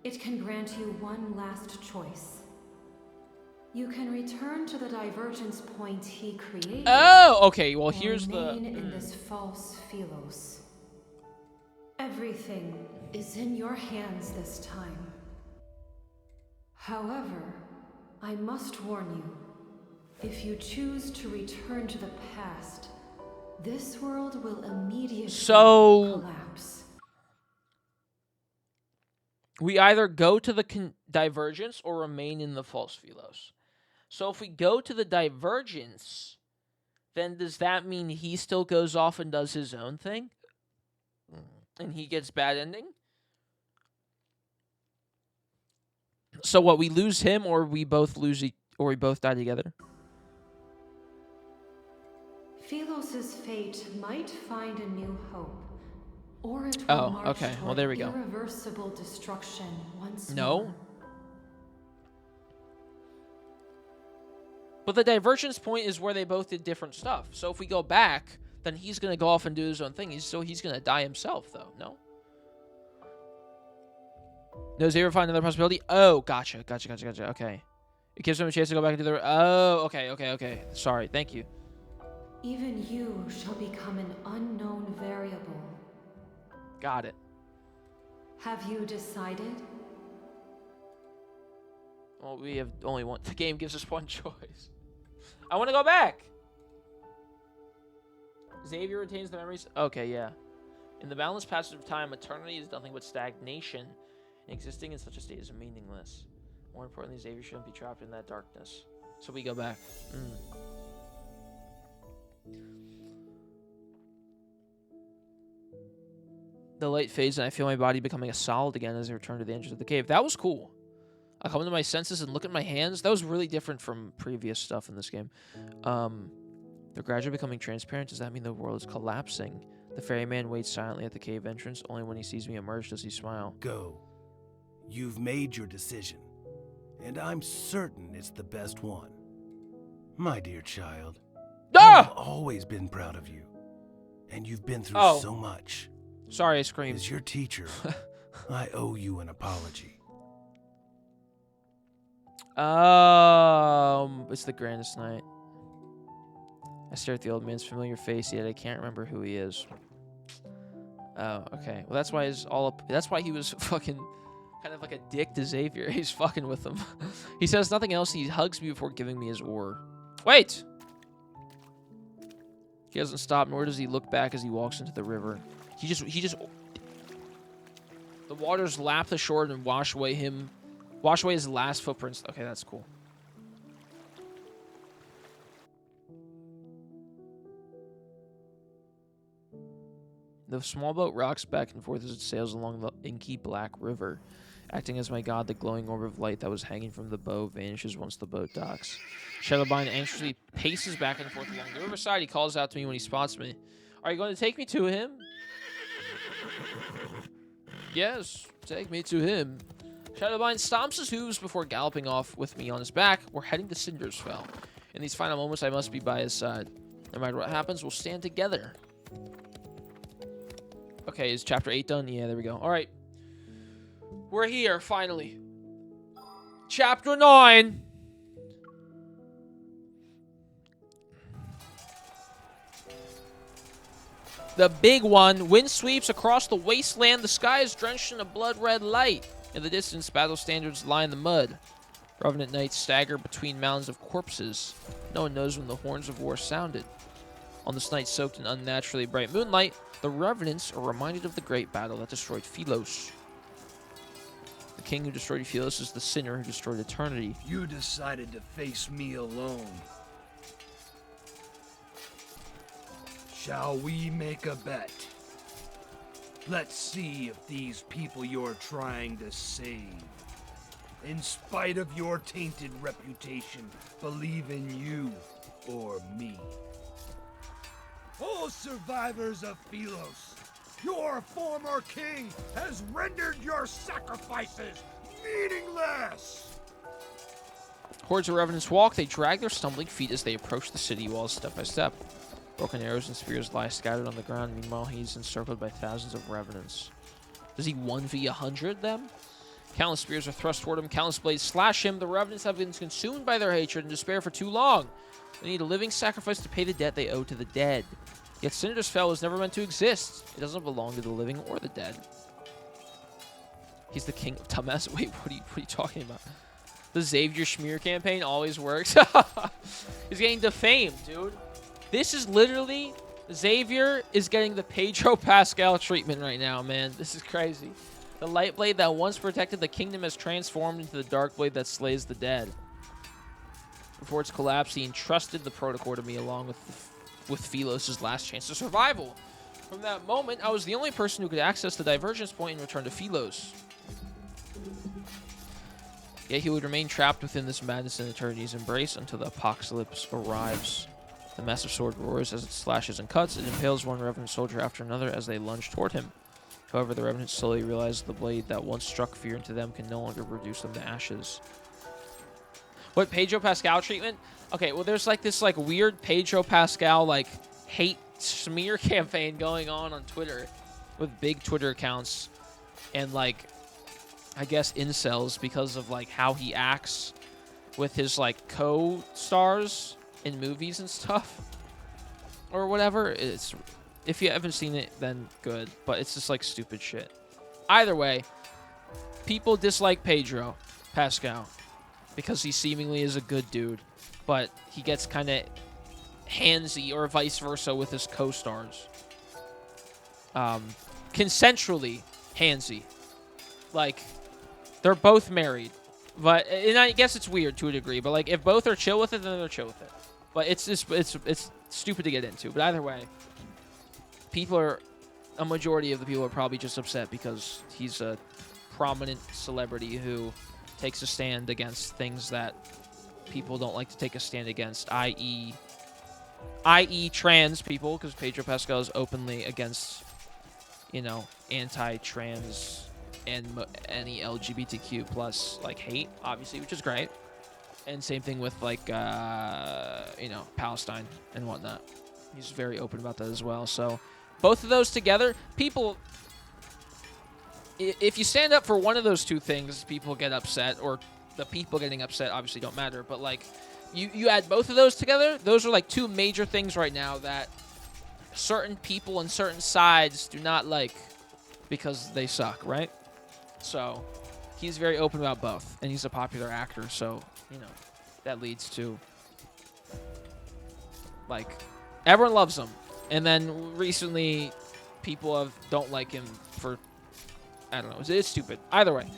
it can grant you one last choice. You can return to the divergence point he created. Oh, okay. Well, here's remain in this false Felos. Everything is in your hands this time. However, I must warn you. If you choose to return to the past, this world will immediately collapse. We either go to the divergence or remain in the false Felos. So if we go to the divergence, then does that mean he still goes off and does his own thing? And he gets bad ending? So what, we lose him, or we both or we both die together? Felos' fate might find a new hope. Or it will march okay. Well, there we go. Irreversible destruction once more. But the divergence point is where they both did different stuff. So if we go back, then he's going to go off and do his own thing. He's going to die himself, though. No? Does he ever find another possibility? Oh, gotcha. Okay. It gives him a chance to go back and do the... Oh, okay. Sorry. Thank you. Even you shall become an unknown variable. Got it. Have you decided? Well, we have only one. The game gives us one choice. I want to go back. Xavier retains the memories. Okay, yeah. In the boundless passage of time, eternity is nothing but stagnation. And existing in such a state is meaningless. More importantly, Xavier shouldn't be trapped in that darkness. So we go back. The light fades, and I feel my body becoming a solid again as I return to the entrance of the cave. That was cool. I come to my senses and look at my hands. That was really different from previous stuff in this game. They're gradually becoming transparent. Does that mean the world is collapsing? The ferryman waits silently at the cave entrance. Only when he sees me emerge does he smile. Go. You've made your decision. and I'm certain it's the best one. My dear child, Ah! I've always been proud of you, and you've been through Oh. so much. Sorry, I screamed. As your teacher, I owe you an apology. It's the grandest night. I stare at the old man's familiar face, yet I can't remember who he is. Oh, okay. Well, that's why he's all up. That's why he was fucking kind of like a dick to Xavier. He's fucking with him. He says nothing else. He hugs me before giving me his oar. Wait! He doesn't stop, nor does he look back as he walks into the river. He just. The waters lap the shore and wash away his last footprints. Okay, that's cool. The small boat rocks back and forth as it sails along the inky black river. Acting as my god, the glowing orb of light that was hanging from the bow vanishes once the boat docks. Shadowbringers anxiously paces back and forth along the riverside. He calls out to me when he spots me. Are you going to take me to him? Yes, take me to him. Shadowbringers stomps his hooves before galloping off with me on his back. We're heading to Cindersfell. In these final moments, I must be by his side. No matter what happens, we'll stand together. Okay, is chapter 8 done? Yeah, there we go. All right. We're here, finally. Chapter 9. The big one. Wind sweeps across the wasteland. The sky is drenched in a blood-red light. In the distance, battle standards lie in the mud. Revenant knights stagger between mounds of corpses. No one knows when the horns of war sounded. On this night soaked in unnaturally bright moonlight, the Revenants are reminded of the great battle that destroyed Philos. The king who destroyed Philos is the sinner who destroyed eternity. You decided to face me alone. Shall we make a bet? Let's see if these people you're trying to save, in spite of your tainted reputation, believe in you or me. All survivors of Philos, your former king has rendered your sacrifices meaningless! Hordes of Revenants walk. They drag their stumbling feet as they approach the city walls step by step. Broken arrows and spears lie scattered on the ground. Meanwhile, he's encircled by thousands of Revenants. Does he 1v100 them? Countless spears are thrust toward him. Countless blades slash him. The Revenants have been consumed by their hatred and despair for too long. They need a living sacrifice to pay the debt they owe to the dead. Yet Cindersfell was never meant to exist. It doesn't belong to the living or the dead. He's the king of dumbass. Wait, what are you talking about? The Xavier Schmear campaign always works. He's getting defamed, dude. This is literally... Xavier is getting the Pedro Pascal treatment right now, man. This is crazy. The light blade that once protected the kingdom has transformed into the dark blade that slays the dead. Before its collapse, he entrusted the protocol to me along with Philos' last chance of survival. From that moment, I was the only person who could access the divergence point and return to Philos. Yet he would remain trapped within this madness and eternity's embrace until the apocalypse arrives. The massive sword roars as it slashes and cuts. It impales one Revenant soldier after another as they lunge toward him. However, the Revenants slowly realize the blade that once struck fear into them can no longer reduce them to ashes. What, Pedro Pascal treatment? Okay, well, there's like this like weird Pedro Pascal like hate smear campaign going on Twitter with big Twitter accounts and like I guess incels because of like how he acts with his like co-stars in movies and stuff or whatever. It's, if you haven't seen it, then good, but it's just like stupid shit. Either way, people dislike Pedro Pascal because he seemingly is a good dude, but he gets kind of handsy or vice versa with his co-stars. Consensually handsy. Like, they're both married. But, and I guess it's weird to a degree, but like, if both are chill with it, then they're chill with it. But it's just, it's stupid to get into. But either way, a majority of the people are probably just upset because he's a prominent celebrity who takes a stand against things that people don't like to take a stand against, i.e. trans people, because Pedro Pascal is openly against, you know, anti-trans and any LGBTQ plus like hate, obviously, which is great. And same thing with like Palestine and whatnot. He's very open about that as well. So both of those together, people, if you stand up for one of those two things, people get upset, or the people getting upset obviously don't matter. But like you add both of those together, those are like two major things right now that certain people on certain sides do not like because they suck, right? So he's very open about both, and he's a popular actor, so that leads to like everyone loves him. And then recently people don't like him for, I don't know, it's stupid. Either way,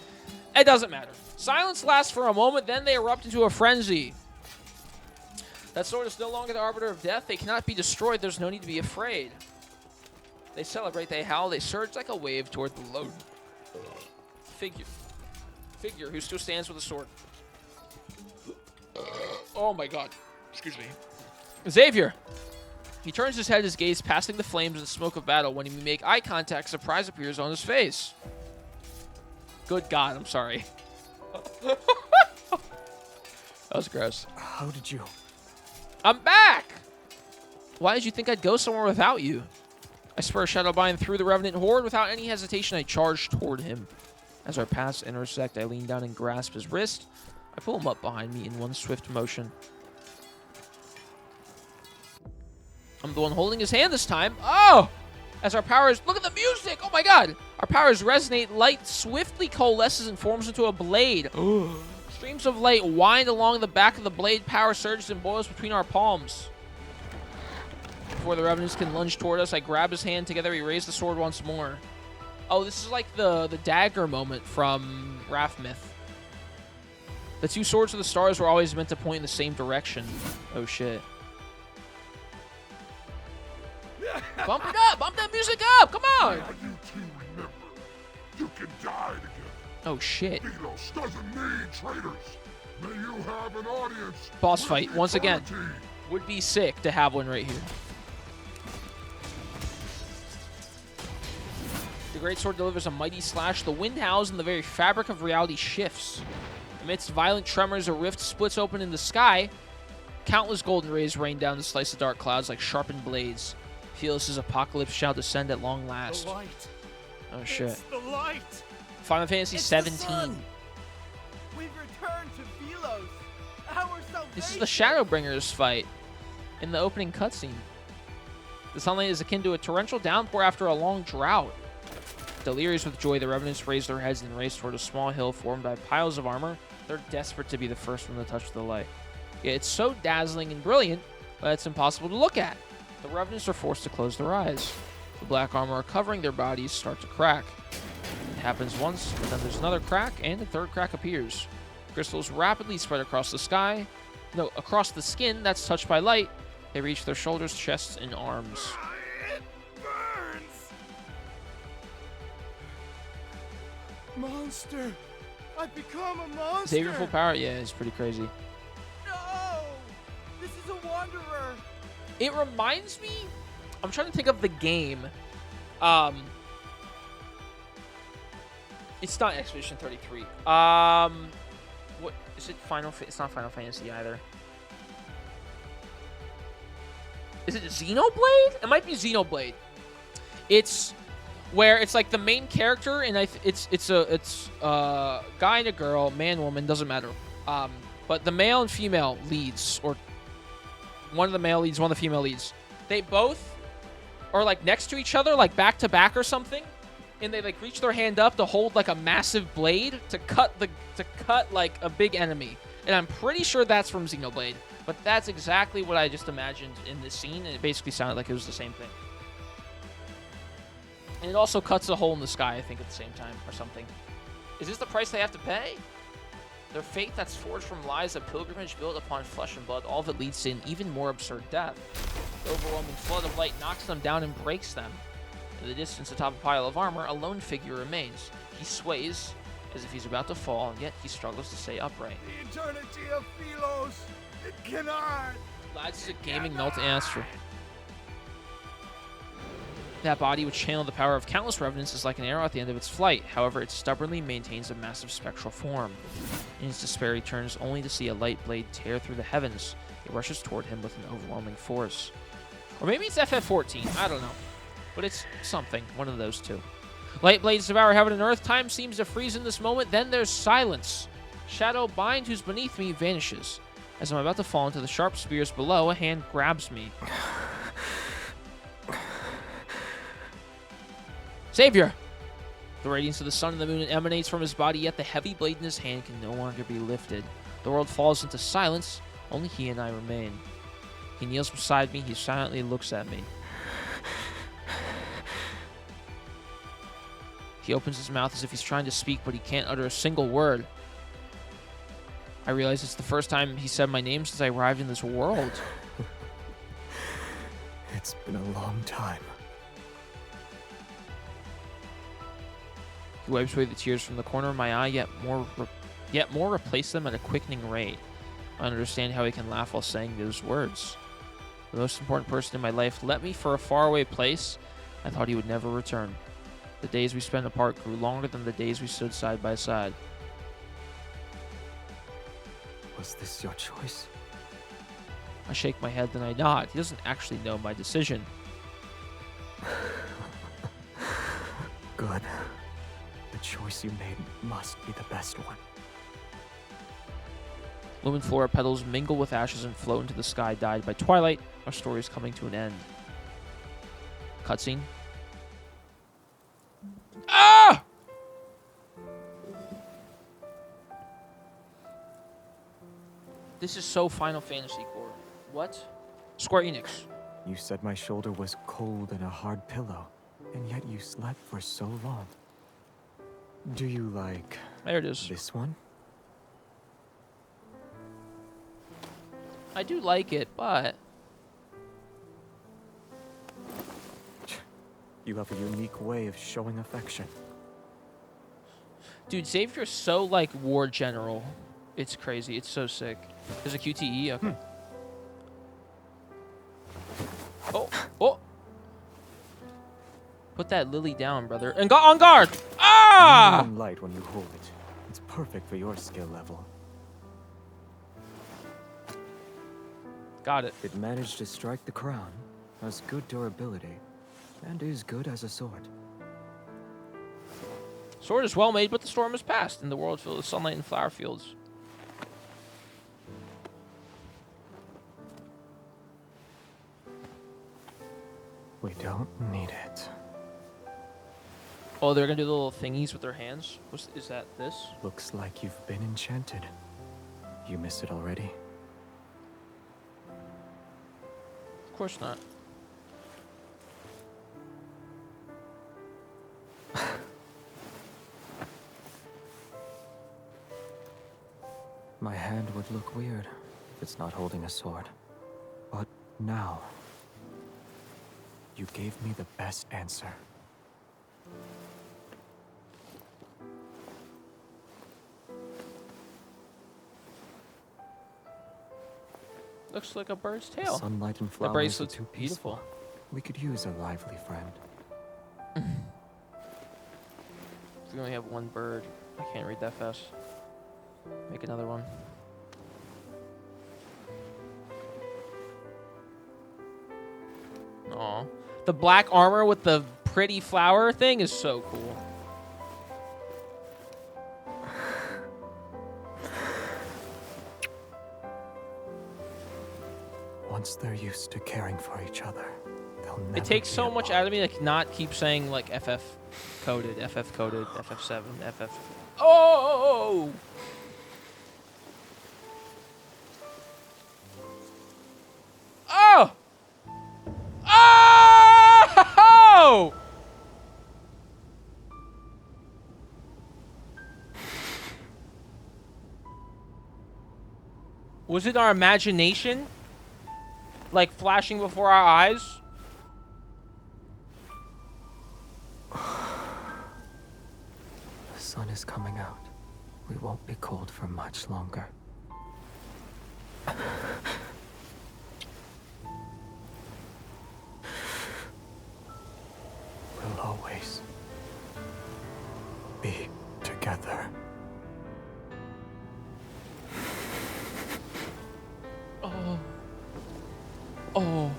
it doesn't matter. Silence lasts for a moment, then they erupt into a frenzy. That sword is no longer the arbiter of death. They cannot be destroyed. There's no need to be afraid. They celebrate, they howl, they surge like a wave toward the lone figure who still stands with a sword. Oh my god. Excuse me. Xavier. He turns his head, his gaze passing the flames and smoke of battle. When he make eye contact, surprise appears on his face. Good god, I'm sorry. That was gross. How did you... I'm back! Why did you think I'd go somewhere without you? I spur Shadowbind through the Revenant horde. Without any hesitation, I charge toward him. As our paths intersect, I lean down and grasp his wrist. I pull him up behind me in one swift motion. I'm the one holding his hand this time. Oh! As our powers... Look at the music! Oh my god! Our powers resonate. Light swiftly coalesces and forms into a blade. Streams of light wind along the back of the blade. Power surges and boils between our palms. Before the Revenants can lunge toward us, I grab his hand. Together, we raise the sword once more. Oh, this is like the dagger moment from Wrathmyth. The two swords of the stars were always meant to point in the same direction. Oh, shit. Bump it up! Bump that music up! Come on! Now you two remember, you can die together. Oh, shit. Delos doesn't need traitors. May you have an audience. Boss fight, once again. Would be sick to have one right here. The greatsword delivers a mighty slash. The wind howls and the very fabric of reality shifts. Amidst violent tremors, a rift splits open in the sky. Countless golden rays rain down to slice the dark clouds like sharpened blades. Phelos' apocalypse shall descend at long last. The light. Oh shit. It's the light. Final Fantasy It's 17. the sun. We've returned to Phelos. Our salvation. This is the Shadowbringers fight in the opening cutscene. The sunlight is akin to a torrential downpour after a long drought. Delirious with joy, the Revenants raise their heads and race toward a small hill formed by piles of armor. They're desperate to be the first one to touch the light. Yeah, it's so dazzling and brilliant, but it's impossible to look at. The Revenants are forced to close their eyes. The black armor covering their bodies start to crack. It happens once, but then there's another crack, and a third crack appears. Crystals rapidly spread across the sky. No, across the skin that's touched by light. They reach their shoulders, chests, and arms. It burns. Monster. I've become a monster. Xavier full power? Yeah, it's pretty crazy. No. This is a wanderer. It reminds me... I'm trying to think of the game. It's not Expedition 33. What is it? It's not Final Fantasy either. Is it Xenoblade? It might be Xenoblade. It's where it's like the main character, and it's a guy and a girl, man, woman, doesn't matter. But the male and female leads, or one of the male leads, one of the female leads, they both are like next to each other, like back to back or something, and they like reach their hand up to hold like a massive blade to cut like a big enemy. And I'm pretty sure that's from Xenoblade, but that's exactly what I just imagined in this scene, and it basically sounded like it was the same thing. And it also cuts a hole in the sky, I think, at the same time, or something. Is this the price they have to pay? Their fate that's forged from lies, a pilgrimage built upon flesh and blood, all of it leads to an even more absurd death. The overwhelming flood of light knocks them down and breaks them. In the distance atop a pile of armor, a lone figure remains. He sways as if he's about to fall, and yet he struggles to stay upright. The eternity of Phelos. It cannot. Lads is a gaming melt answer. That body, which channeled the power of countless revenants, is like an arrow at the end of its flight. However, it stubbornly maintains a massive spectral form. In his despair, he turns only to see a light blade tear through the heavens. It rushes toward him with an overwhelming force. Or maybe it's FF14. I don't know. But it's something. One of those two. Light blades devour heaven and earth. Time seems to freeze in this moment. Then there's silence. Shadowbind, who's beneath me, vanishes. As I'm about to fall into the sharp spears below, a hand grabs me. Xavier! The radiance of the sun and the moon emanates from his body, yet the heavy blade in his hand can no longer be lifted. The world falls into silence. Only he and I remain. He kneels beside me. He silently looks at me. He opens his mouth as if he's trying to speak, but he can't utter a single word. I realize it's the first time he said my name since I arrived in this world. It's been a long time. He wipes away the tears from the corner of my eye, yet more replace them at a quickening rate. I understand how he can laugh while saying those words. The most important person in my life left me for a faraway place. I thought he would never return. The days we spent apart grew longer than the days we stood side by side. Was this your choice? I shake my head, then I nod. He doesn't actually know my decision. Good. The choice you made must be the best one. Lumen flora petals mingle with ashes and float into the sky, dyed by twilight. Our story is coming to an end. Cutscene. Ah! This is so Final Fantasy core. What? Square Enix. You said my shoulder was cold and a hard pillow, and yet you slept for so long. Do you like... There it is. This one? I do like it, but... You have a unique way of showing affection. Dude, Xavier's so, like, war general. It's crazy. It's so sick. There's a QTE? Okay. Oh, oh! Put that lily down, brother. And go on guard! Ah! Neon light when you hold it. It's perfect for your skill level. Got it. It managed to strike the crown, has good durability, and is good as a sword. Sword is well made, but the storm has passed, and the world filled with sunlight and flower fields. We don't need it. Oh, they're gonna do the little thingies with their hands? Is that this? Looks like you've been enchanted. You miss it already? Of course not. My hand would look weird if it's not holding a sword. But now, you gave me the best answer. Looks like a bird's tail. Sunlight and flowers the bracelet's are too beautiful. peaceful. We could use a lively friend. We only have one bird. I can't read that fast. Make another one. Aw. The black armor with the pretty flower thing is so cool. Once they're used to caring for each other, they'll never It takes be so alone. much out of me, like, not keep saying, like, FF coded, FF7, FF... Oh! Oh! Oh! Was it our imagination? Like, flashing before our eyes? The sun is coming out. We won't be cold for much longer. Oh.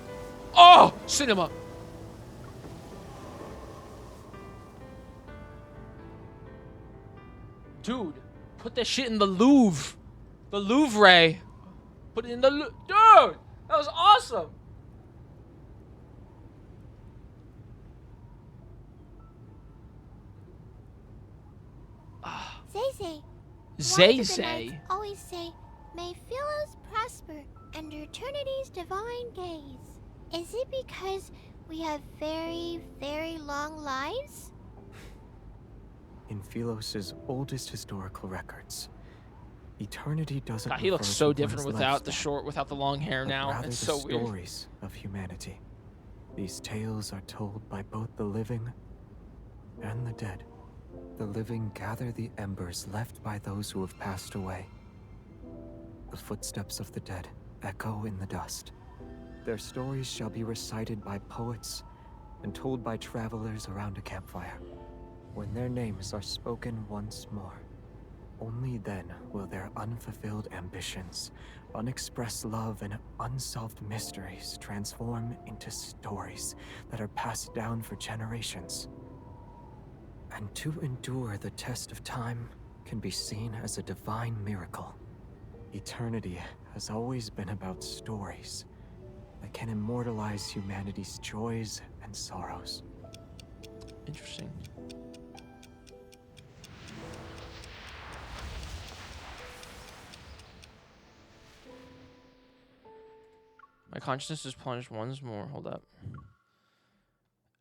Oh! Cinema! Dude, put that shit in the Louvre. The Louvre. Put it in the Dude! That was awesome! Zay. Zay Why do the Zay. knights always say, "May Philos prosper under eternity's divine gaze"? Is it because we have very, very long lives? In Philos' oldest historical records, eternity doesn't God, he looks refer so to different one's without the lifespan, without the long hair but now. rather It's the so weird. stories of humanity. These tales are told by both the living and the dead. The living gather the embers left by those who have passed away. The footsteps of the dead echo in the dust. Their stories shall be recited by poets and told by travelers around a campfire. When their names are spoken once more, only then will their unfulfilled ambitions, unexpressed love, and unsolved mysteries transform into stories that are passed down for generations. And to endure the test of time can be seen as a divine miracle. Eternity has always been about stories that can immortalize humanity's joys and sorrows. Interesting. My consciousness is plunged once more. Hold up.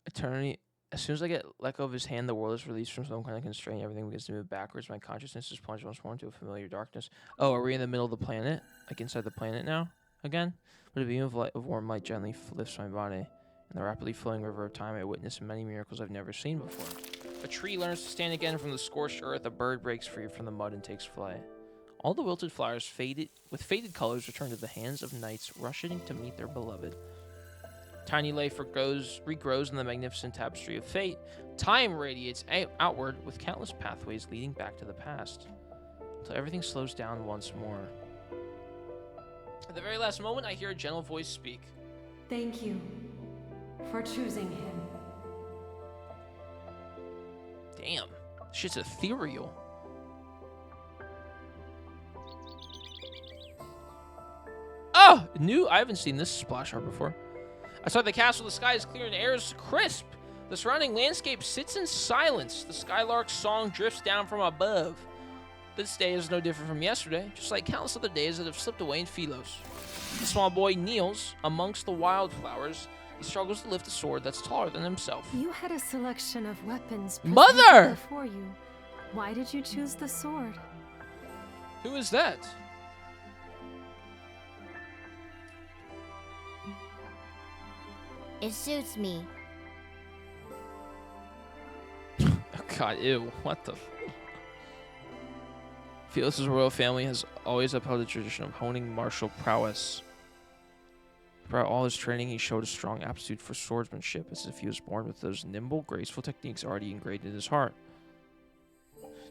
Eternity. As soon as I let go of his hand, the world is released from some kind of constraint. Everything begins to move backwards. My consciousness is plunged once more into a familiar darkness. Oh, are we in the middle of the planet? Like inside the planet now? Again? But a beam of warm light gently lifts my body. In the rapidly flowing river of time, I witness many miracles I've never seen before. A tree learns to stand again from the scorched earth. A bird breaks free from the mud and takes flight. All the wilted flowers with faded colors return to the hands of knights rushing to meet their beloved. Tiny life regrows in the magnificent tapestry of fate. Time radiates outward with countless pathways leading back to the past, until everything slows down once more. At the very last moment, I hear a gentle voice speak. Thank you for choosing him. Damn, shit's ethereal. Oh, I haven't seen this splash art before. Outside the castle, the sky is clear and the air is crisp. The surrounding landscape sits in silence. The skylark's song drifts down from above. This day is no different from yesterday, just like countless other days that have slipped away in Philos. The small boy kneels amongst the wildflowers. He struggles to lift a sword that's taller than himself. You had a selection of weapons Mother! before you. Why did you choose the sword? Who is that? It suits me. Oh god, ew. What the... Philos' royal family has always upheld the tradition of honing martial prowess. Throughout all his training, he showed a strong aptitude for swordsmanship, as if he was born with those nimble, graceful techniques already ingrained in his heart.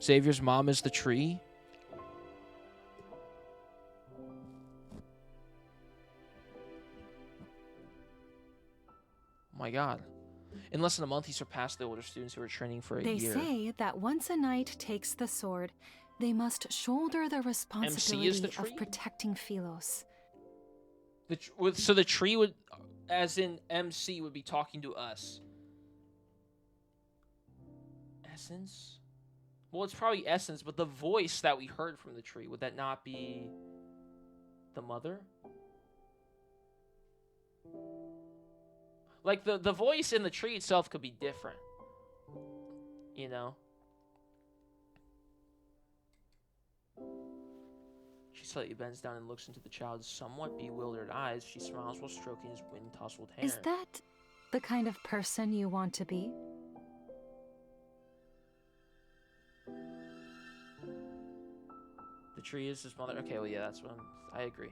Xavier's mom is the tree. Oh my god. In less than a month, he surpassed the older students who were training for a year. They say that once a knight takes the sword, they must shoulder the responsibility of protecting Philos. So the tree would, as in MC, would be talking to us. Essence? Well, it's probably Essence, but the voice that we heard from the tree, would that not be the mother? Like, the voice in the tree itself could be different. You know? She slightly bends down and looks into the child's somewhat bewildered eyes. She smiles while stroking his wind-tousled hair. Is that the kind of person you want to be? The tree is his mother. Okay, well, yeah, that's what I agree.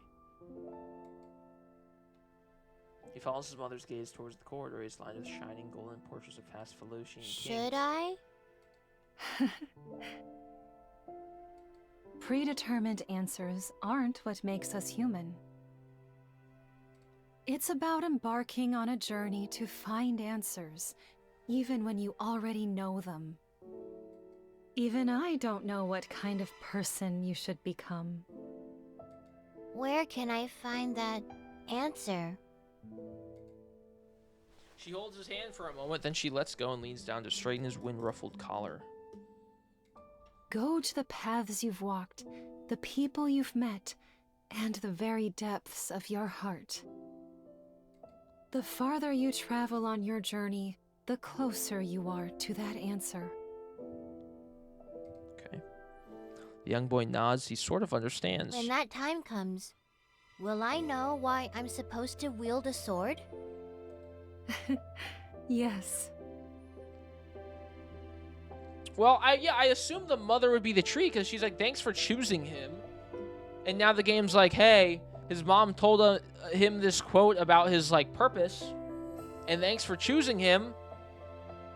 He follows his mother's gaze towards the corridor. He's lined with shining golden portraits of past Philosian kings. Should I? Predetermined answers aren't what makes us human. It's about embarking on a journey to find answers, even when you already know them. Even I don't know what kind of person you should become. Where can I find that answer? She holds his hand for a moment, then she lets go and leans down to straighten his wind-ruffled collar. Go to the paths you've walked, the people you've met, and the very depths of your heart. The farther you travel on your journey, the closer you are to that answer. Okay. The young boy nods. He sort of understands. When that time comes, will I know why I'm supposed to wield a sword? Yes. Well, I assumed the mother would be the tree, because she's like, thanks for choosing him. And now the game's like, hey, his mom told him this quote about his, like, purpose. And thanks for choosing him.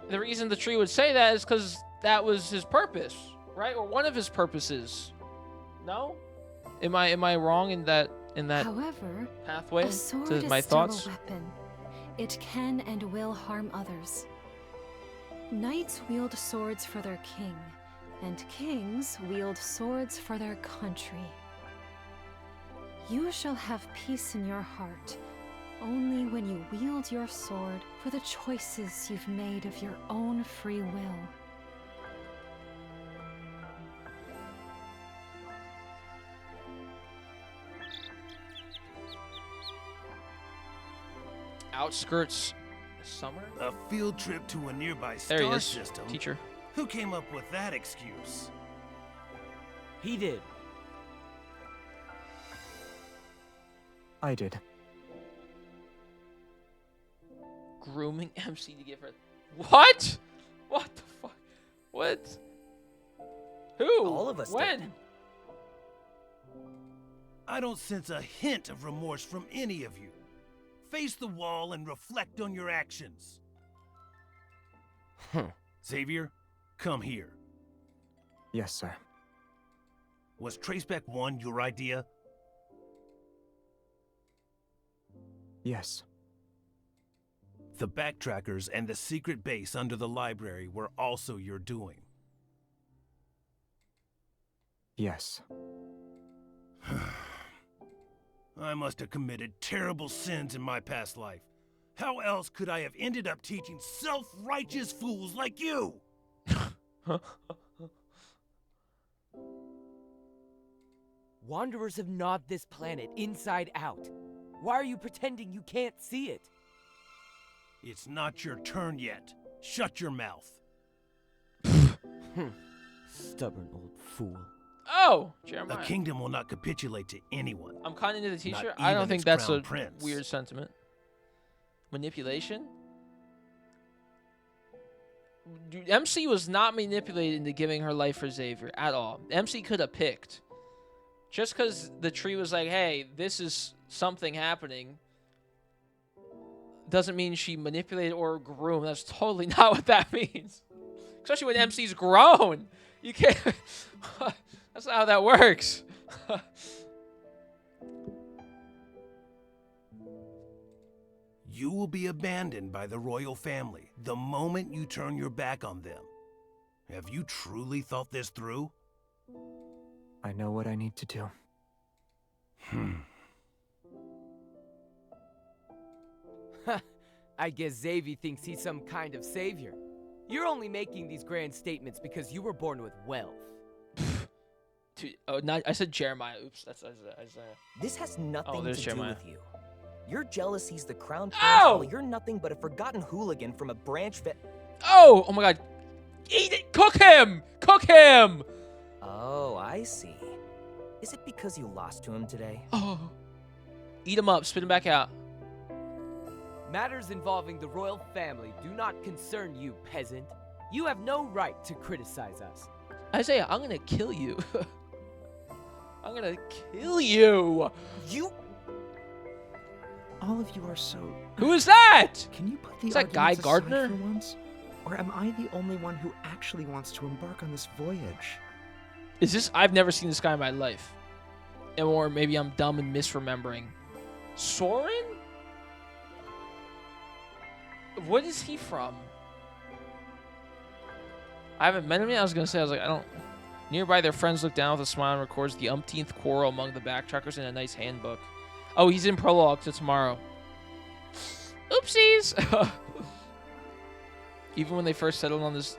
The reason the tree would say that is because that was his purpose, right? Or one of his purposes. No? Am I wrong in that However, pathway a sword to is my still thoughts? a weapon. It can and will harm others. Knights wield swords for their king, and kings wield swords for their country. You shall have peace in your heart only when you wield your sword for the choices you've made of your own free will. Outskirts summer? A field trip to a nearby There he star is, system? teacher. Who came up with that excuse? He did. I did. Grooming MC to give her... What? What the fuck? What? Who? All of us When? did. I don't sense a hint of remorse from any of you. Face the wall and reflect on your actions. Xavier, come here. Yes, sir. Was Traceback 1 your idea? Yes. The backtrackers and the secret base under the library were also your doing. Yes. I must have committed terrible sins in my past life. How else could I have ended up teaching self-righteous fools like you? Wanderers have gnawed this planet inside out. Why are you pretending you can't see it? It's not your turn yet. Shut your mouth. Stubborn old fool. Oh, Jeremiah. The kingdom will not capitulate to anyone. I'm kind of into the teacher. Not I don't even think its that's crown a prince. weird sentiment. Manipulation? Dude, MC was not manipulated into giving her life for Xavier at all. MC could have picked. Just because the tree was like, hey, this is something happening, doesn't mean she manipulated or groomed. That's totally not what that means. Especially when MC's grown. You can't... That's not how that works. You will be abandoned by the royal family the moment you turn your back on them. Have you truly thought this through? I know what I need to do. I guess Xavier thinks he's some kind of savior. You're only making these grand statements because you were born with wealth. I said Jeremiah. Oops, that's Isaiah. This has nothing to Jeremiah. do with you. Your jealousy's the crown prince, Oh! while you're nothing but a forgotten hooligan from a branch that... Oh my god. Eat it! Cook him! Cook him! Oh, I see. Is it because you lost to him today? Oh. Eat him up. Spit him back out. Matters involving the royal family do not concern you, peasant. You have no right to criticize us. Isaiah, I'm gonna kill you. I'm gonna kill you. You... All of you are so... Who is that? Can you put the Is that Guy arguments aside Gardner? for once? Or am I the only one who actually wants to embark on this voyage? Is this... I've never seen this guy in my life. Or maybe I'm dumb and misremembering. Soren? What is he from? I haven't met him yet. I was like, I don't. Nearby, their friends look down with a smile and records the umpteenth quarrel among the backtrackers in a nice handbook. Oh, he's in prologue to tomorrow. Oopsies! Even when they first settled on this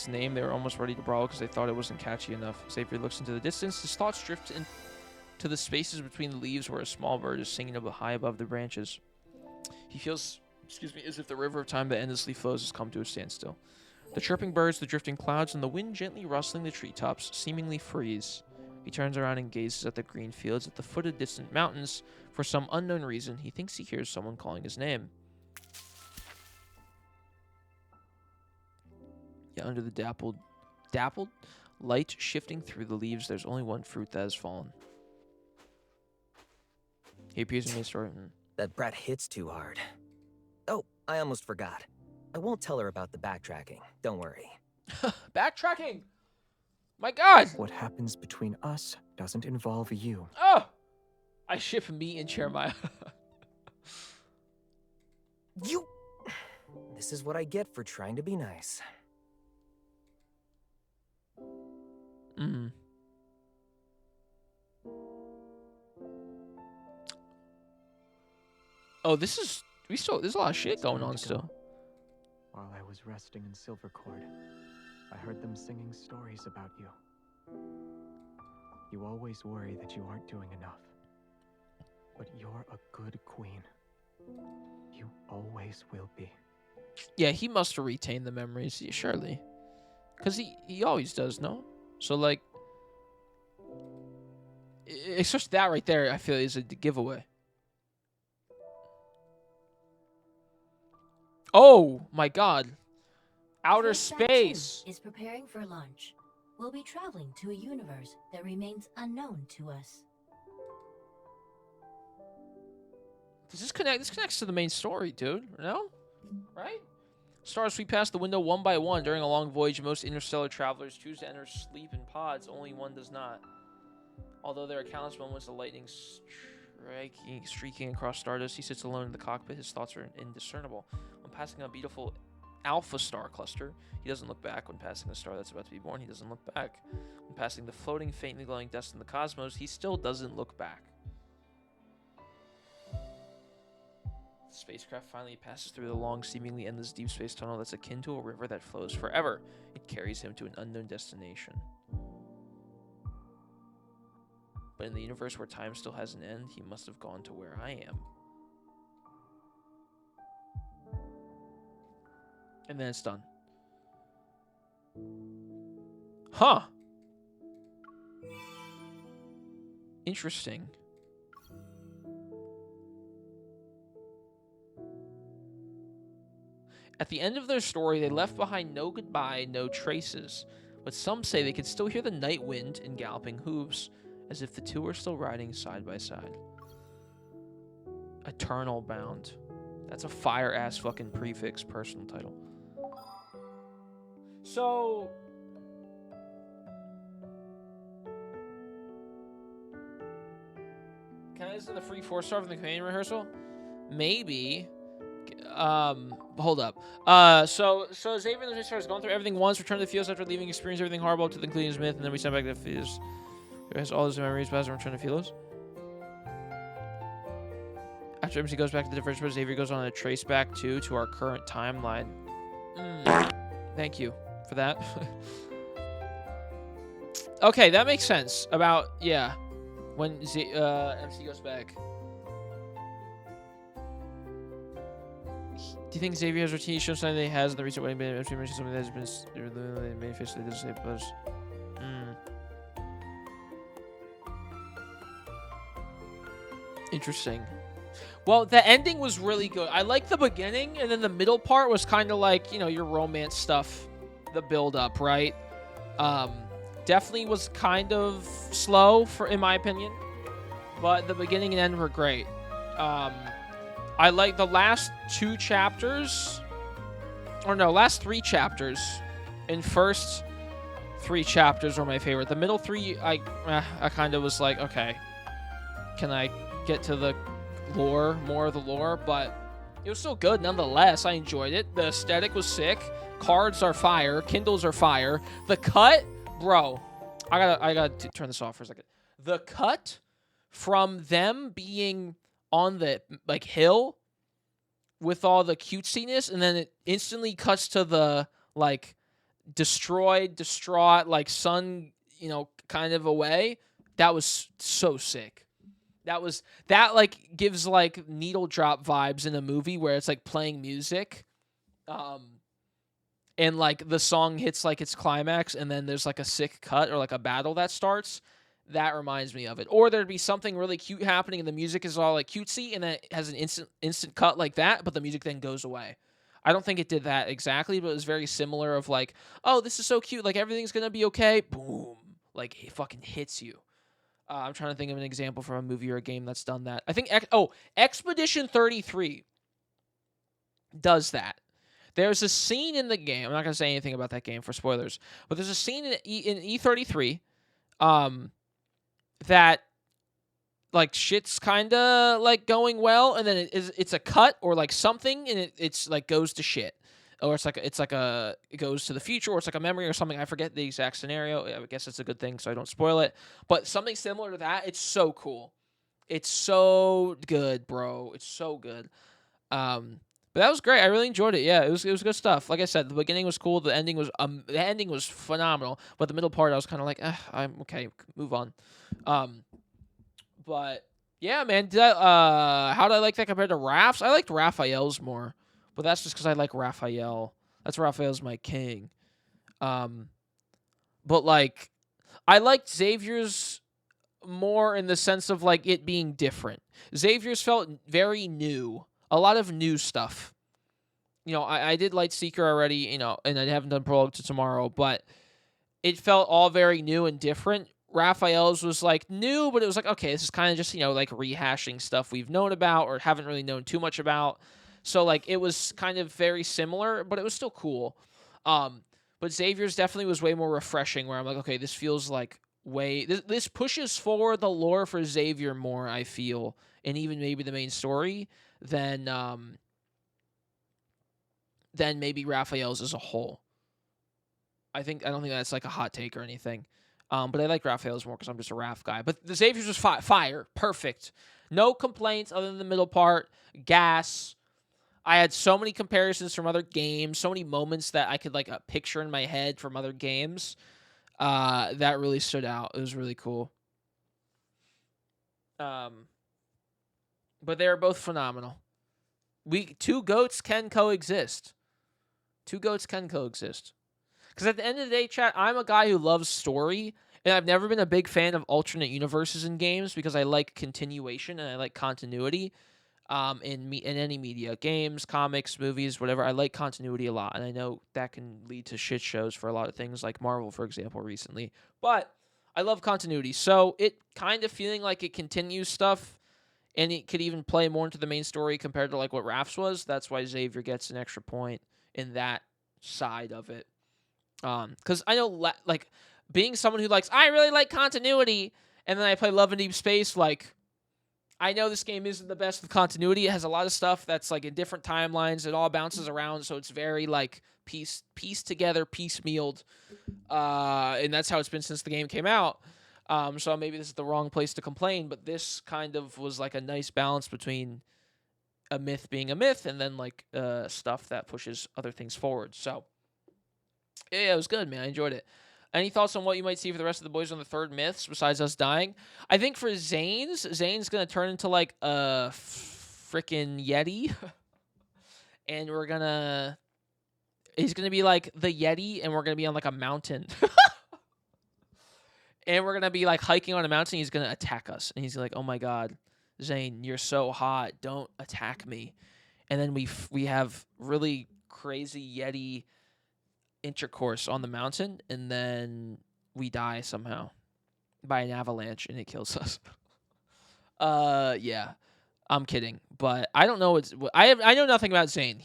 name, they were almost ready to brawl because they thought it wasn't catchy enough. Xavier looks into the distance. His thoughts drift into the spaces between the leaves where a small bird is singing high above the branches. He feels, as if the river of time that endlessly flows has come to a standstill. The chirping birds, the drifting clouds, and the wind gently rustling the treetops seemingly freeze. He turns around and gazes at the green fields at the foot of distant mountains. For some unknown reason, he thinks he hears someone calling his name. Yeah, under the dappled light shifting through the leaves, there's only one fruit that has fallen. He appears in my story. That brat hits too hard. Oh, I almost forgot. I won't tell her about the backtracking. Don't worry. Backtracking! My God! What happens between us doesn't involve you. Oh! I ship me and Jeremiah. You... This is what I get for trying to be nice. Oh, there's a lot of shit going on still. While I was resting in Silvercord, I heard them singing stories about you. You always worry that you aren't doing enough. But you're a good queen. You always will be. Yeah, he must have retained the memories, surely. Because he always does, no? So, like... Especially that right there, I feel, is a giveaway. Oh, my God. Outer space. Is preparing for launch. We'll be traveling to a universe that remains unknown to us. Does this connect? This connects to the main story, dude. No? Right? Stars sweep past the window one by one. During a long voyage, most interstellar travelers choose to enter sleep in pods. Only one does not. Although there are countless moments of lightning streaking across stardust, he sits alone in the cockpit. His thoughts are indiscernible. When passing a beautiful alpha star cluster, he doesn't look back. When passing a star that's about to be born, he doesn't look back. When passing the floating, faintly glowing dust in the cosmos, he still doesn't look back. The spacecraft finally passes through the long, seemingly endless deep space tunnel that's akin to a river that flows forever. It carries him to an unknown destination. But in the universe where time still has an end, he must have gone to where I am. And then it's done. Huh. Interesting. At the end of their story, they left behind no goodbye, no traces. But some say they can still hear the night wind and galloping hooves, as if the two are still riding side by side. Eternal Bound. That's a fire-ass fucking prefix personal title. So... Can I listen to the free 4-star from the Canadian rehearsal? Maybe. Hold up. So Xavier and the Mystery has gone through everything once, returned to the fields after leaving, experienced everything horrible to the including his myth, and then we sent back to the fields. He has all his memories, but hasn't returned to Philos. After MC goes back to the divergence, Xavier goes on a trace back to our current timeline. Thank you for that. Okay, that makes sense. About, yeah, when MC goes back. Do you think Xavier has routine shown something that he has in the recent wedding been MC mentioned something that has been manifested doesn't say plus? Interesting. Well, the ending was really good. I liked the beginning, and then the middle part was kind of like, you know, your romance stuff, the build-up, right? Definitely was kind of slow, in my opinion, but the beginning and end were great. I like the last 2 chapters, or no, last 3 chapters, and first 3 chapters were my favorite. The middle 3, I kind of was like, okay, can I get to the lore, more of the lore? But It was still good nonetheless. I enjoyed it. The aesthetic was sick. Cards are fire. Kindles are fire. The cut, bro. I gotta turn this off for a second. The cut from them being on the like hill with all the cutesiness, and then it instantly cuts to the like destroyed, distraught, like sun, kind of away. That was so sick. That like gives like needle drop vibes in a movie where it's like playing music, and like the song hits like its climax, and then there's like a sick cut or like a battle that starts. That reminds me of it. Or there'd be something really cute happening, and the music is all like cutesy, and then it has an instant cut like that, but the music then goes away. I don't think it did that exactly, but it was very similar. Of like, oh, this is so cute, like everything's gonna be okay. Boom, like it fucking hits you. I'm trying to think of an example from a movie or a game that's done that. I think, Expedition 33 does that. There's a scene in the game. I'm not going to say anything about that game for spoilers, but there's a scene in E33 that, like, shit's kind of, like, going well, and then it's a cut or, like, something, and it's like, goes to shit. Or it goes to the future, or it's like a memory or something. I forget the exact scenario. I guess it's a good thing, so I don't spoil it. But something similar to that, it's so cool. It's so good, bro. It's so good. But that was great. I really enjoyed it. Yeah, it was good stuff. Like I said, the beginning was cool. The ending was phenomenal. But the middle part, I was kind of like, I'm okay. Move on. But yeah, man. How did I like that compared to Raph's? I liked Raphael's more. But that's just because I like Raphael. Raphael's my king. But like, I liked Xavier's more in the sense of like it being different. Xavier's felt very new. A lot of new stuff. I did Lightseeker already, and I haven't done Prologue to Tomorrow, but it felt all very new and different. Raphael's was like new, but it was like, okay, this is kind of just, like rehashing stuff we've known about or haven't really known too much about. So, like, it was kind of very similar, but it was still cool. But Xavier's definitely was way more refreshing, where I'm like, okay, this feels like this pushes forward the lore for Xavier more, I feel, and even maybe the main story, than maybe Raphael's as a whole. I don't think that's, like, a hot take or anything. But I like Raphael's more because I'm just a Raph guy. But the Xavier's was fire. Perfect. No complaints other than the middle part. Gas. I had so many comparisons from other games, so many moments that I could like picture in my head from other games. That really stood out. It was really cool. But they are both phenomenal. Two goats can coexist. Because at the end of the day, chat, I'm a guy who loves story, and I've never been a big fan of alternate universes in games because I like continuation and I like continuity. In any media, games, comics, movies, whatever, I like continuity a lot, and I know that can lead to shit shows for a lot of things, like Marvel, for example, recently. But I love continuity, so it kind of feeling like it continues stuff, and it could even play more into the main story compared to like what Raph's was. That's why Xavier gets an extra point in that side of it. Because I know, like, being someone who likes, I really like continuity, and then I play Love and Deep Space, like, I know this game isn't the best with continuity. It has a lot of stuff that's like in different timelines. It all bounces around, so it's very like pieced together, piecemealed, and that's how it's been since the game came out. So maybe this is the wrong place to complain, but this kind of was like a nice balance between a myth being a myth and then like stuff that pushes other things forward. So yeah, it was good, man. I enjoyed it. Any thoughts on what you might see for the rest of the boys on the third myths besides us dying? I think for Zane's going to turn into like a freaking Yeti. And he's going to be like the Yeti, and we're going to be on like a mountain. And we're going to be like hiking on a mountain. He's going to attack us. And he's like, oh my God, Zane, you're so hot. Don't attack me. And then we have really crazy Yeti intercourse on the mountain, and then we die somehow by an avalanche, and it kills us. Yeah, I'm kidding, but I don't know. I know nothing about Zane.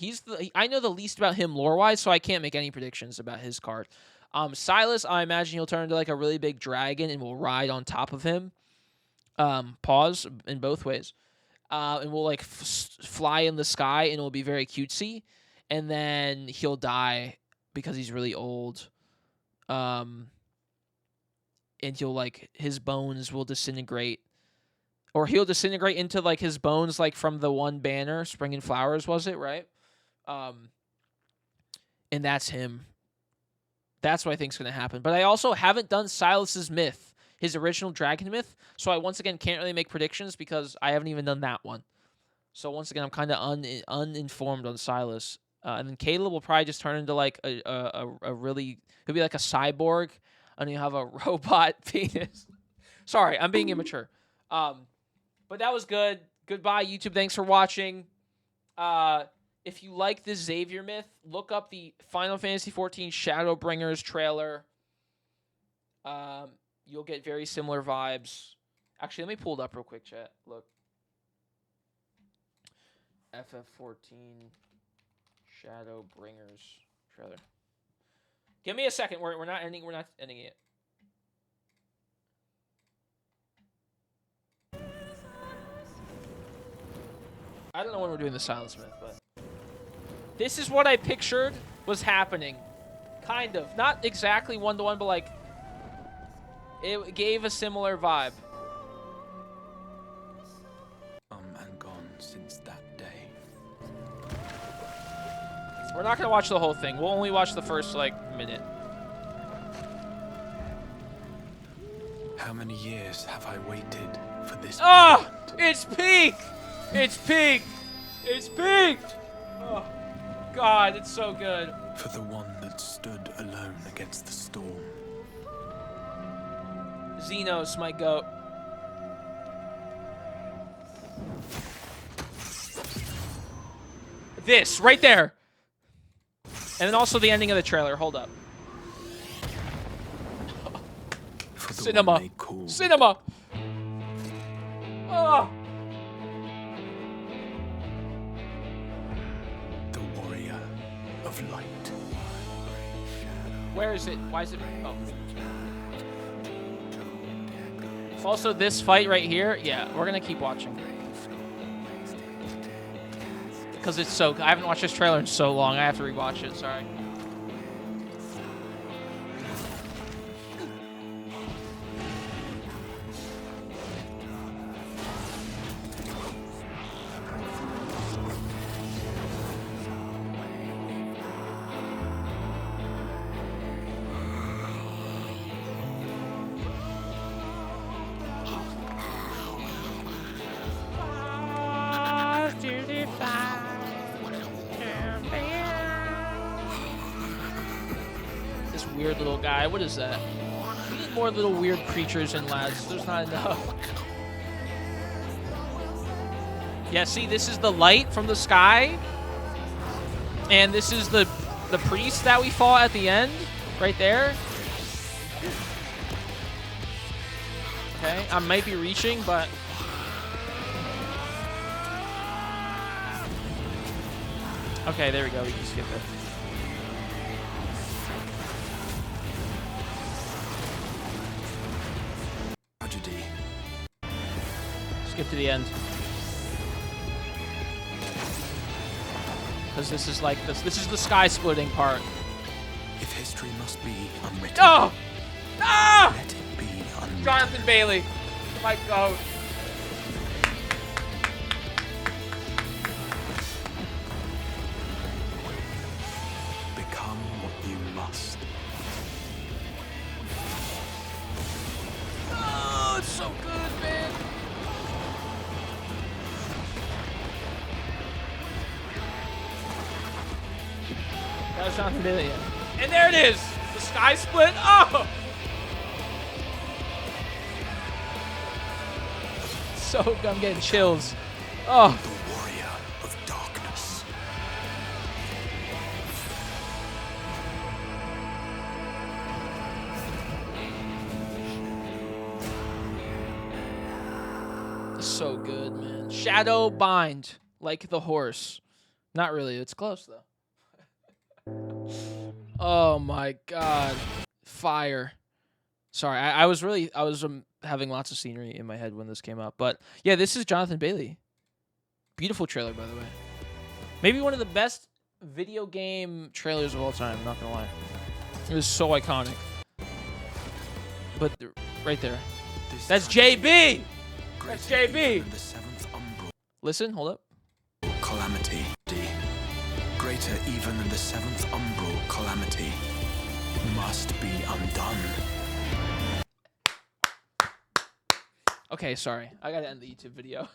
I know the least about him lore wise, so I can't make any predictions about his card. Silas, I imagine he'll turn into like a really big dragon and we'll ride on top of him. Pause in both ways. and will like fly in the sky, and it'll be very cutesy, and then he'll die because he's really old. And he'll like his bones will disintegrate, or he'll disintegrate into like his bones, like from the one banner, Spring and Flowers, was it, right? And that's him. That's what I think is going to happen. But I also haven't done Silas's myth, his original dragon myth, so I once again can't really make predictions because I haven't even done that one. So once again, I'm kind of uninformed on Silas. And then Caleb will probably just turn into like a really, he'll be like a cyborg, and he'll have a robot penis. Sorry, I'm being immature. But that was good. Goodbye, YouTube. Thanks for watching. If you like this Xavier myth, look up the Final Fantasy XIV Shadowbringers trailer. You'll get very similar vibes. Actually, let me pull it up real quick, chat. Look. FF14 Shadowbringers trailer. Give me a second. We're not ending. We're not ending it. I don't know when we're doing the Silence Myth, but this is what I pictured was happening. Kind of. Not exactly one-to-one, but like it gave a similar vibe. And gone since that day. We're not gonna watch the whole thing. We'll only watch the first like minute. How many years have I waited for this? Ah! It's peak! It's peak! It's peaked! Oh, God, it's so good. For the one that stood alone against the storm. Xenos, my goat. This, right there. And then also the ending of the trailer. Hold up. Cinema. Cinema! Oh! The warrior of light. Where is it? Why is it? Oh. Also, this fight right here, yeah, we're gonna keep watching. Because it's so good. I haven't watched this trailer in so long. I have to rewatch it, sorry. This weird little guy. What is that? We need more little weird creatures and lads. There's not enough. Yeah, see, this is the light from the sky. And this is the priest that we fought at the end. Right there. Okay, I might be reaching, but... Okay, there we go. We can skip it. Tragedy. Skip to the end. Because this is like this. This is the sky splitting part. If history must be unwritten, Oh! Ah! let it be unwritten. Jonathan Bailey. My goat. Become what you must. Oh, it's so good, man. That was Jonathan Bailey. Yeah. And there it is. The sky split. Oh! So good. I'm getting chills. Oh. The warrior of darkness. So good, man. Shadow bind, like the horse. Not really. It's close though. Oh my God, fire! Sorry, I was having lots of scenery in my head when this came up, but yeah, this is Jonathan Bailey. Beautiful trailer, by the way. Maybe one of the best video game trailers of all time, not gonna lie. It was so iconic. But right there. That's JB! That's JB! Listen, hold up. Calamity. Greater even than the seventh umbral calamity must be undone. Okay, sorry. I gotta end the YouTube video.